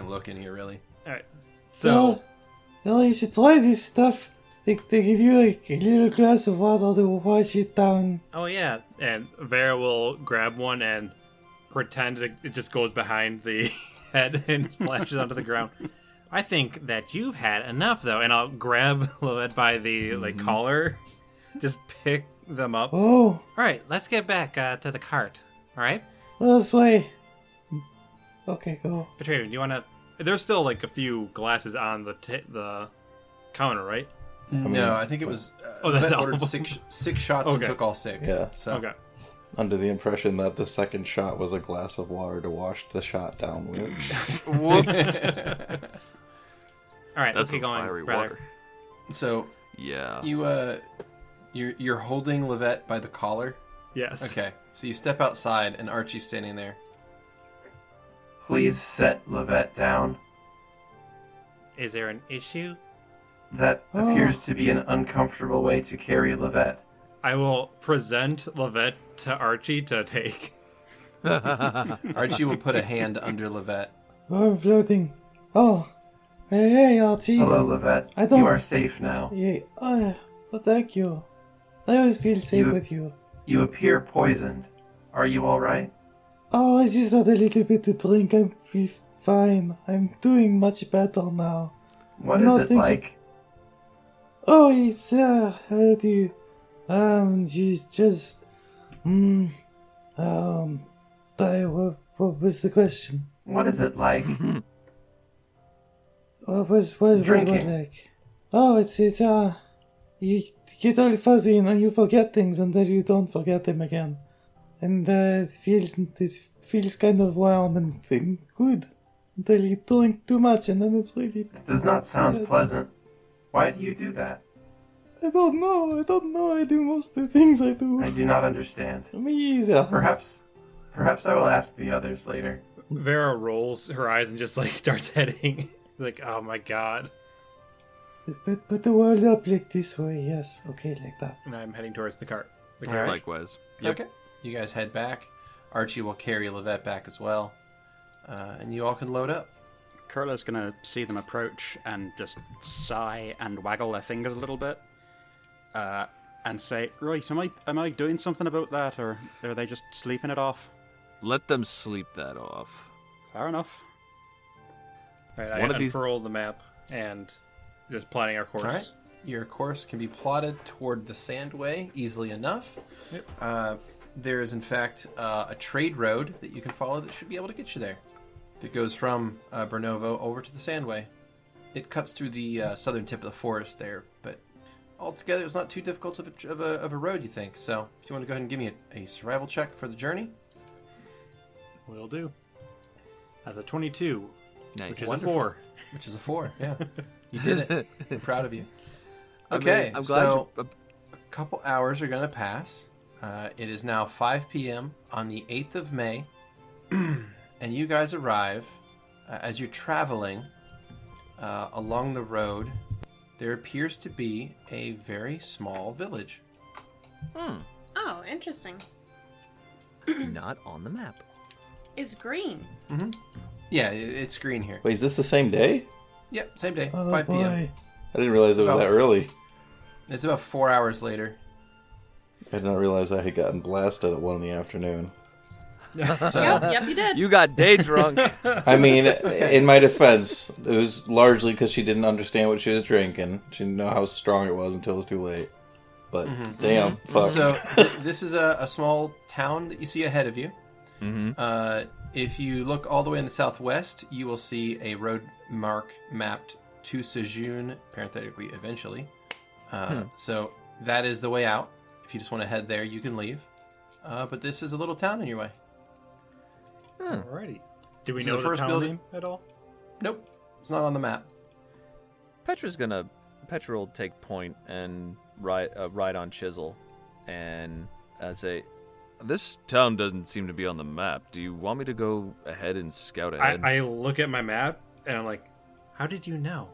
look in here, really. All right. So, Well, you should try this stuff. They give you like a little glass of water to wash it down. oh yeah, and Vera will grab one and pretend it just goes behind the head and splashes onto the ground. I think that you've had enough, though, and I'll grab Lovette by the collar, just pick them up. Oh, All right, let's get back to the cart. All right, this way. Okay, go. Petravian, do you want to? There's still like a few glasses on the counter, right? No, I think it was. that's Lovette all ordered of them. six shots and Okay. took all 6. Yeah. So Okay. Under the impression that the second shot was a glass of water to wash the shot down with. Whoops. All right, That's let's some get going, fiery brother. water. So Yeah. you're holding Lovette by the collar. Yes. Okay, so you step outside and Archie's standing there. Please set Lovette down. Is there an issue? That Oh. appears to be an uncomfortable way to carry Lovette. I will present Lovette to Archie to take. Archie will put a hand under Lovette. Oh, I'm floating. Oh, hey, Archie. Lovette. I don't- You are safe now. Yeah, well, thank you. I always feel safe You- with you. You appear poisoned. Are you all right? Oh, I just had a little bit to drink. I'm fine. I'm doing much better now. What I'm is not it thinking- like? Oh, it's, how do you, she's just, what was the question? What is it like? What was it Drinking. like? Oh, it's, you get all fuzzy and then you forget things until you don't forget them again. And, it feels kind of warm and good until you drink too much and then it's really... It does not sound pleasant. Why do you do that? I don't know. I do most of the things I do. I do not understand. Me either. Perhaps I will ask the others later. Vera rolls her eyes and just like starts heading. Like, oh my god. Put the world up like this way, yes. Okay, like that. And I'm heading towards the cart. The All carriage. right. Likewise. Okay. You guys head back. Archie will carry Lovette back as well. And you all can load up. Kurla's gonna see them approach and just sigh and waggle their fingers a little bit, and say, "Right, am I doing something about that, or are they just sleeping it off?" Let them sleep that off. Fair enough. Right, I One of these- unfurl the map and just plotting our course. All right. Your course can be plotted toward the Sandway easily enough. Yep. There is, in fact, a trade road that you can follow that should be able to get you there. That goes from Bernovo over to the Sandway. It cuts through the southern tip of the forest there, but altogether it's not too difficult of a road, you think. So if you want to go ahead and give me a survival check for the journey. Will do. That's a 22, Nice. which is Wonderful. a 4. Which is a 4, yeah. You did it. I'm proud of you. I mean, Okay, I'm glad so you. a couple hours are going to pass. It is now 5 p.m. on the 8th of May, and you guys arrive. As you're traveling along the road, there appears to be a very small village. Oh, interesting. Not on the map. Is green. Yeah, it's green here. Wait, is this the same day? Yep, same day, Oh 5 p.m. boy. I didn't realize it was Oh. that early. It's about 4 hours later. I did not realize I had gotten blasted at 1 in the afternoon. Yep, you did. You got day drunk. I mean, in my defense, it was largely because she didn't understand what she was drinking. She didn't know how strong it was until it was too late. But damn, fuck. So this is a small town that you see ahead of you. If you look all the way in the southwest, you will see a road mark mapped to Sejun, parenthetically, eventually. So that is the way out. If you just want to head there, you can leave. But this is a little town in your way. Alrighty. Do we So know the the first town building- name at all? Nope, it's not on the map. Petra will take point and ride on Chisel, and say, "This town doesn't seem to be on the map. Do you want me to go ahead and scout ahead?" I look at my map and I'm like, how did you know?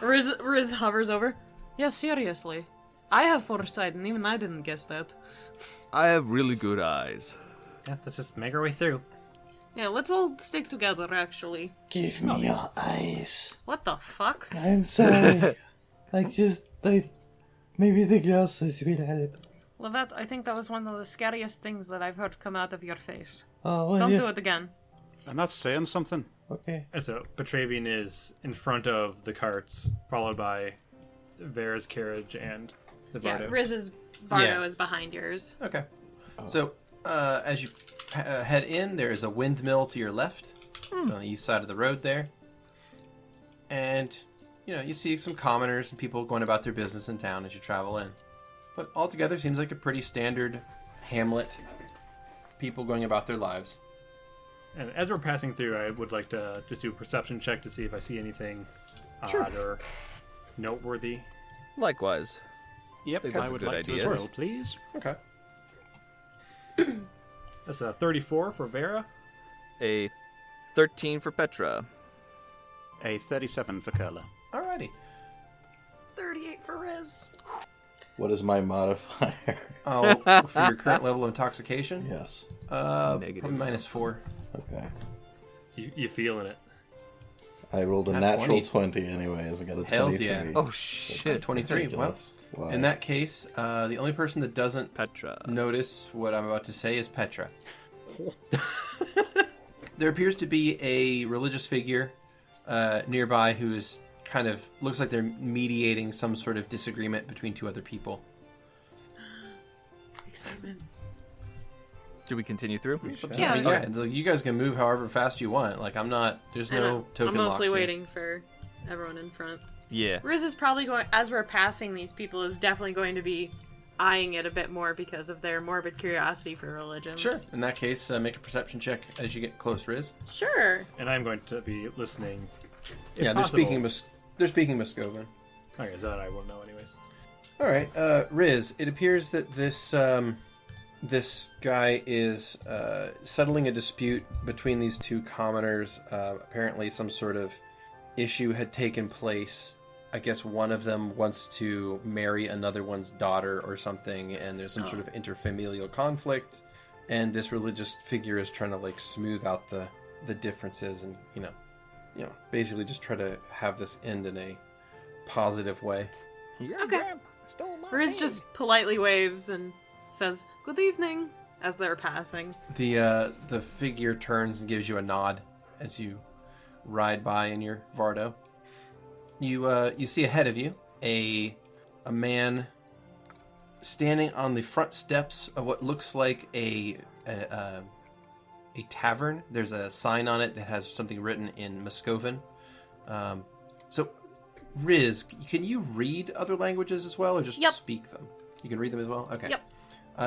Riz hovers over. Yeah, seriously. I have foresight, and even I didn't guess that. I have really good eyes. Yeah, let's just make our way through. Yeah, let's all stick together, actually. Give me your eyes. What the fuck? I'm sorry. Maybe the glasses will help. Lovette, I think that was one of the scariest things that I've heard come out of your face. Oh, well, Don't yeah. do it again. And that's saying something. Okay. And so Petravian is in front of the carts, followed by Vera's carriage and the Yeah, Vardo. Riz's Bardo Yeah. is behind yours. Okay. So, as you head in, there is a windmill to your left, on the east side of the road there. And, you see some commoners and people going about their business in town as you travel in. But altogether, seems like a pretty standard hamlet. People going about their lives. And as we're passing through, I would like to just do a perception check to see if I see anything odd or noteworthy. Likewise. Yep, think that's I a would good like to idea. as well, please. Okay. That's a 34 for Vera. A 13 for Petra. A 37 for Kurla. Alrighty. 38 for Riz. What is my modifier? Oh, for your current level of intoxication? Yes. Negative Probably -4. Okay. You feeling it? I rolled a Nat natural 20. 20 anyways. I got a 23. Hells yeah. Oh, shit. 23. Well, Ridiculous. Wow. in that case, the only person that doesn't Petra. notice what I'm about to say is Petra. There appears to be a religious figure nearby who is kind of looks like they're mediating some sort of disagreement between two other people. Excitement. Do we continue through? Yeah. You guys can move however fast you want. Like I'm not. There's no token I'm mostly locks here. waiting for everyone in front. Yeah. Riz is probably going, as we're passing these people, is definitely going to be eyeing it a bit more because of their morbid curiosity for religions. Sure. In that case, make a perception check as you get close, Riz. Sure. And I'm going to be listening. if Yeah, possible. they're speaking Muscovan. Okay, that I will know anyways. All right, Riz. It appears that this guy is settling a dispute between these two commoners. Apparently, some sort of issue had taken place. I guess one of them wants to marry another one's daughter or something, and there's some sort of interfamilial conflict. And this religious figure is trying to like smooth out the differences, and basically just try to have this end in a positive way. Okay. Riz just politely waves and says, "Good evening," as they're passing. The figure turns and gives you a nod as you ride by in your Vardo. You see ahead of you a man standing on the front steps of what looks like a tavern. There's a sign on it that has something written in Muscovan. So, Riz, can you read other languages as well, or just Yep. speak them? You can read them as well? Okay. Yep.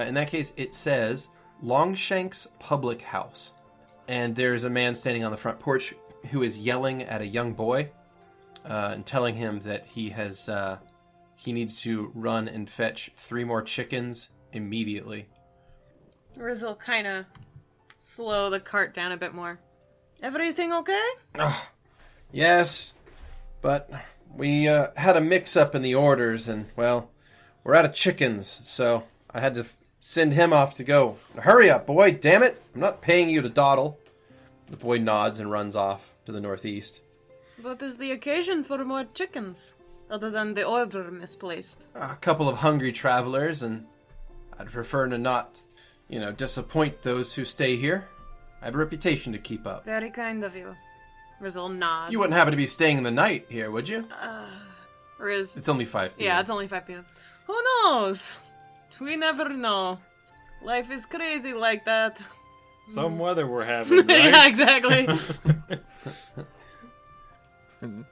In that case, it says Longshank's Public House. And there's a man standing on the front porch who is yelling at a young boy and telling him that he needs to run and fetch 3 more chickens immediately. Riz will kind of slow the cart down a bit more. Everything okay? Yes, but we had a mix-up in the orders, and, well, we're out of chickens, so I had to send him off to go. Hurry up, boy, damn it! I'm not paying you to dawdle. The boy nods and runs off to the northeast. What is the occasion for more chickens, other than the order misplaced? A couple of hungry travelers, and I'd prefer to not, disappoint those who stay here. I have a reputation to keep up. Very kind of you. Riz will nod. You wouldn't happen to be staying the night here, would you? Riz. It's only 5 p.m. Yeah, it's only 5 p.m. Who knows? We never know. Life is crazy like that. Some weather we're having, right? Yeah, exactly.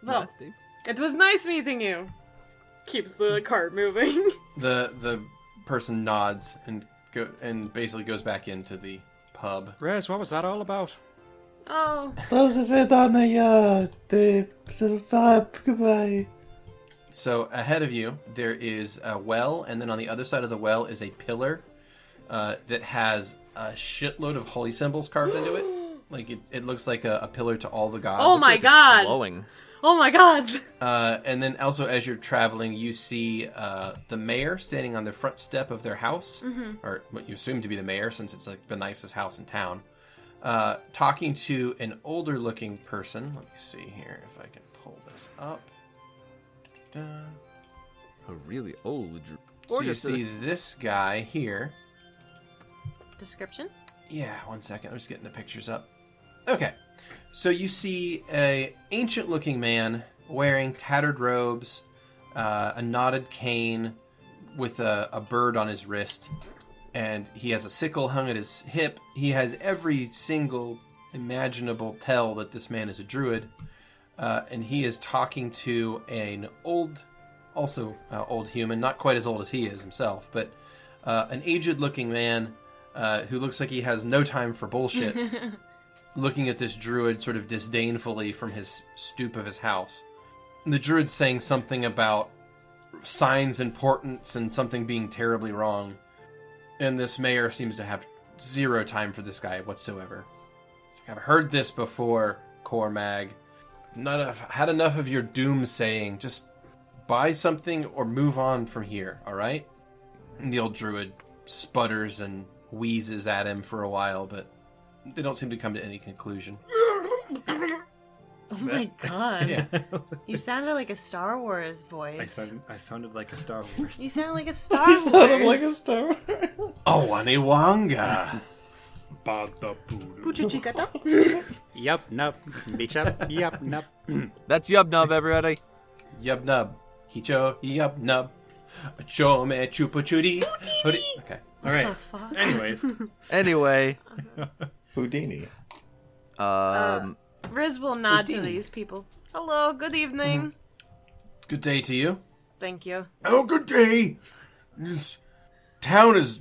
Well, it was nice meeting you. Keeps the cart moving. The person nods and basically goes back into the pub. Rez, what was that all about? Oh, Those of it on the goodbye. So ahead of you, there is a well, and then on the other side of the well is a pillar that has a shitload of holy symbols carved into it. Like it looks like a pillar to all the gods. oh my god. Glowing. Oh my god. And then also as you're traveling, you see the mayor standing on the front step of their house, or what you assume to be the mayor, since it's like the nicest house in town, talking to an older-looking person. Let me see here if I can pull this up. A really old. So you see this guy here. Description? Yeah, one second. I'm just getting the pictures up. Okay. So you see a ancient-looking man wearing tattered robes, a knotted cane with a bird on his wrist, and he has a sickle hung at his hip. He has every single imaginable tell that this man is a druid, and he is talking to an old human, not quite as old as he is himself, but an aged-looking man who looks like he has no time for bullshit, looking at this druid sort of disdainfully from his stoop of his house. The druid's saying something about signs' importance and something being terribly wrong, and this mayor seems to have zero time for this guy whatsoever. It's like, I've heard this before, Cormag. I've had enough of your doomsaying. Just buy something or move on from here, alright? And the old druid sputters and wheezes at him for a while, but they don't seem to come to any conclusion. Oh my god. Yeah. You sounded like a Star Wars voice. I sounded like a Star Wars. You sounded like a Star He Wars. sounded like a star. Oh, Aniwanga! Yup, nup, beach up, yup, nup. That's Yub Nub, everybody. Yub nub. Hicho, yub nub. Cho me chupa chudy. Okay. All right. The fuck? Anyways, Anyway, Houdini. Riz will nod to Houdini. these people. Hello, good evening. Good day to you. Thank you. Oh, good day. This town is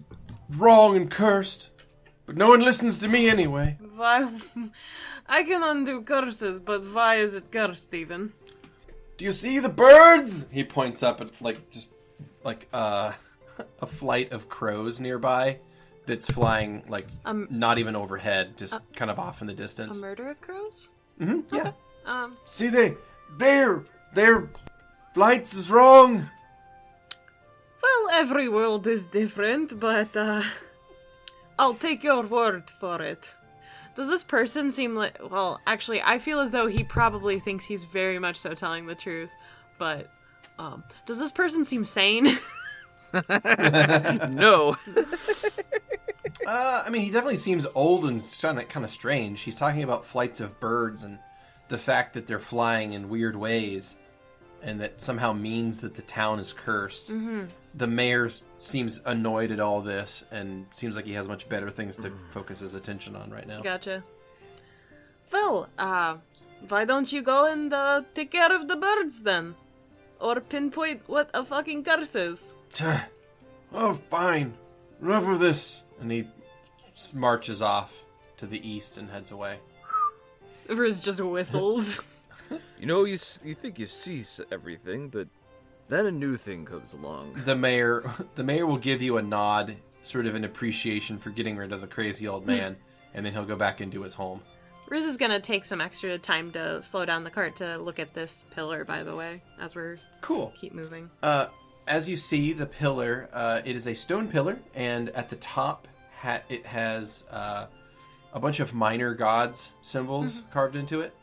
wrong and cursed, but no one listens to me anyway. Why? I can undo curses, but why is it cursed even? Do you see the birds? He points up at a flight of crows nearby that's flying not even overhead, just kind of off in the A distance. murder of crows? Mm-hmm. Yeah. Okay. See, their flights is wrong. Well, every world is different, but I'll take your word for it. Does this person seem like... Well, actually, I feel as though he probably thinks he's very much so telling the truth, but does this person seem sane? no. I mean, he definitely seems old and kind of strange. He's talking about flights of birds and the fact that they're flying in weird ways, and that somehow means that the town is cursed. Mm-hmm. The mayor seems annoyed at all this, and seems like he has much better things to focus his attention on right now. Gotcha. Well, why don't you go and take care of the birds then? Or pinpoint what a fucking curse is? Oh, fine. Enough of this. And he marches off to the east and heads away. Riz just whistles. You know, you think you see everything, but then a new thing comes along. The mayor will give you a nod, sort of an appreciation for getting rid of the crazy old man, and then he'll go back into his home. Riz is gonna take some extra time to slow down the cart to look at this pillar, by the way, as we're Cool. keep moving. As you see, the pillar, it is a stone pillar, and at the top it has a bunch of minor gods symbols carved into it.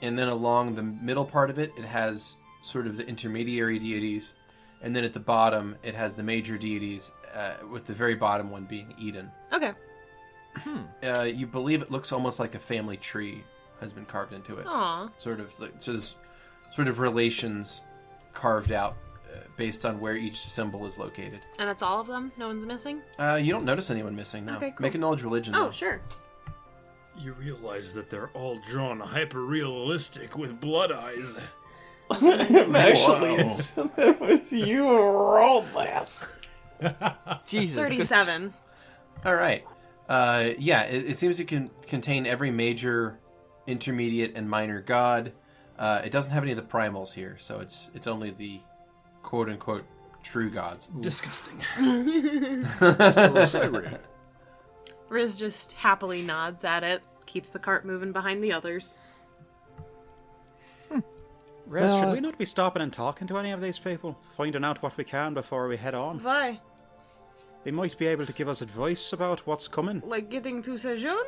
And then along the middle part of it, it has sort of the intermediary deities. And then at the bottom, it has the major deities, with the very bottom one being Eden. Okay. You believe it looks almost like a family tree has been carved into it. Aw. Sort of relations carved out based on where each symbol is located. And that's all of them? No one's missing? You don't notice anyone missing, no. Okay, cool. Make a knowledge religion, Oh, though. sure. you realize that they're all drawn hyper-realistic with blood eyes. Actually, it was you who rolled last. Jesus. 37. All right. It seems to contain every major, intermediate, and minor god. It doesn't have any of the primals here, so it's only the quote-unquote true gods. Disgusting. Riz just happily nods at it, keeps the cart moving behind the others. Rez, Well, should we not be stopping and talking to any of these people? Finding out what we can before we head on? Why? They might be able to give us advice about what's coming. Like getting to Sejourn?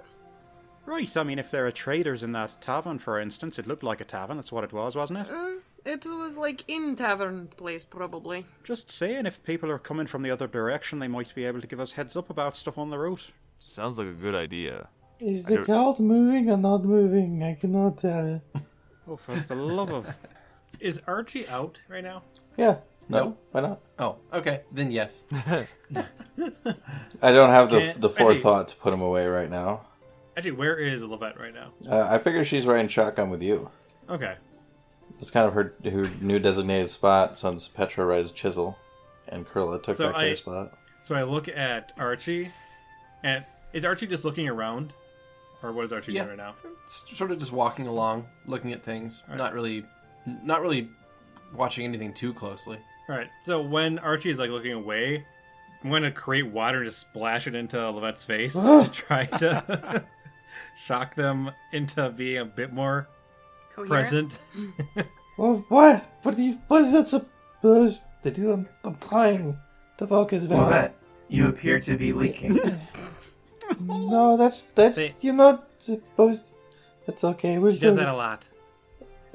Right, I mean, if there are traders in that tavern, for instance, it looked like a tavern, that's what it was, wasn't it? It was like in tavern place, probably. Just saying, if people are coming from the other direction, they might be able to give us heads up about stuff on the route. Sounds like a good idea. Is the cart moving or not moving? I cannot tell. Oh, for the love of... Is Archie out right now? Yeah. No, No. why not? Oh, okay. Then yes. I don't have Can't- the forethought to put him away right now. Actually, where is Lovette right now? I figure she's riding shotgun with you. Okay. It's kind of her new designated spot since Petra rides Chisel, and Kurla took So back their spot. So I look at Archie, and is Archie just looking around? Or what is Archie Yeah. doing right now? Sort of just walking along, looking at things, not really watching anything too closely. Alright, so when Archie is like looking away, I'm going to create water and just splash it into Lovette's face to try to shock them into being a bit more Coherent? present. Well, what? What is that supposed to do? I'm trying to focus, Vera. You appear to be leaking. No, that's They- you're not supposed. That's okay. We'll He does do that a lot.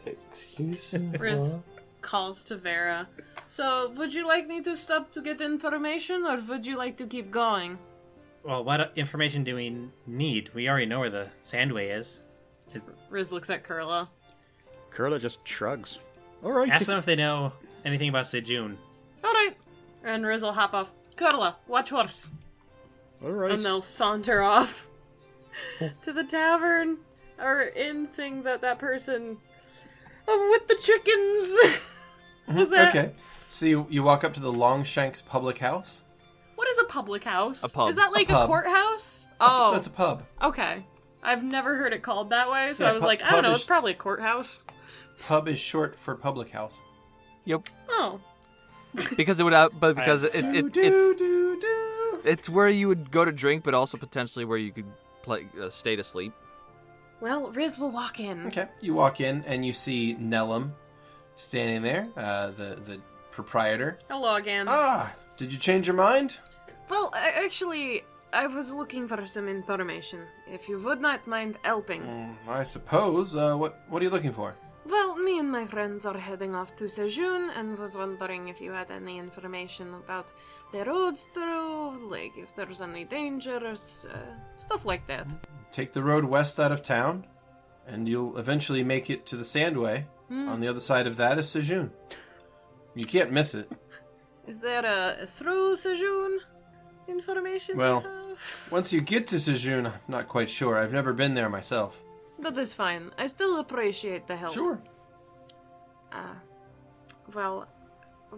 Excuse Riz me. calls to Vera. So, would you like me to stop to get information, or would you like to keep going? Well, what information do we need? We already know where the Sandway is. Riz looks at Kurla. Kurla just shrugs. Alright. Ask them if they know anything about Sejun. Alright. And Riz will hop off. Kurla, watch horse. Alright. And they'll saunter off to the tavern or inn thing that person with the chickens. Was that? Okay. So you walk up to the Longshanks Public House. What is a public house? A pub. Is that like a pub. courthouse? That's a pub. Okay. I've never heard it called that way, so Yeah, I was pub- like, I don't pub know, is- it's probably a courthouse. Pub is short for public house. Yep. Oh. Because it would, but because it's where you would go to drink, but also potentially where you could stay to sleep. Well, Riz will walk in. Okay. You walk in and you see Nellum standing there, the proprietor. Hello again. Ah, did you change your mind? Well, actually, I was looking for some information. If you would not mind helping. I suppose. What are you looking for? Well, me and my friends are heading off to Sejun and was wondering if you had any information about the roads through, like if there's any dangers, stuff like that. Take the road west out of town, and you'll eventually make it to the Sandway. On the other side of that is Sejun. You can't miss it. Is there a through Sejun information? you Well, have? once you get to Sejun, I'm not quite sure. I've never been there myself. That is fine. I still appreciate the help. Sure. Well,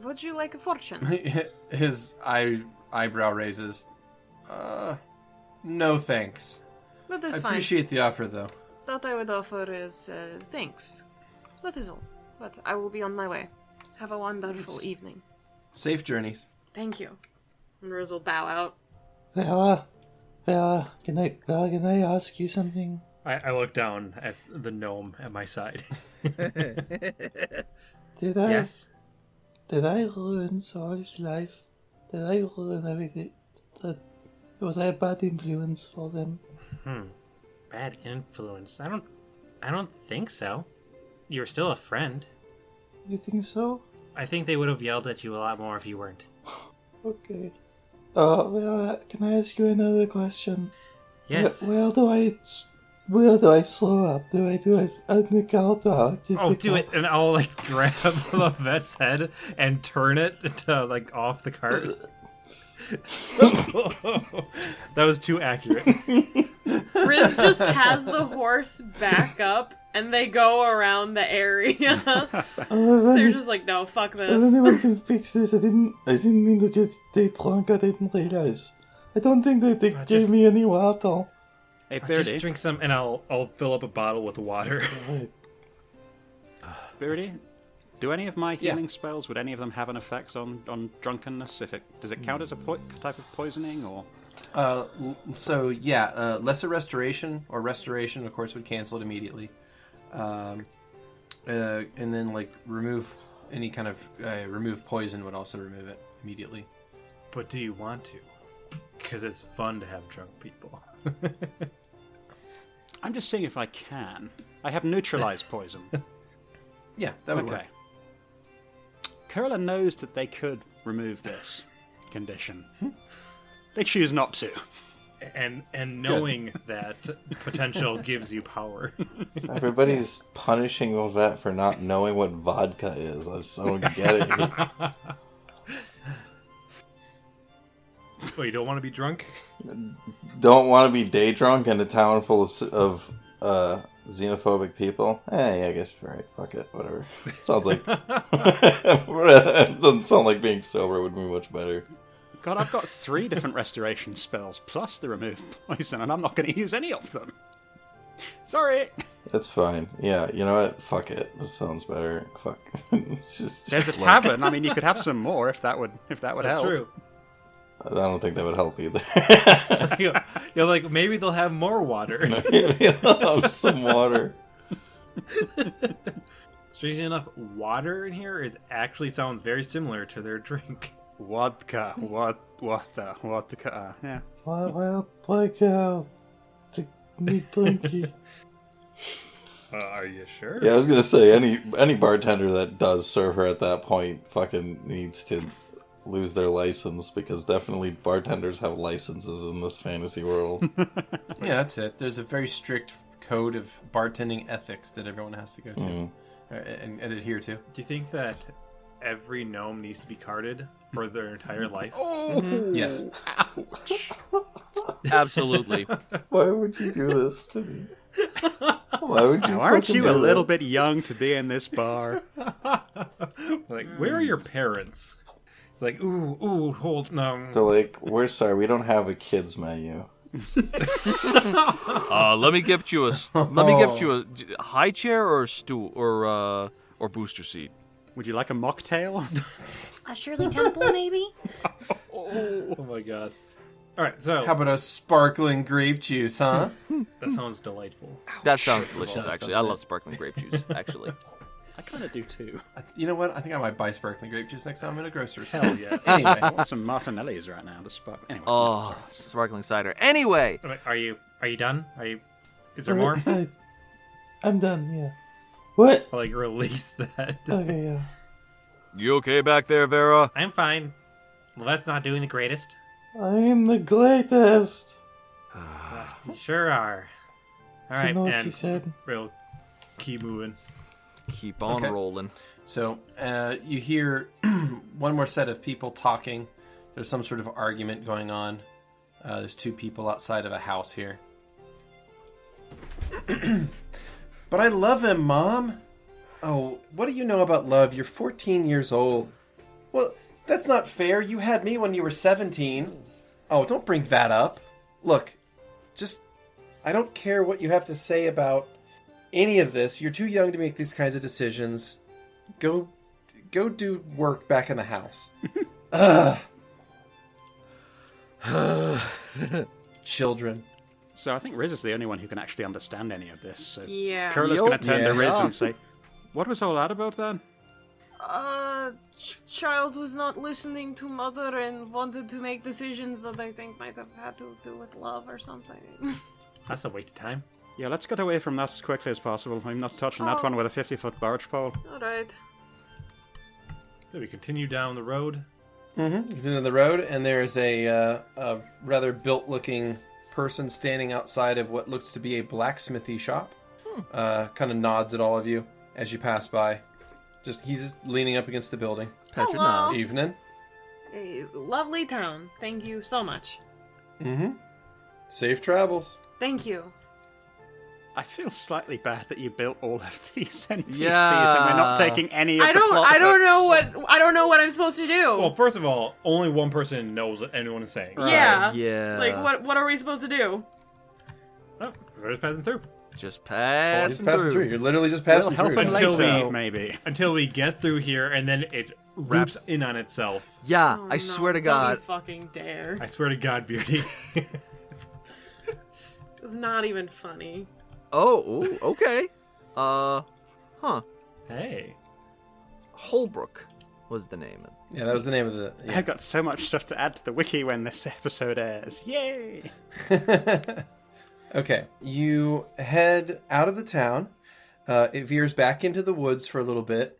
would you like a fortune? His eyebrow raises. No thanks. That I is fine. appreciate the offer, though. That I would offer is thanks. That is all. But I will be on my way. Have a wonderful evening. Safe journeys. Thank you. And Riz will bow out. Vera, can I ask you something? I look down at the gnome at my side. Did I? Yes? Did I ruin Saul's life? Did I ruin everything? Was I a bad influence for them? Bad influence. I don't think so. You're still a friend. You think so? I think they would have yelled at you a lot more if you weren't. Okay. Well, can I ask you another question? Yes. Where do I slow up? Do I do it on the cart or out of Oh, the do cart? it, and I'll like grab Lovette's head and turn it to like off the cart. That was too accurate. Riz just has the horse back up and they go around the area. They're just like, no, fuck If this. anyone can fix this, I didn't mean to get drunk. I didn't realize. I don't think that they gave just- me any water. Hey, Just Beardy. drink some, and I'll fill up a bottle with water. Right. Beardy, do any of my healing spells, would any of them have an effect on drunkenness? Does it count as a type of poisoning, or? Lesser restoration or restoration, of course, would cancel it immediately. And then like remove any kind of remove poison would also remove it immediately. But do you want to? Because it's fun to have drunk people. I'm just seeing if I can. I have neutralized poison. Yeah, that would Okay. work. Kurla knows that they could remove this condition. They choose not to. And knowing that potential gives you power. Everybody's punishing Lovette for not knowing what vodka is. I just don't get it. Oh, you don't want to be drunk? Don't want to be day drunk in a town full of xenophobic people? Yeah, I guess you're right. Fuck it, whatever. Sounds like... It doesn't sound like being sober would be much better. God, I've got 3 different restoration spells, plus the remove poison, and I'm not going to use any of them. Sorry! That's fine. Yeah, you know what? Fuck it. This sounds better. Fuck. There's a tavern. I mean, you could have some more if that would That's help. true. I don't think that would help either. You're like, maybe they'll have more water. Maybe I'll have some water. Strangely enough, water in here actually sounds very similar to their drink. Vodka. Vodka. Yeah. Well, like, me drinky. Are you sure? Yeah, I was gonna say any bartender that does serve her at that point fucking needs to lose their license, because definitely bartenders have licenses in this fantasy world. Yeah, that's it. There's a very strict code of bartending ethics that everyone has to go to and adhere to. Do you think that every gnome needs to be carded for their entire life? Yes. Absolutely. Why would you do this to me? Why would you? Now, aren't fucking you a do little that? bit young to be in this bar? Like, where are your parents? Like, ooh, hold, no. They're like, we're sorry, we don't have a kids menu. Let me get you a high chair or a stool or booster seat. Would you like a mocktail? A Shirley Temple, maybe? Oh my god. Alright, so, How about a sparkling grape juice, huh? that sounds delightful. That sounds delicious, That actually. sounds I love sparkling grape juice, actually. I kind of do too. You know what? I think I might buy sparkling grape juice next time I'm in a grocery store. Hell yeah. I Anyway, want some Martinelli's right now. Anyway. Oh, sparkling cider. Anyway, Alright, are you done? Is there more? I'm done, yeah. What? Like, release that. Okay, yeah. you okay back there, Vera? I'm fine. Lovette's not doing the greatest. I am the greatest. You sure are. Alright, I know what she and said. we'll keep moving. Keep on Okay. rolling. so you hear one more set of people talking. There's some sort of argument going on. There's 2 people outside of a house here. But I love him, Mom. Oh, what do you know about love? You're 14 years old. Well, that's not fair. You had me when you were 17. Oh, don't bring that up. Look, I don't care what you have to say about any of this. You're too young to make these kinds of decisions. Go do work back in the house. Ugh. Children. So I think Riz is the only one who can actually understand any of this. So Yeah. Kurla's Yup. going to turn to Yeah. Riz and say, "What was all that about then?" Child was not listening to mother and wanted to make decisions that I think might have had to do with love or something. That's a waste of time. Yeah, let's get away from that as quickly as possible. I'm not touching that Oh. one with a 50-foot barge pole. Alright. So we continue down the road. Continue on the road, and there's a rather built-looking person standing outside of what looks to be a blacksmithy shop. Kind of nods at all of you as you pass by. He's just leaning up against the building. Hello. Evening. A lovely town. Thank you so much. Safe travels. Thank you. I feel slightly bad that you built all of these NPCs Yeah. and we're not taking any of I the plot don't know what I'm supposed to do. Well, first of all, only one person knows what anyone is saying. yeah. Yeah. Like what are we supposed to do? Oh, we're just passing through. Just Just passing passing through. You're literally just passing We'll through. help him Until later, we- maybe. Until we get through here, and then it wraps in on itself. Yeah, Oh, I no, swear to don't God. you fucking dare. I swear to God, Beardy. It's not even funny. Oh, ooh, okay. Hey. Holbrook was the name. Yeah, that was the name of the. I've got so much stuff to add to the wiki when this episode airs. Yay! Okay, you head out of the town. It veers back into the woods for a little bit,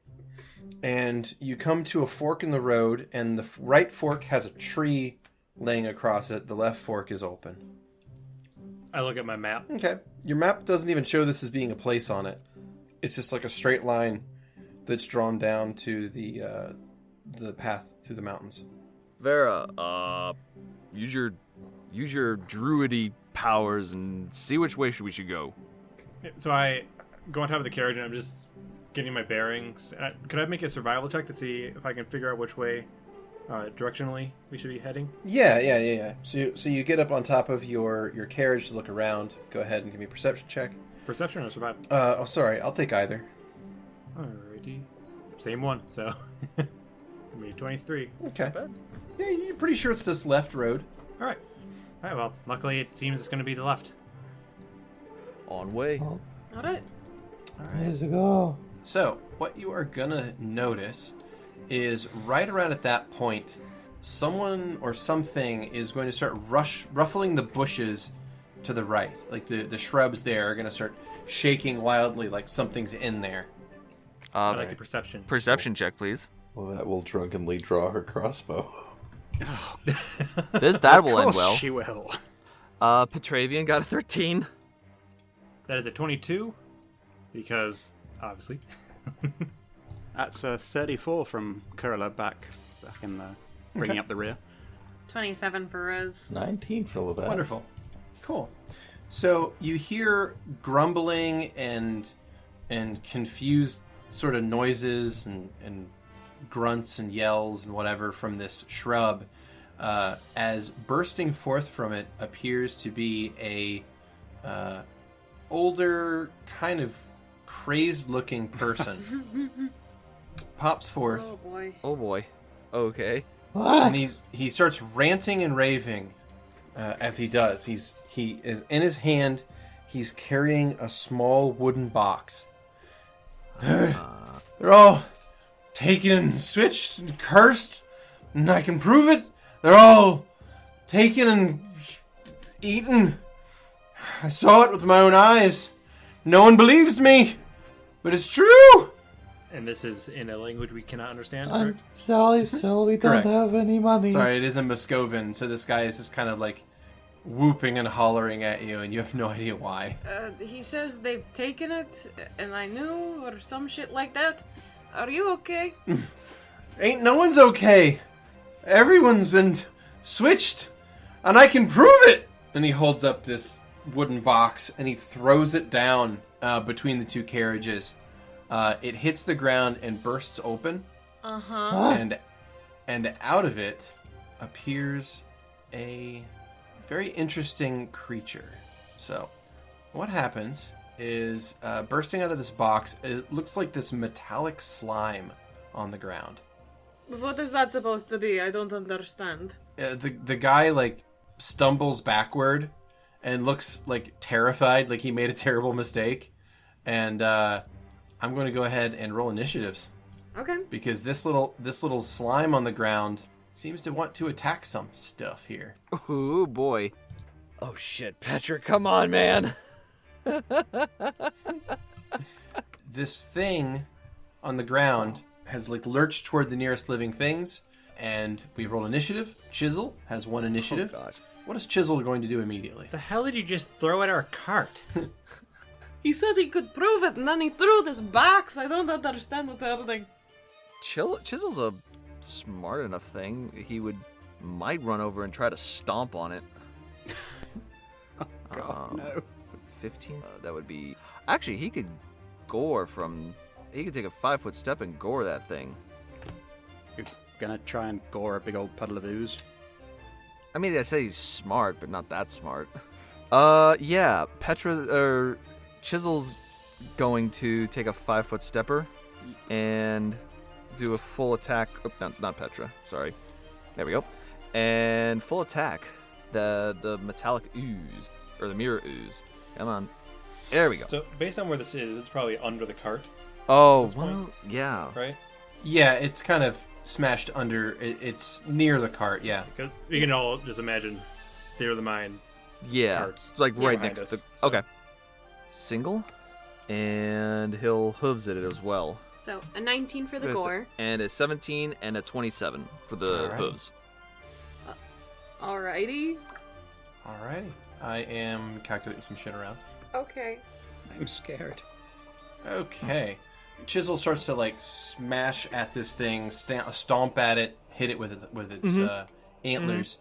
and you come to a fork in the road, and the right fork has a tree laying across it. The left fork is open. I look at my map. Okay. Your map doesn't even show this as being a place on it. It's just like a straight line that's drawn down to the path through the mountains. Vera, use your druidy powers and see which way we should go. So I go on top of the carriage and I'm just getting my bearings. Could I make a survival check to see if I can figure out which way directionally we should be heading? Yeah. So you get up on top of your carriage to look around. Go ahead and give me a perception check. Perception or survival? Sorry. I'll take either. Alrighty. Same one, so... Give me 23. Okay. Yeah, you're pretty sure it's this left road. Alright, well, luckily it seems it's going to be the left. On way. Well, Alright. years ago. So, what you are gonna notice is right around at that point, someone or something is going to start ruffling the bushes to the right. Like the shrubs there are going to start shaking wildly like something's in there. I like the perception. Perception check, please. Well, that will drunkenly draw her crossbow. That will end Of course well. she will. Petravian got a 13. That is a 22, because, obviously. That's a 34 from Kurla back in the bringing up the rear. 27 for Rose. 19 for Lovette. Wonderful. Cool. So you hear grumbling and confused sort of noises and grunts and yells and whatever from this shrub, as bursting forth from it appears to be a older, kind of crazed-looking person. Pops forth, Oh boy. Oh boy. Okay. and he starts ranting and raving as he does. He is in his hand. He's carrying a small wooden box. They're all taken and switched and cursed, and I can prove it. They're all taken and eaten. I saw it with my own eyes. No one believes me, but it's true. And this is in a language we cannot understand, I'm correct? sorry, sir, we don't Correct. have any money. Sorry, it is in Muscovan, so this guy is just kind of like whooping and hollering at you, and you have no idea why. He says they've taken it, and I knew, or some shit like that. Are you okay? Ain't no one's okay. Everyone's been switched, and I can prove it. And he holds up this wooden box, and he throws it down between the two carriages. It hits the ground and bursts open, and out of it appears a very interesting creature. So, what happens is, bursting out of this box, it looks like this metallic slime on the ground. What is that supposed to be? I don't understand. The guy, like, stumbles backward and looks, like, terrified, like he made a terrible mistake. And, I'm going to go ahead and roll initiatives. Okay. Because this little slime on the ground seems to want to attack some stuff here. Oh boy. Oh shit, Petra, come on, man. This thing on the ground has like lurched toward the nearest living things, and we rolled initiative. Chisel has one initiative. Oh gosh. What is Chisel going to do immediately? The hell did you just throw at our cart? He said he could prove it, and then he threw this box. I don't understand what's happening. Chisel's a smart enough thing. He might run over and try to stomp on it. God, no. 15? That would be... Actually, he could gore from... He could take a 5-foot step and gore that thing. You're gonna try and gore a big old puddle of ooze? I mean, I say he's smart, but not that smart. Yeah. Chisel's going to take a 5-foot stepper and do a full attack. Oh, not Petra. Sorry. There we go. And full attack. The metallic ooze. Or the mirror ooze. Come on. There we go. So, based on where this is, it's probably under the cart, Oh, this well, point? yeah. right? Yeah, it's kind of smashed under. It's near the cart. Yeah. Because you can all just imagine Theater of the Mind. Yeah. Carts It's like right behind next to us, the... so- Okay. Single. And he'll hooves it as well. So a 19 for the With- gore. And a 17 and a 27 for the Alright. hooves. Alrighty. Alrighty. I am calculating some shit around. Okay. I'm scared. Okay. Chisel starts to like smash at this thing, stomp at it, hit it with its antlers,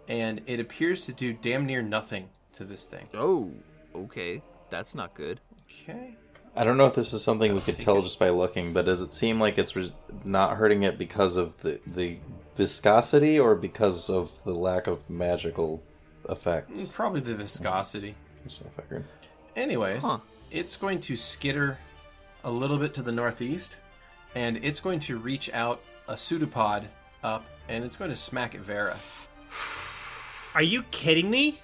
and it appears to do damn near nothing to this thing. Oh, okay. That's not good. Okay. I don't know if this is something we could tell just by looking, but does it seem like it's not hurting it because of the viscosity or because of the lack of magical effects? Probably the viscosity. That's what I figured. Anyways, it's going to skitter a little bit to the northeast, and it's going to reach out a pseudopod up, and it's going to smack at Vera. Are you kidding me?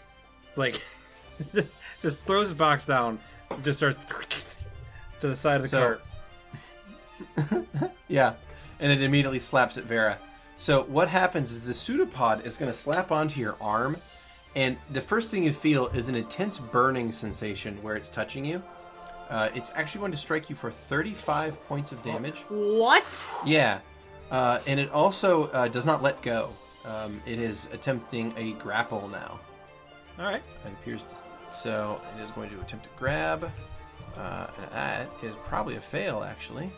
It's like, just throws the box down, just starts to the side of the cart. Yeah, and it immediately slaps at Vera. So what happens is the pseudopod is going to slap onto your arm, and the first thing you feel is an intense burning sensation where it's touching you. It's actually going to strike you for 35 points of damage. What? Yeah, and it also does not let go. It is attempting a grapple now. All right. It appears so. It is going to attempt to grab. And that is probably a fail, actually.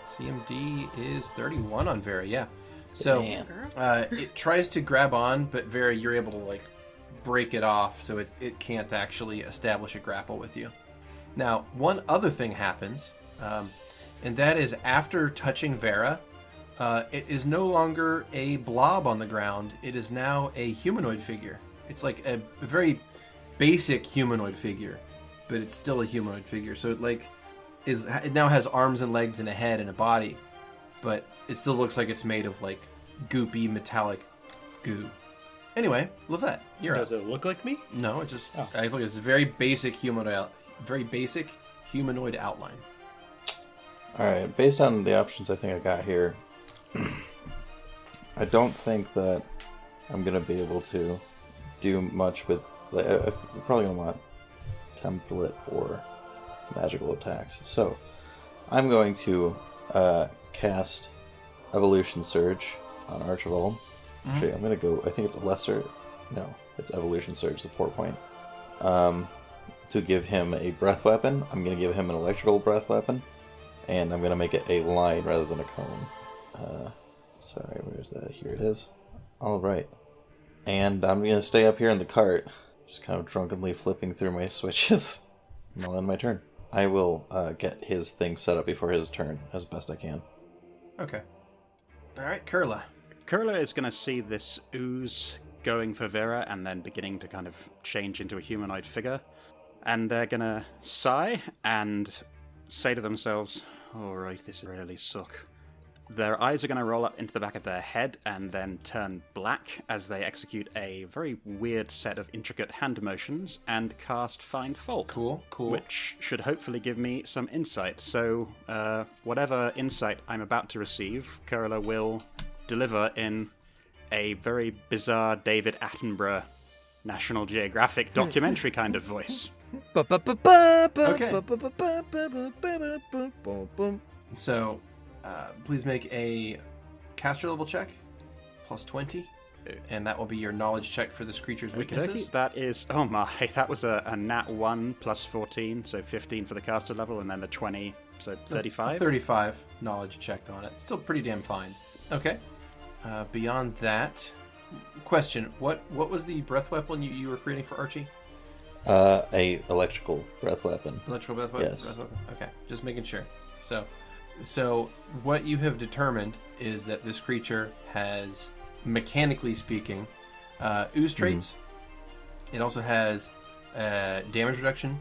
CMD is 31 on Vera, yeah. So it tries to grab on, but Vera, you're able to like break it off, so it can't actually establish a grapple with you. Now, one other thing happens, and that is after touching Vera, it is no longer a blob on the ground. It is now a humanoid figure. It's like a very basic humanoid figure, but it's still a humanoid figure. So it now has arms and legs and a head and a body, but it still looks like it's made of like goopy metallic goo. Anyway, Lovette, you're Does up. it look like me? No, it just I look. It's a very basic humanoid outline. All right, based on the options I think I got here, I don't think that I'm gonna be able to do much with. I'm probably gonna want template or magical attacks. So I'm going to cast Evolution Surge on Archibald. Actually, I'm gonna go. I think it's a lesser. No, it's Evolution Surge, the 4-point. To give him a breath weapon, I'm gonna give him an electrical breath weapon, and I'm gonna make it a line rather than a cone. Sorry, where's that? Here it is. All right, and I'm gonna stay up here in the cart, just kind of drunkenly flipping through my switches. And I'll end my turn. I will get his thing set up before his turn as best I can. Okay. All right, Kurla. Kurla is going to see this ooze going for Vera and then beginning to kind of change into a humanoid figure. And they're going to sigh and say to themselves, alright, this really suck. Their eyes are going to roll up into the back of their head and then turn black as they execute a very weird set of intricate hand motions and cast Find Fault. Cool. Which should hopefully give me some insight. So, whatever insight I'm about to receive, Kurla will deliver in a very bizarre David Attenborough National Geographic documentary kind of voice. Okay. So, please make a caster level check, plus 20, and that will be your knowledge check for this creature's weaknesses. Okey-dokey. That is, oh my, that was a nat 1 plus 14, so 15 for the caster level, and then the 20, so 35? 35 knowledge check on it. Still pretty damn fine. Okay. Beyond that, question, what was the breath weapon you were creating for Archie? A electrical breath weapon. Electrical breath weapon? Yes. Breath weapon. Okay, just making sure. So what you have determined is that this creature has, mechanically speaking, ooze traits. It also has damage reduction,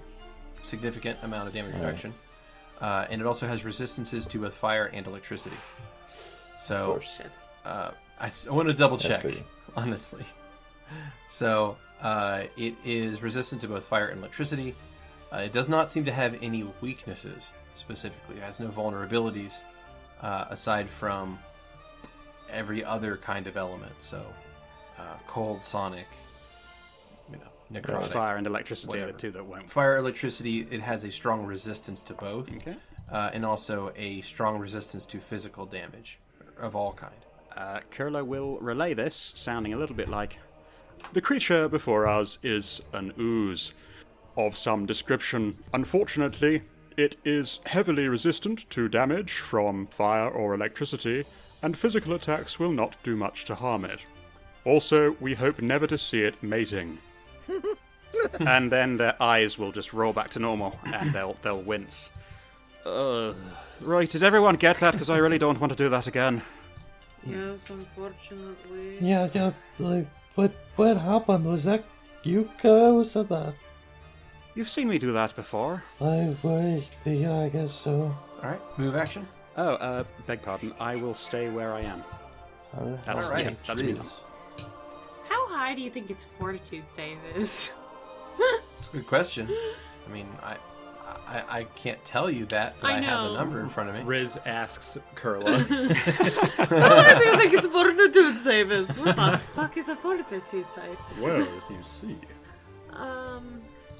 significant amount of damage reduction, and it also has resistances to both fire and electricity. So, I want to double check, honestly. So, it is resistant to both fire and electricity. It does not seem to have any weaknesses. Specifically, it has no vulnerabilities aside from every other kind of element. So, cold, sonic, necrotic. Fire and electricity whatever. are the two that won't. Fire, electricity, it has a strong resistance to both. Okay. And also a strong resistance to physical damage of all kind. Kurla will relay this, sounding a little bit like, The creature before us is an ooze of some description. Unfortunately, it is heavily resistant to damage from fire or electricity, and physical attacks will not do much to harm it. Also, we hope never to see it mating. And then their eyes will just roll back to normal, and they'll wince. Right, did everyone get that? Because I really don't want to do that again. Yes, unfortunately. Yeah, like, what happened? Was that you, who said that? You've seen me do that before. Yeah, I guess so. Alright, move action. Oh, beg pardon. I will stay where I am. That's, Alright, yeah, that's me. Driz. How high do you think its fortitude save is? That's a good question. I mean, I can't tell you that, but I I have know. the number in front of me. Riz asks Kurla. What do you think its fortitude save is? What the fuck is a fortitude save? Well, you see.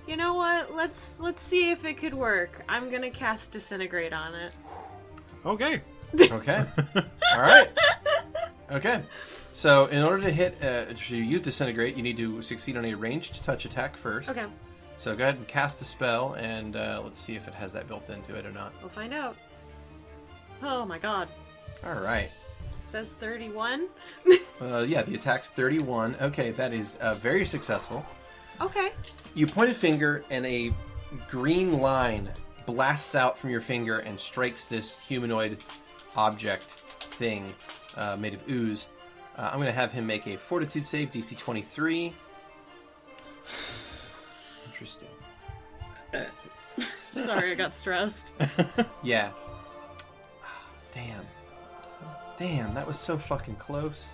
You know what? Let's see if it could work. I'm gonna cast Disintegrate on it. Okay. Okay. Alright. Okay. So, in order to hit, to use Disintegrate, you need to succeed on a ranged touch attack first. Okay, So, go ahead and cast the spell, and let's see if it has that built into it or not. we'll find out. Oh my god. Alright. It says 31. Yeah, the attack's 31. Okay, that is very successful. Okay. You point a finger, and a green line blasts out from your finger and strikes this humanoid object thing made of ooze. I'm going to have him make a fortitude save, DC 23. Interesting. Sorry, I got stressed. Yeah. Damn, that was so fucking close.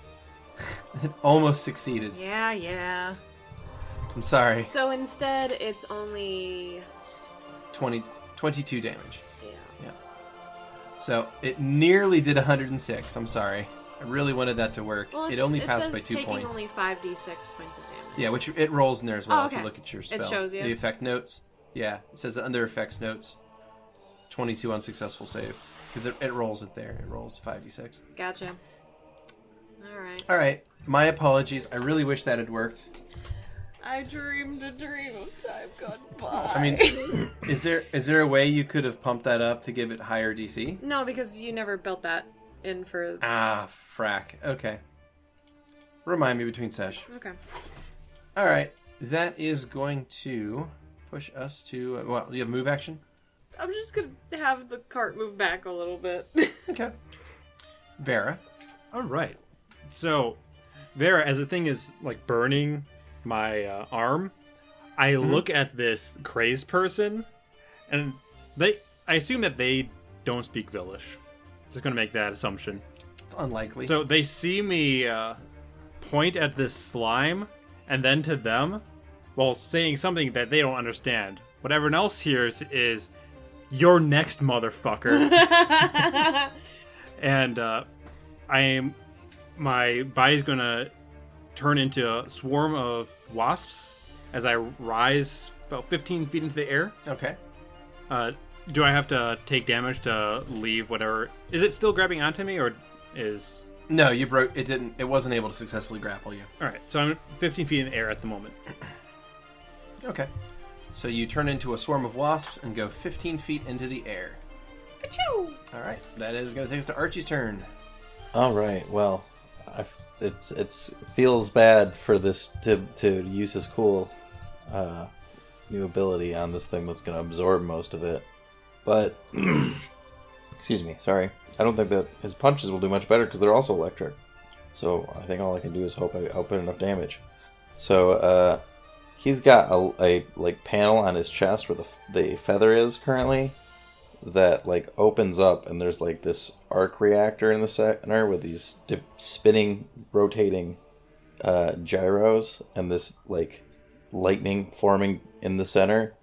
It almost succeeded. Yeah. I'm sorry. So instead, it's only... 22 damage. Yeah. So it nearly did 106. I'm sorry. I really wanted that to work. Well, it only it passed says by 2 taking points. only 5d6 points of damage. Yeah, which it rolls in there as well Oh, if you okay. look at your It spell. shows you. The effect notes. Yeah, it says under effects notes, 22 unsuccessful save. Because it rolls it there. It rolls 5d6. Gotcha. Alright. Alright, my apologies. I really wish that had worked. I dreamed a dream of time gone by. I mean, is there a way you could have pumped that up to give it higher DC? No, because you never built that in for... Ah, frack. Okay. Remind me between sesh. Okay. Alright, that is going to push us to... well, do you have move action? I'm just gonna have the cart move back a little bit. Okay. Vera. All right. So, Vera, as the thing is like burning my arm, I look at this crazed person, and I assume that they don't speak Villish. Just gonna make that assumption. It's unlikely. So they see me point at this slime, and then to them, while saying something that they don't understand. What everyone else hears is, "You're next, motherfucker." And my body's gonna turn into a swarm of wasps as I rise about 15 feet into the air. Okay. Do I have to take damage to leave whatever? Is it still grabbing onto me, or is... No, you broke... It wasn't able to successfully grapple you. Alright, so I'm 15 feet in the air at the moment. Okay. So you turn into a swarm of wasps and go 15 feet into the air. Achoo! Alright, that is going to take us to Archie's turn. All right. Well, it feels bad for this to use his cool new ability on this thing that's going to absorb most of it. But excuse me, sorry. I don't think that his punches will do much better because they're also electric. So I think all I can do is hope I output enough damage. So he's got a like panel on his chest where the feather is currently, that like opens up, and there's like this arc reactor in the center with these spinning, rotating gyros, and this like lightning forming in the center.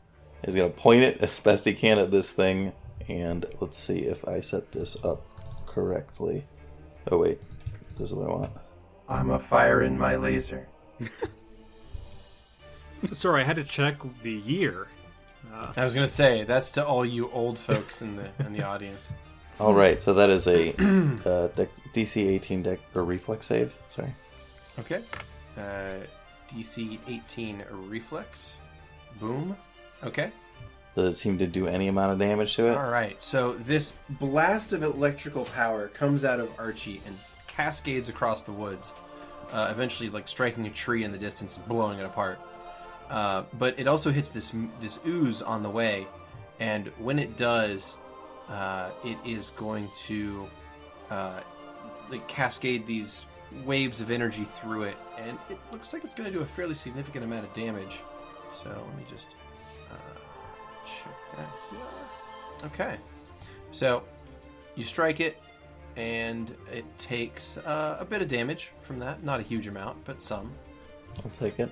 He's gonna point it as best he can at this thing, and let's see if I set this up correctly. Oh wait, this is what I want. I'm a fire in my laser. Sorry, I had to check the year. I was going to say, that's to all you old folks in the audience. All right, so that is a DC 18 deck or reflex save. Sorry. Okay. DC 18 reflex. Boom. Okay. Does it seem to do any amount of damage to it? All right. So this blast of electrical power comes out of Archie and cascades across the woods, eventually like striking a tree in the distance and blowing it apart. But it also hits this ooze on the way, and when it does, it is going to like cascade these waves of energy through it, and it looks like it's going to do a fairly significant amount of damage. So let me just check that here. Okay, so you strike it, and it takes a bit of damage from that. Not a huge amount, but some. I'll take it.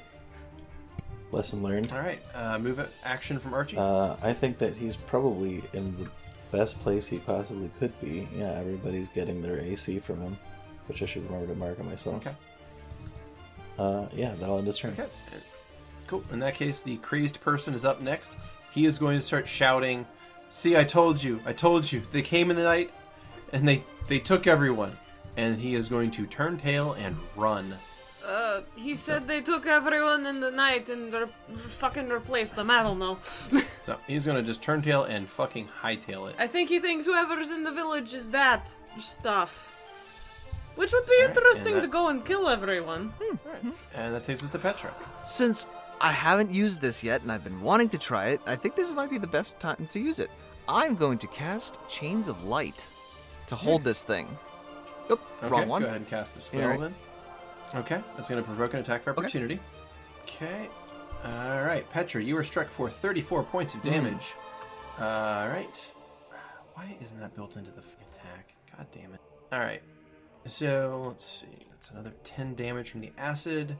Lesson learned. All right, move action from Archie. I think that he's probably in the best place he possibly could be. Yeah, everybody's getting their AC from him, which I should remember to mark on myself. Okay. Yeah, that'll end his turn. Okay. Cool. In that case, the crazed person is up next. He is going to start shouting, "See, I told you! I told you! They came in the night, and they took everyone!" And he is going to turn tail and run. He said they took everyone in the night and fucking replaced them. I don't know. So he's going to just turn tail and fucking hightail it. I think he thinks whoever's in the village is that stuff. Which would be Alright, interesting and to go and kill everyone. And that takes us to Petra. Since I haven't used this yet and I've been wanting to try it, I think this might be the best time to use it. I'm going to cast Chains of Light to hold this thing. Oop, Okay, wrong one. go ahead and cast the spell Alright. then. Okay, that's going to provoke an attack of opportunity. Okay. Alright, Petra, you are struck for 34 points of damage. Alright. Why isn't that built into the attack? God damn it. Alright. So, let's see. That's another 10 damage from the acid.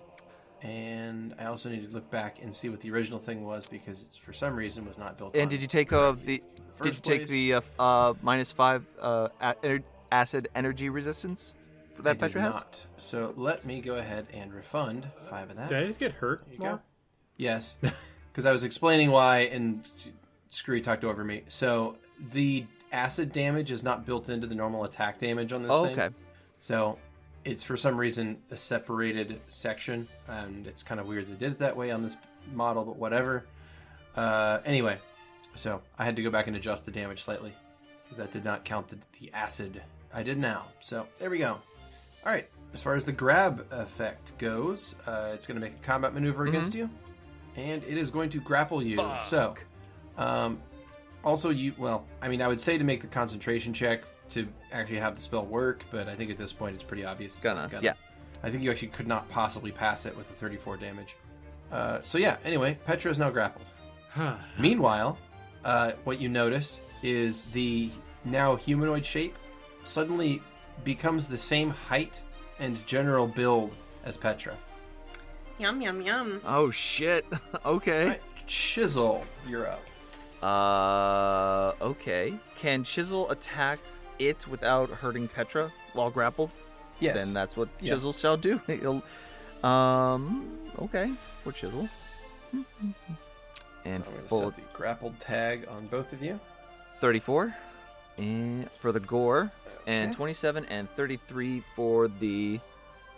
And I also need to look back and see what the original thing was because it's for some reason was not built. And did you take the -5 acid energy resistance for that Petra has? Not. So let me go ahead and refund 5 of that. Did I just get hurt? There you go. Yes, because I was explaining why, and Skrewy talked over me. So the acid damage is not built into the normal attack damage on this thing. Okay. So it's for some reason a separated section, and it's kind of weird they did it that way on this model, but whatever. Anyway, so I had to go back and adjust the damage slightly because that did not count the acid. I did now. So there we go. All right. As far as the grab effect goes, it's going to make a combat maneuver against you, and it is going to grapple you. Fuck. So, also I would say to make the concentration check to actually have the spell work, but I think at this point it's pretty obvious. It's not gonna. Yeah. I think you actually could not possibly pass it with a 34 damage. So yeah. Anyway, Petra is now grappled. Meanwhile, what you notice is the now humanoid shape suddenly becomes the same height and general build as Petra. Yum, yum, yum. Oh shit. Okay. All right, Chisel, you're up. Okay. Can Chisel attack it without hurting Petra while grappled? Yes. Then that's what Yes. Chisel shall do. He'll, okay. For Chisel. And So I'm full going to set the grappled tag on both of you. 34 and for the gore, and Okay. 27 and 33 for the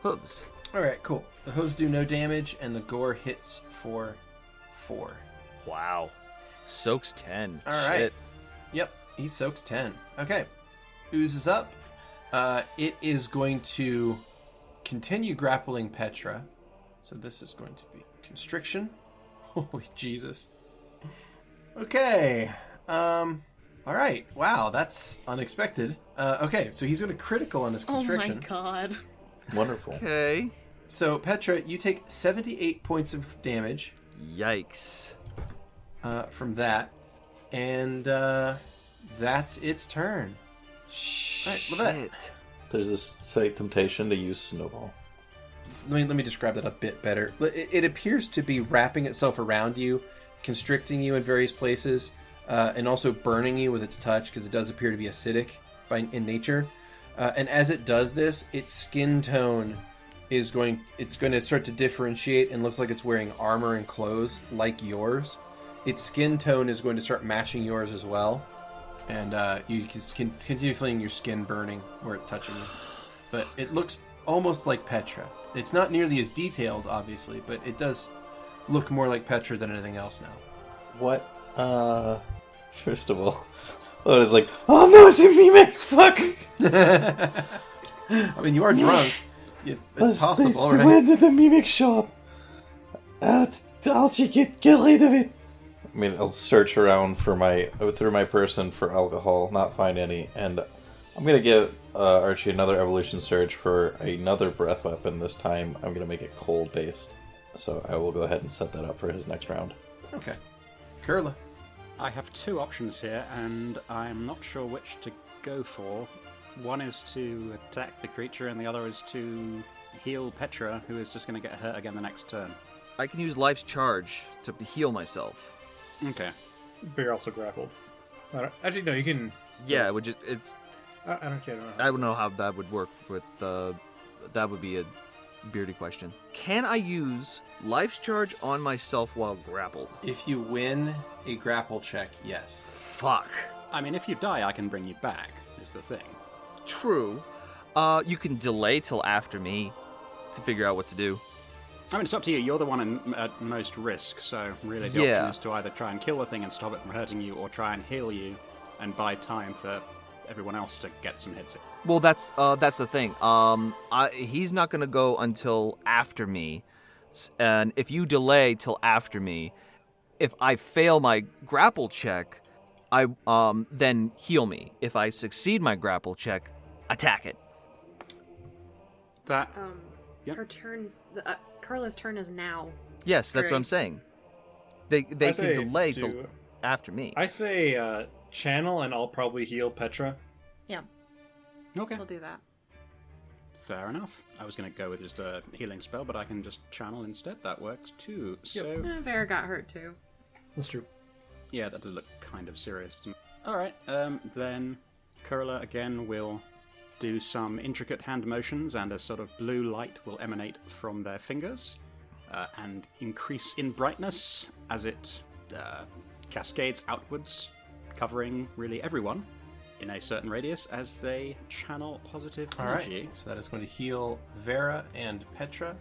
hooves. All right, cool. The hooves do no damage, and the gore hits for 4. Wow. Soaks 10. All right. Shit. Yep, he soaks 10. Okay, Ooze is up. It is going to continue grappling Petra. So this is going to be constriction. Holy Jesus. Okay. All right. Wow, that's unexpected. Okay, so he's going to critical on his Oh my constriction. god. Wonderful. Okay. So Petra, you take 78 points of damage Yikes. from that, and that's its turn. Shit. Lovette. There's this slight temptation to use Snowball. Let me describe that a bit better. It appears to be wrapping itself around you, constricting you in various places, and also burning you with its touch, because it does appear to be acidic in nature. And as it does this, its skin tone is going to start to differentiate and looks like it's wearing armor and clothes like yours. Its skin tone is going to start matching yours as well. And you can continue feeling your skin burning where it's touching you. But it looks almost like Petra. It's not nearly as detailed, obviously, but it does look more like Petra than anything else now. What? First of all, Loda's like, oh no, it's a mimic! Fuck! I mean, you are drunk. It's possible, right? Where did the mimic shop? I'll get rid of it. I mean, I'll search around through my person for alcohol, not find any, and I'm gonna give Archie another evolution surge for another breath weapon. This time, I'm gonna make it cold based. So I will go ahead and set that up for his next round. Okay. Kurla. I have two options here, and I'm not sure which to go for. One is to attack the creature, and the other is to heal Petra, who is just going to get hurt again the next turn. I can use Life's Charge to heal myself. Okay. Bear also grappled. Actually, no, you can. Yeah, which it's. I don't know. I don't know how that would work with that would be a Beardy question. Can I use Life's Charge on myself while grappled? If you win a grapple check, yes. Fuck. I mean, if you die, I can bring you back, is the thing. True. You can delay till after me to figure out what to do. I mean, it's up to you. You're the one at most risk, so really the option is to either try and kill the thing and stop it from hurting you, or try and heal you and buy time for everyone else to get some hits in. Well, that's the thing. He's not gonna go until after me, and if you delay till after me, if I fail my grapple check, I then heal me. If I succeed my grapple check, attack it. That Yep. Her turns. Kurla's turn is now. Yes, that's what I'm saying. They can delay till to- after me. I say channel, and I'll probably heal Petra. Yeah, okay. we'll do that. Fair enough. I was going to go with just a healing spell, but I can just channel instead. That works too. So Vera got hurt too. That's true. yeah, that does look kind of serious to me. All right. Then Kurla again will do some intricate hand motions, and a sort of blue light will emanate from their fingers and increase in brightness as it cascades outwards, covering really everyone in a certain radius as they channel positive energy. Alright, so that is going to heal Vera and Petra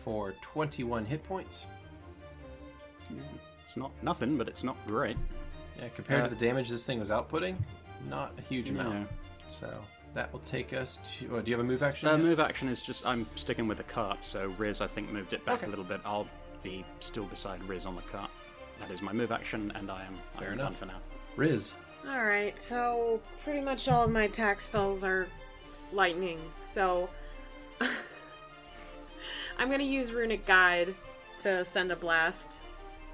for 21 hit points. Yeah, it's not nothing, but it's not great. Yeah, compared to the damage this thing was outputting, not a huge amount. No. So that will take us to... Oh, do you have a move action? yet? Move action is just, I'm sticking with the cart, so Riz, I think, moved it back Okay. a little bit. I'll be still beside Riz on the cart. That is my move action, and I'm done enough. for now. Riz. Alright, so pretty much all of my attack spells are lightning, so I'm gonna use Runic Guide to send a blast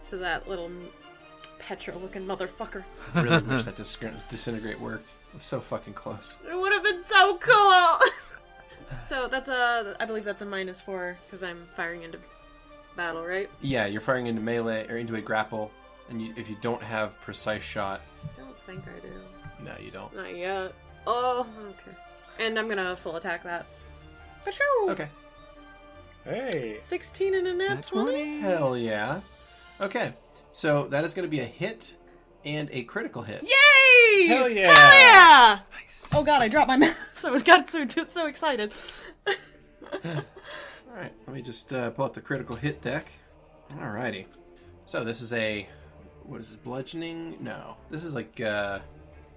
to that little Petra-looking motherfucker. I really wish that disintegrate worked. It was so fucking close. It would have been so cool! So that's I believe that's a -4, because I'm firing into battle, right? Yeah, you're firing into melee, or into a grapple, and if you don't have precise shot... I don't think I do. No, you don't. Not yet. Oh, okay. And I'm gonna full attack that. Pachoo! Okay. Hey. 16 and a nat 20? Hell yeah. Okay, so that is going to be a hit and a critical hit. Yay! Hell yeah. Hell yeah! Nice. Oh god, I dropped my mouse. I got so excited. Alright, let me just pull out the critical hit deck. Alrighty. So this is what is this, bludgeoning? No. This is like,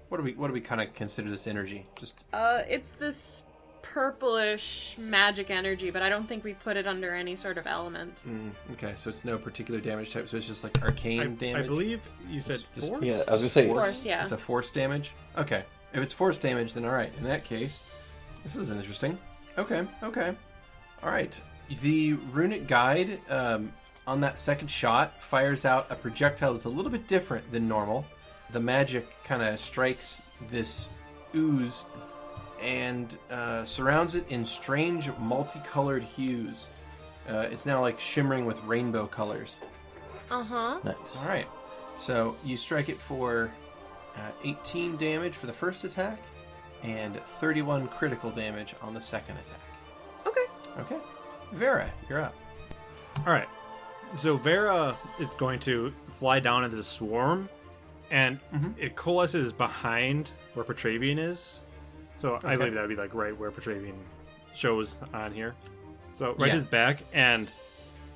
what do we kind of consider this energy? Just It's this purplish magic energy, but I don't think we put it under any sort of element. okay, so it's no particular damage type, so it's just like arcane damage. I believe you said Just- 4? Yeah, I was gonna say. Force, yeah. It's a force damage? Okay. If it's force damage, then alright. In that case, this is interesting. Okay. Alright. The runic guide on that second shot fires out a projectile that's a little bit different than normal. The magic kind of strikes this ooze and surrounds it in strange multicolored hues. It's now like shimmering with rainbow colors. Uh-huh. Nice. All right, so you strike it for 18 damage for the first attack and 31 critical damage on the second attack. Okay. Vera, you're up. All right. So Vera is going to fly down into the swarm, and it coalesces behind where Petravian is. So I believe that would be like right where Petravian shows on here. So right Yeah. to his back, and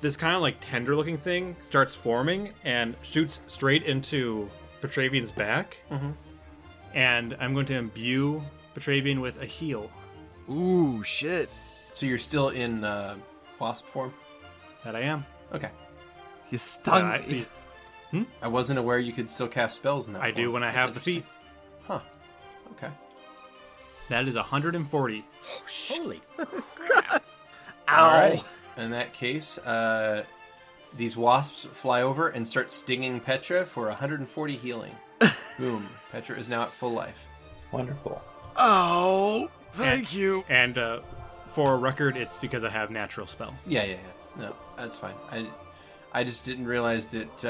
this kind of like tender-looking thing starts forming and shoots straight into Petravian's back. Mhm. And I'm going to imbue Petravian with a heal. Ooh, shit. So you're still in wasp form? That I am. Okay. You stung I- me. I wasn't aware you could still cast spells in that I do form. when I That's have the feat. Huh. Okay. That is 140. Holy. All right. In that case, these wasps fly over and start stinging Petra for 140 healing. Boom. Petra is now at full life. Wonderful. Oh, thank you. And for record, it's because I have natural spell. Yeah. No, that's fine. I just didn't realize that,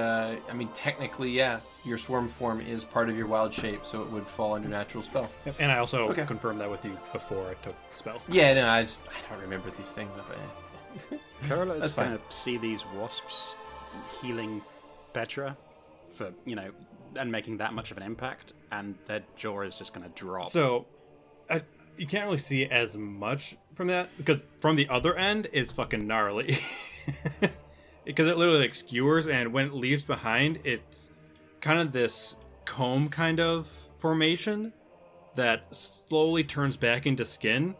I mean, technically, yeah, your swarm form is part of your wild shape, so it would fall under natural spell. And I also Okay. confirmed that with you before I took the spell. Yeah, no, I don't remember these things. Kurla That's is fine. going to see these wasps healing Petra for, and making that much of an impact, and their jaw is just going to drop. So, you can't really see as much from that, because from the other end, it's fucking gnarly. Because it literally like skewers, and when it leaves behind, it's kind of this comb kind of formation that slowly turns back into skin.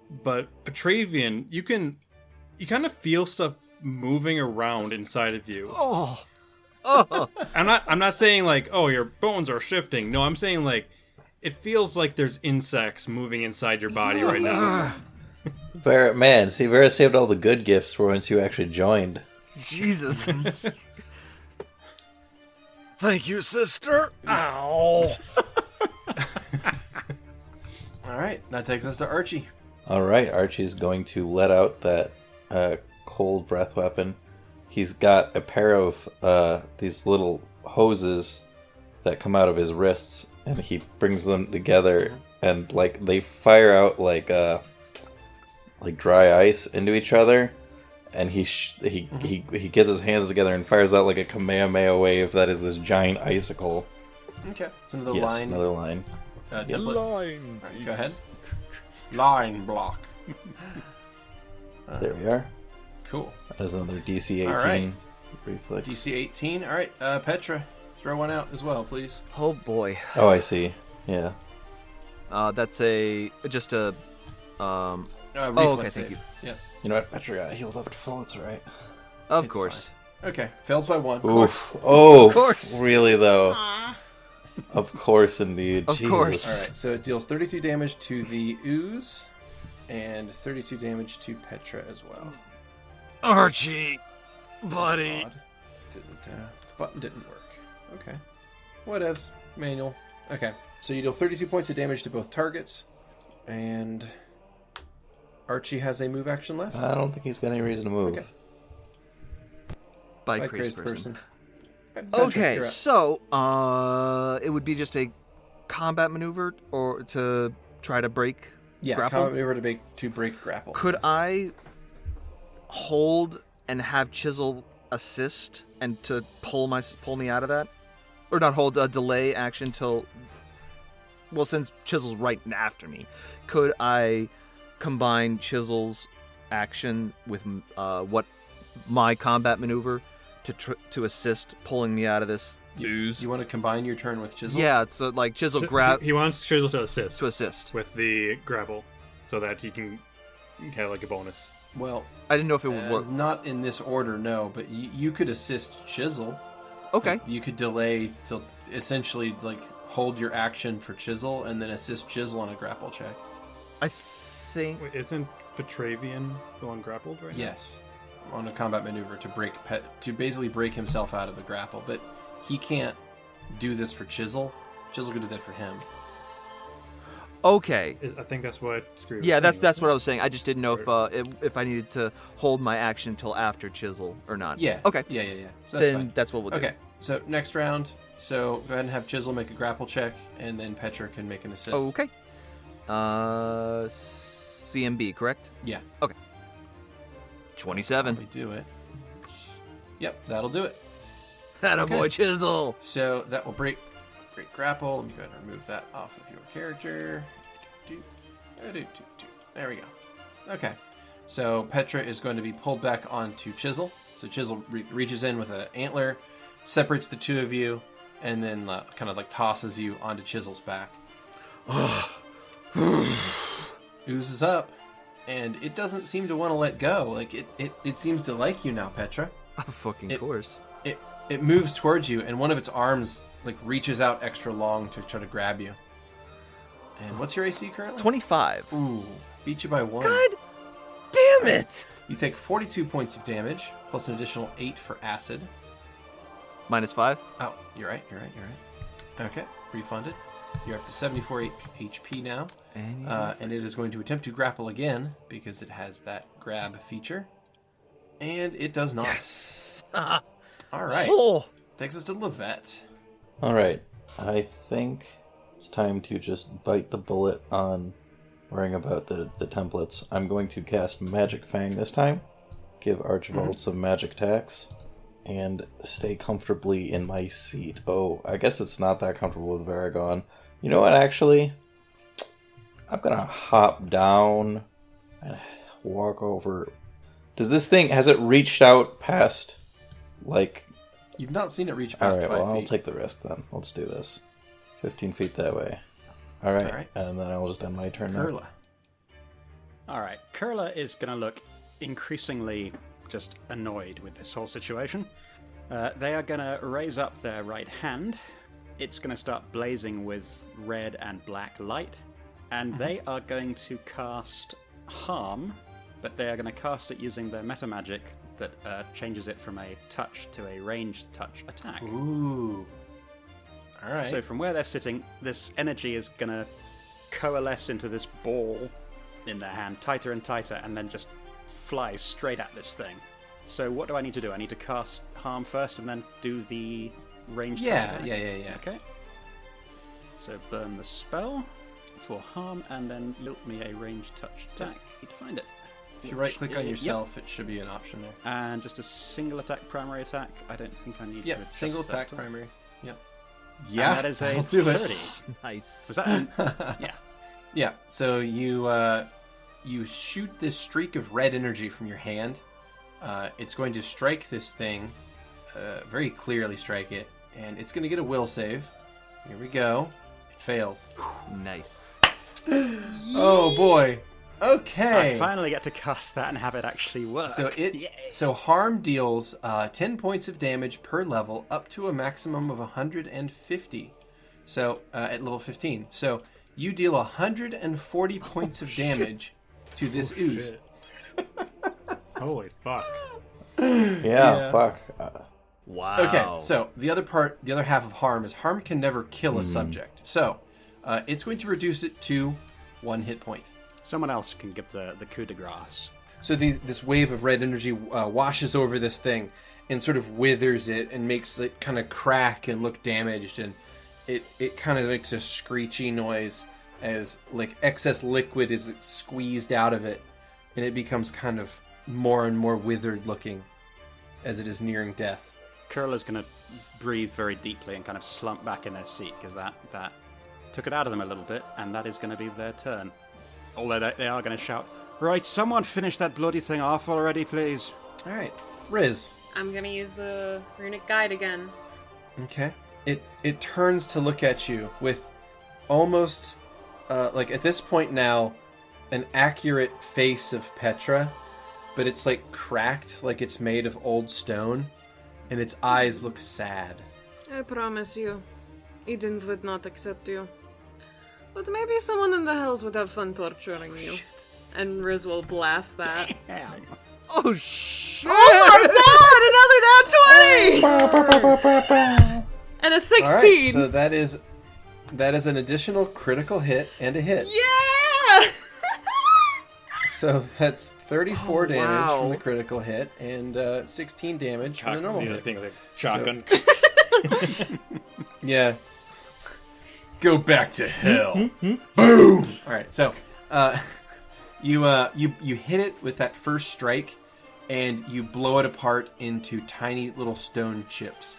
But Petravian, you kind of feel stuff moving around inside of you. Oh. I'm not saying like, oh, your bones are shifting. No, I'm saying like it feels like there's insects moving inside your body right now. Vera saved all the good gifts for once you actually joined. Jesus. Thank you, sister. Ow. All right, that takes us to Archie. All right, Archie's going to let out that cold breath weapon. He's got a pair of these little hoses that come out of his wrists, and he brings them together, and like they fire out like dry ice into each other. And he gets his hands together and fires out like a Kamehameha wave that is this giant icicle. Okay. It's another Yes, line. another line. Template. All right, go ahead. Line block. There we are. Cool. There's another DC 18 All right. reflex. DC 18. All right, Petra, throw one out as well, please. Oh boy. Oh, I see. Yeah. That's just a Reflex okay, save. thank you. Yeah. You know what? Petra got healed up to full. It's alright. Of It's course. Okay, fails by 1. Oof. Oh, Of course. Really though? Aw. Of course, indeed. Of Jesus. course. All right, so it deals 32 damage to the ooze and 32 damage to Petra as well. Archie, buddy. Odd. Button didn't work. Okay. Whatevs. Manual. Okay. So you deal 32 points of damage to both targets, and Archie has a move action left. I don't think he's got any reason to move. Okay. By By crazy crazed person. Petra, Okay, you're up. so it would be just a combat maneuver or to try to break Yeah, grapple? combat maneuver to break grapple. Could I hold and have Chisel assist and to pull me out of that? Or not hold, a delay action till... Well, since Chisel's right after me, could I combine Chisel's action with what my combat maneuver to assist pulling me out of this ooze? You want to combine your turn with Chisel? Yeah, so like Chisel grab He wants Chisel to assist. to With the grapple, so that he can have like a bonus. Well, I didn't know if it would work. not in this order, no. But you could assist Chisel. Okay. Like, you could delay till essentially like hold your action for Chisel and then assist Chisel on a grapple check. I think Wait, isn't Petravian the one grappled right Yes, on a combat maneuver to basically break himself out of the grapple. But he can't do this for Chisel. Chisel could do that for him. okay. now? I think that's what Skrewy was Yeah, saying, that's what I wasn't was saying. I just didn't know if I needed to hold my action until after Chisel or not. Yeah. Okay. Yeah. So that's Then fine. that's what we'll do. Okay. So next round. So go ahead and have Chisel make a grapple check, and then Petra can make an assist. Okay. CMB, correct? Yeah. 27. We do it. Yep, that'll do it. Attaboy, Okay. Chisel. So that will break grapple. Let me go ahead and remove that off of your character. There we go. Okay. So Petra is going to be pulled back onto Chisel. So Chisel reaches in with an antler, separates the two of you, and then kind of like tosses you onto Chisel's back. Oozes up, and it doesn't seem to want to let go. Like it seems to like you now, Petra. Of fucking course. It moves towards you, and one of its arms like reaches out extra long to try to grab you. And what's your AC currently? 25. Ooh, beat you by 1. God damn it! You take 42 points of damage, plus an additional 8 for acid. -5. Oh, you're right. Okay, refunded. You're up to 74 HP now. And it is going to attempt to grapple again, because it has that grab feature. And it does not. Yes! All right. Oh. Takes us to Lovette. All right. I think it's time to just bite the bullet on worrying about the templates. I'm going to cast Magic Fang this time, give Archibald some magic attacks, and stay comfortably in my seat. Oh, I guess it's not that comfortable with Vera gone. You know what, actually? I'm going to hop down and walk over. Does this thing, has it reached out past, like... You've not seen it reach past 5 feet. Alright, well, I'll take the risk then. Let's do this. 15 feet that way. Alright, and then I'll just end my turn now. Kurla. Alright, Kurla is going to look increasingly just annoyed with this whole situation. They are going to raise up their right hand. It's going to start blazing with red and black light. And they are going to cast Harm, but they are going to cast it using their meta magic that changes it from a touch to a ranged touch attack. Ooh. Alright. So from where they're sitting, this energy is going to coalesce into this ball in their hand, tighter and tighter, and then just fly straight at this thing. So what do I need to do? I need to cast Harm first and then do the ranged attack? Yeah. Okay. So burn the spell for Harm, and then yield me a ranged touch attack. Need to find it. If you right-click on yourself, it should be an option there. And just a single attack, primary attack. I don't think I need to adjust single that attack, at all. primary. Yep. Yeah, and that is a I'll do it. 30. Nice. Was that? Yeah. Yeah, so you shoot this streak of red energy from your hand. It's going to strike this thing, very clearly strike it, and it's going to get a will save. Here we go. It fails. Nice. Oh boy. Okay. I finally get to cast that and have it actually work. So Harm deals 10 points of damage per level, up to a maximum of 150. So at level 15. So you deal 140 points of damage to this ooze. Shit. Holy fuck. Yeah, fuck. Wow. Okay, so the other half of Harm is Harm can never kill a subject. So it's going to reduce it to 1 hit point. Someone else can give the coup de grace. So this wave of red energy washes over this thing and sort of withers it and makes it kind of crack and look damaged, and it kind of makes a screechy noise as like excess liquid is squeezed out of it, and it becomes kind of more and more withered looking as it is nearing death. Kurla's going to breathe very deeply and kind of slump back in their seat, because that took it out of them a little bit, and that is going to be their turn. Although they are going to shout, "Right, someone finish that bloody thing off already, please." All right, Riz. I'm gonna use the runic guide again. Okay. It turns to look at you with almost like at this point now an accurate face of Petra, but it's like cracked, like it's made of old stone, and its eyes look sad. I promise you, Eden would not accept you. But maybe someone in the hells would have fun torturing you. Shit. And Riz will blast that. Yeah. Oh, shit! Oh my god, another nat 20! And a 16! Alright, so that is an additional critical hit and a hit. Yeah! So that's 34 damage wow. from the critical hit and 16 damage from the normal hit. Thing with a shotgun. Yeah. Go back to hell. Boom! Alright, so you hit it with that first strike, and you blow it apart into tiny little stone chips.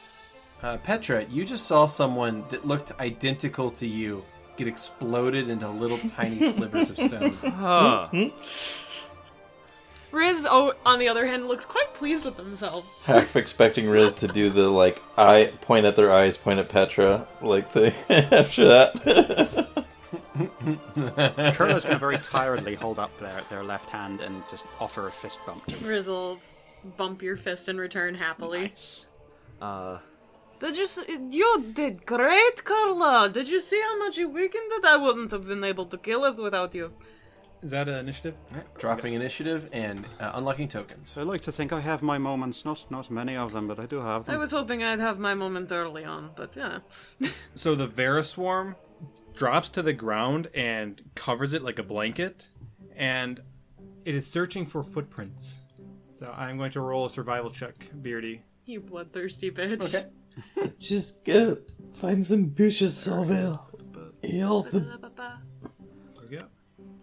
Petra, you just saw someone that looked identical to you get exploded into little tiny slivers of stone. Huh. Riz, on the other hand, looks quite pleased with themselves. Half expecting Riz to do the, like, eye, point at their eyes, point at Petra, like, thing after that. Kurla's going to very tiredly hold up their left hand and just offer a fist bump to him. Riz will bump your fist in return happily. Nice. You did great, Kurla. Did you see how much you weakened it? I wouldn't have been able to kill it without you. Is that an initiative? Dropping initiative and unlocking tokens. I like to think I have my moments, not many of them, but I do have them. I was hoping I'd have my moment early on, but yeah. So the Vera swarm drops to the ground and covers it like a blanket, and it is searching for footprints. So I'm going to roll a survival check, Beardy. You bloodthirsty bitch. Okay. Just go find some bushes over. Help them. There we go.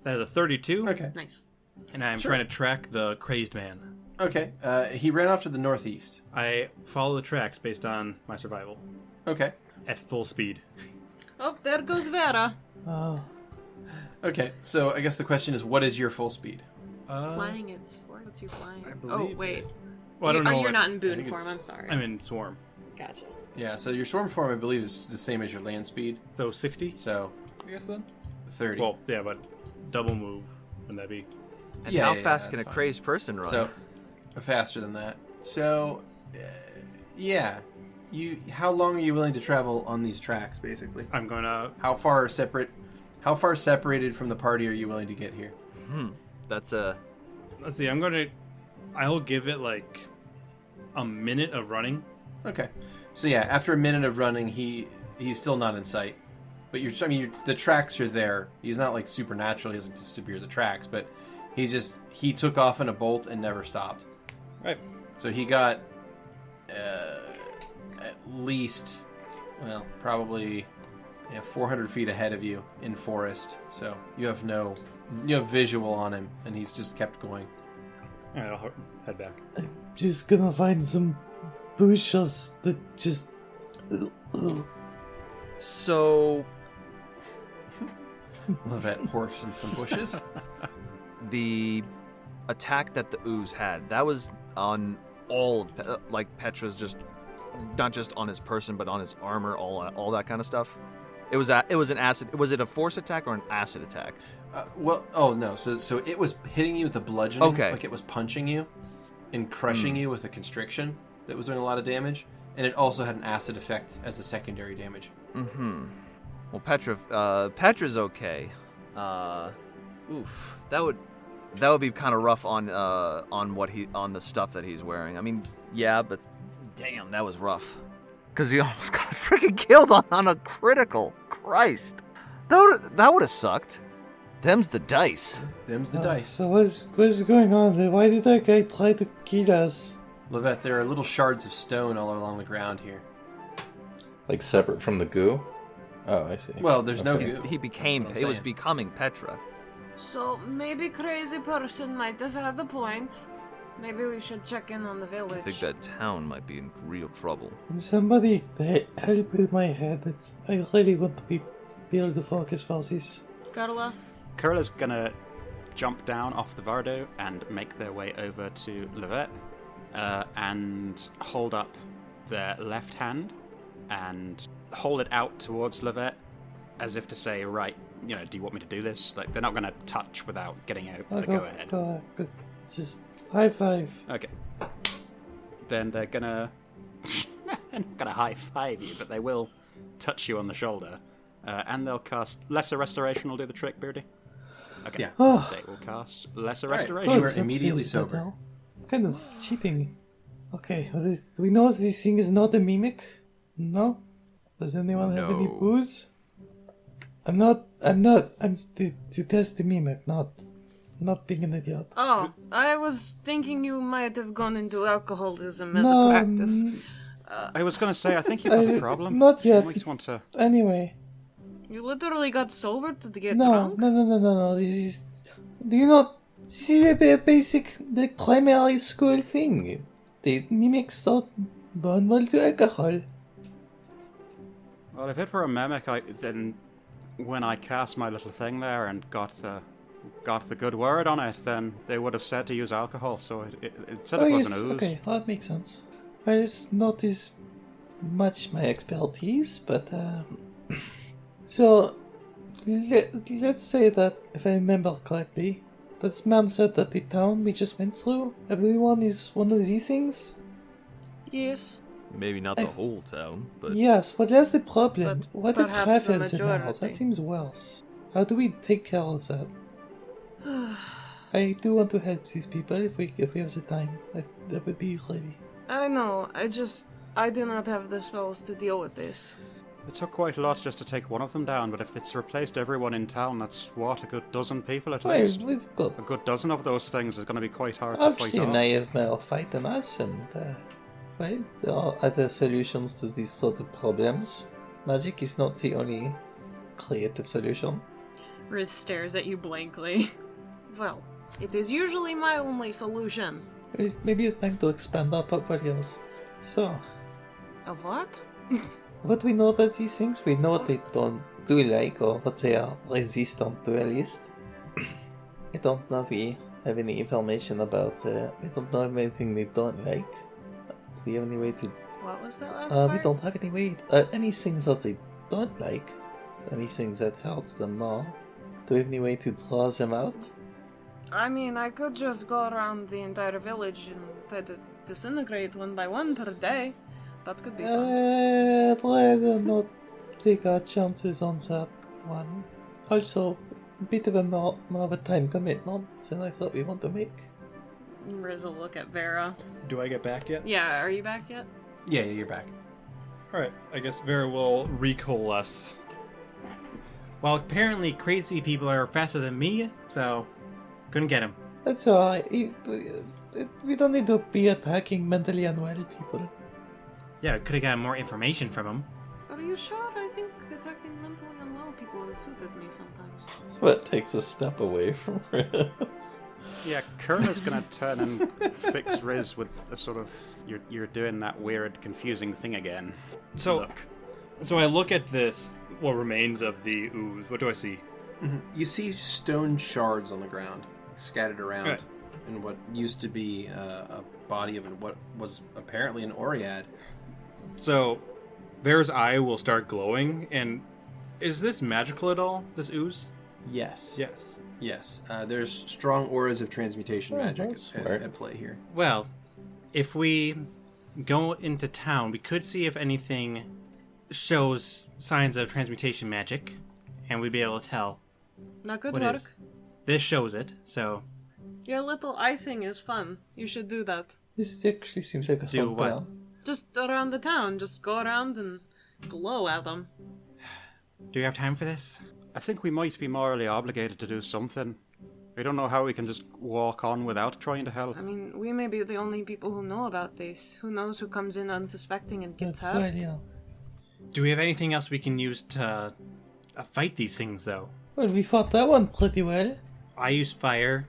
That is a 32. Okay. Nice. And I'm trying to track the crazed man. Okay. He ran off to the northeast. I follow the tracks based on my survival Okay. at full speed. Oh, there goes Vera. Oh, Okay. So I guess the question is, what is your full speed? Flying it's for? What's your flying? I Oh, believe wait. Well, I don't know. You're what- not in I boon think form, it's- I'm sorry. I'm in swarm. Gotcha. Yeah. So your swarm form, I believe, is the same as your land speed. So 60, So I guess then? 30. Well, yeah, but double move. Wouldn't that be? And Yeah, how yeah, fast can a that's fine. crazed person run? So faster than that. So yeah. How long are you willing to travel on these tracks, basically? I'm going to... How far separated from the party are you willing to get here? That's a... Let's see, I'll give it like a minute of running. Okay. So yeah, after a minute of running, he's still not in sight. But the tracks are there. He's not like supernatural. He doesn't disappear the tracks, but he took off in a bolt and never stopped. Right. So he got at least, well, probably 400 feet ahead of you in forest. So you have visual on him, and he's just kept going. All right, I'll head back. just gonna find some bushes that just. So, Lovette horfs in some bushes. the attack that the ooze had, that was on all of Petra's, just not just on his person but on his armor, all that kind of stuff. It was an acid. Was it a force attack or an acid attack? No. So it was hitting you with a bludgeoning. Okay. Like it was punching you and crushing you with a constriction that was doing a lot of damage, and it also had an acid effect as a secondary damage. Well, Petra's okay. That would be kind of rough on the stuff that he's wearing. I mean, yeah, but damn, that was rough. Because he almost got freaking killed on a critical. Christ, that would have sucked. Them's the dice. Them's the dice. So what's going on there? Why did that guy try to kill us? Lovette, there are little shards of stone all along the ground here. Like separate from the goo? Oh, I see. Well, there's no Okay. goo. He was becoming Petra. So maybe crazy person might have had a point. Maybe we should check in on the village. I think that town might be in real trouble. Can somebody help with my head? I really want to be able to focus for this. Kurla? Kurla's gonna jump down off the Vardo and make their way over to Lovette and hold up their left hand and hold it out towards Lovette as if to say, right, do you want me to do this? Like, they're not gonna touch without getting a go-ahead. Go. Just high five. Okay. Then they're gonna... they're not gonna high-five you, but they will touch you on the shoulder. And they'll cast Lesser Restoration will do the trick, Beardy. Okay. Yeah. Oh, They will cast Lesser Right. Restoration. You good, are that immediately feels sober. better. It's kind of cheating. Okay, do we know this thing is not a mimic? No? Does anyone have any No. booze? I'm to test the mimic, not being an idiot. Oh, I was thinking you might have gone into alcoholism as No, a practice. I was gonna say, I think you've got a problem. not yet. You might want to... Anyway, You literally got sober to get no, drunk? no. This is, do you not? This is a basic, the primary school thing. The mimics don't burn well to alcohol. Well, if it were a mimic, then when I cast my little thing there and got the got the good word on it, then they would have said to use alcohol, so it said it was an ooze. Okay, that makes sense. Well, it's not as much my expertise, but so let's say that if I remember correctly, this man said that the town we just went through, everyone is one of these things. Yes. Maybe not the whole town, but Yes, well, that's the problem. But What if perhaps half the elves in ours? majority. That seems worse. How do we take care of that? I do want to help these people if we have the time. That would be ready. I know, I do not have the spells to deal with this. It took quite a lot just to take one of them down, but if it's replaced everyone in town, that's what, a good dozen people at Well, least? we've got A good dozen of those things is going to be quite hard to fight obviously off. naive male fighting us, and well, there are other solutions to these sort of problems. Magic is not the only creative solution. Riz stares at you blankly. Well, it is usually my only solution. Maybe it's time to expand our portfolios. So, Of what? what we know about these things, we know what they don't do like, or what they are resistant to at least. I don't know if we have any information about, we don't know anything they don't like. Do we have any way to... What was that last we part? don't have any way... any things that they don't like, any things that hurts them more. Do we have any way to draw them out? I mean, I could just go around the entire village and try to disintegrate one by one per day. That could be fun. I'd rather not take our chances on that one. Also, a bit of a more of a time commitment than I thought we want to make. Riz will look at Vera. Do I get back yet? Yeah, are you back yet? Yeah, you're back. Alright, I guess Vera will recoalesce. Well, apparently crazy people are faster than me, so couldn't get him. That's alright. We don't need to be attacking mentally unwell people. Yeah, I could have gotten more information from him. Are you sure? I think attacking mentally unwell people has suited me sometimes. That takes a step away from Riz. Yeah, Kurla's going to turn and fix Riz with a sort of, you're doing that weird, confusing thing again. So, Look. so I look at this, what remains of the ooze. What do I see? You see stone shards on the ground, scattered around, Right. in what used to be a body of what was apparently an Oread. So, Vera's eye will start glowing, and is this magical at all, this ooze? Yes. Yes. Yes. There's strong auras of transmutation magic that's at smart. play here. Well, if we go into town, we could see if anything shows signs of transmutation magic, and we'd be able to tell. Not good What work. is? This shows it, so Your little eye thing is fun. You should do that. This actually seems like a Do fun what? plan. Just around the town. Just go around and glow at them. do you have time for this? I think we might be morally obligated to do something. We don't know how we can just walk on without trying to help. I mean, we may be the only people who know about this. Who knows who comes in unsuspecting and gets That's hurt? right, yeah. Do we have anything else we can use to fight these things, though? Well, we fought that one pretty well. I use fire.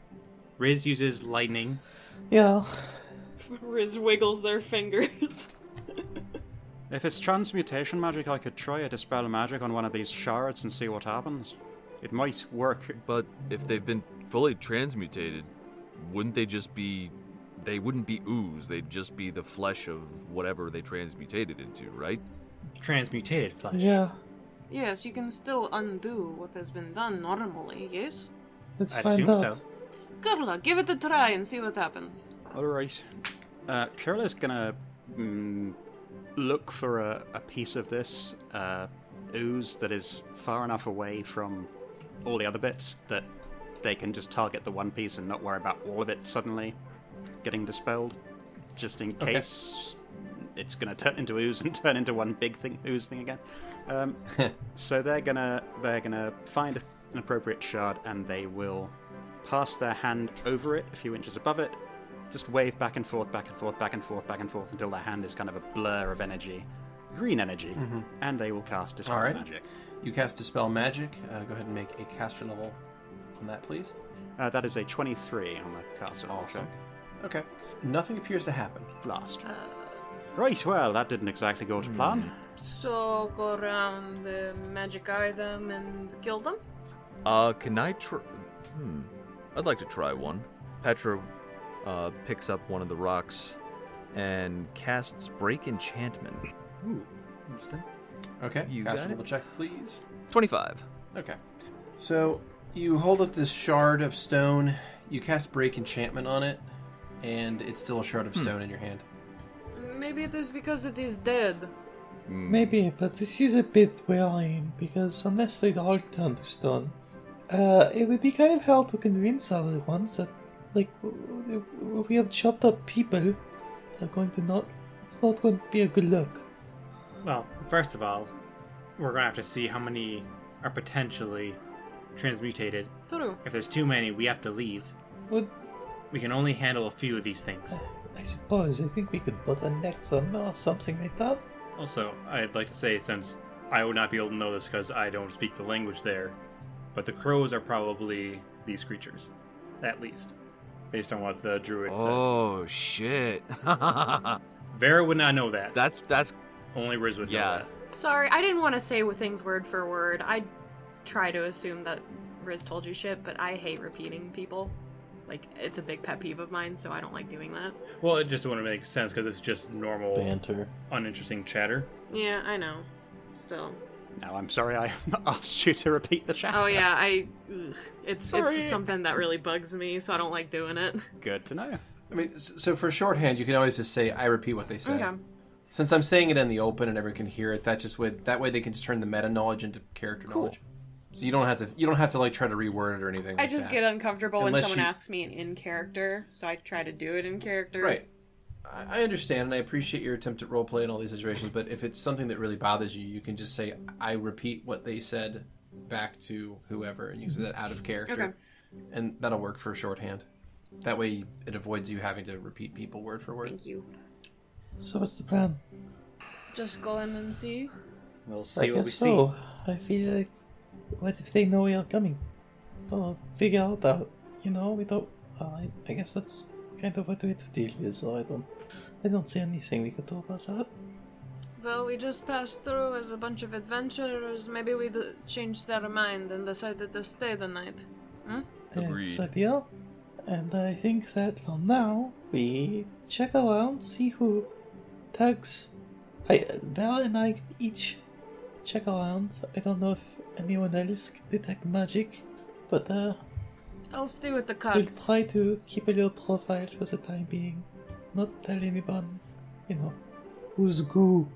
Riz uses lightning. Yeah. Riz wiggles their fingers. If it's transmutation magic, I could try a dispel magic on one of these shards and see what happens. It might work. but if they've been fully transmutated, wouldn't they just be? They wouldn't be ooze. They'd just be the flesh of whatever they transmutated into, right? Transmutated flesh. Yeah. Yes, you can still undo what has been done normally, yes? Let's I'd find assume out. so. Kurla, give it a try and see what happens. Alright. Kurla's gonna look for a piece of this ooze that is far enough away from all the other bits that they can just target the one piece and not worry about all of it suddenly getting dispelled. Just in case it's gonna turn into ooze and turn into one big thing ooze thing again. So they're gonna find an appropriate shard and they will pass their hand over it a few inches above it. Just wave back and forth, back and forth, back and forth, back and forth until their hand is kind of a blur of energy, green energy, and they will cast Dispel Alright. Magic. You cast Dispel Magic. Go ahead and make a caster level on that, please. That is a 23 on the caster level Awesome. check. Okay. Nothing appears to happen. Blast. Right, well, that didn't exactly go to plan. So go around the magic item and kill them? Can I I'd like to try one. Petra picks up one of the rocks and casts Break Enchantment. Ooh, interesting. Okay, You cast got a it? little check, please. 25. Okay. So you hold up this shard of stone, you cast Break Enchantment on it, and it's still a shard of stone in your hand. Maybe it is because it is dead. Maybe, but this is a bit worrying because unless they all turn to stone, it would be kind of hard to convince everyone that, like, we have chopped up people. They're going to not. It's not going to be a good look. Well, first of all, we're gonna have to see how many are potentially transmutated. True. If there's too many, we have to leave. What? We can only handle a few of these things. I suppose. I think we could bottleneck them or something like that. Also, I'd like to say, since I would not be able to know this because I don't speak the language there, but the crows are probably these creatures, at least, based on what the druid Oh, shit. said. Vera would not know that. That's Only Riz would know yeah. that. Sorry, I didn't want to say things word for word. I try to assume that Riz told you shit, but I hate repeating people. Like, it's a big pet peeve of mine, so I don't like doing that. Well, it just wouldn't make sense because it's just normal, Banter. uninteresting chatter. Yeah, I know. Still. Now, I'm sorry I asked you to repeat the chat. Oh yeah, it's Sorry. something that really bugs me, so I don't like doing it. Good to know. I mean, so for shorthand, you can always just say, I repeat what they said. Okay. Since I'm saying it in the open and everyone can hear it, that way they can just turn the meta knowledge into character knowledge. So you don't have to like try to reword it or anything. I like just that. get uncomfortable when Unless someone you- asks me in character, so I try to do it in character. Right. I understand and I appreciate your attempt at roleplay in all these situations, but if it's something that really bothers you, you can just say, I repeat what they said back to whoever, and use that out of character. Okay. And that'll work for shorthand. That way it avoids you having to repeat people word for word. Thank you. So what's the plan? Just go in and see. We'll I see what we guess so. I feel like, what if they know we are coming? Oh, figure it out. You know, we don't. I guess that's kind of what we have to deal with. So I don't see anything we could do about that. Well, we just passed through as a bunch of adventurers. Maybe we changed their mind and decided to stay the night. Agreed. It's ideal. And I think that for now we check around, see who tags. Val and I each check around. I don't know if anyone else can detect magic, but I'll stay with the we'll cards. try to keep a low profile for the time being. Not tell anyone, you know, who's goo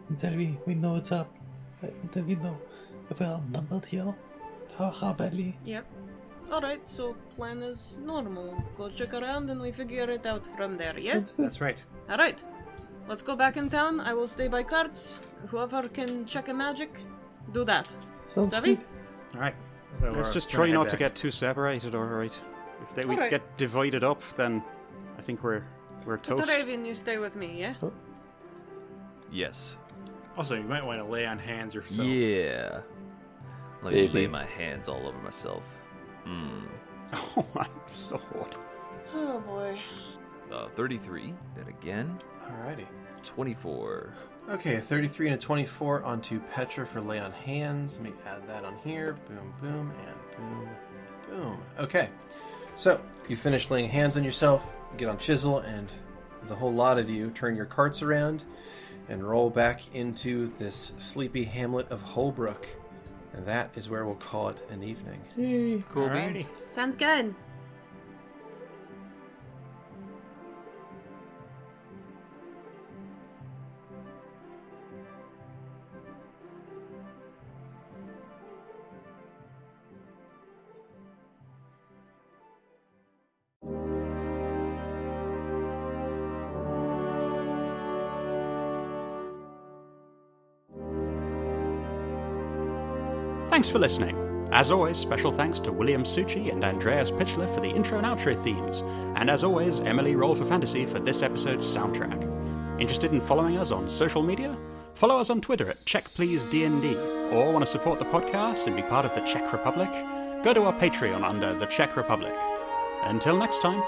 until we know what's up. Until we know if we're outnumbered here. How badly. Yep. Alright, so plan is normal. Go check around and we figure it out from there, yeah? Sounds good. That's right. Alright. Let's go back in town. I will stay by cards. Whoever can check a magic, do that. Sounds Savvy? good. All right. So Let's we're just gonna try head not to back. get too separated, alright? If we Alright. get divided up, then I think we're toast. Petravian, you stay with me, yeah? Yes. Also, you might want to lay on hands yourself. Yeah. Let me Baby. lay my hands all over myself. Oh my lord. Oh boy. 33. That again. Alrighty. 24. Okay, a 33 and a 24 onto Petra for lay on hands. Let me add that on here. Boom, boom, and boom, boom. Okay, so you finish laying hands on yourself, get on Chisel, and the whole lot of you turn your carts around and roll back into this sleepy hamlet of Holbrook. And that is where we'll call it an evening. Yay. Cool Alrighty. beans. Sounds good. Thanks for listening. As always, special thanks to William Succi and Andreas Pichler for the intro and outro themes, and as always, Emily Roll for Fantasy for this episode's soundtrack. Interested in following us on social media? Follow us on Twitter at CheckPleaseDND, or want to support the podcast and be part of the Czech Republic? Go to our Patreon under the Czech Republic. Until next time.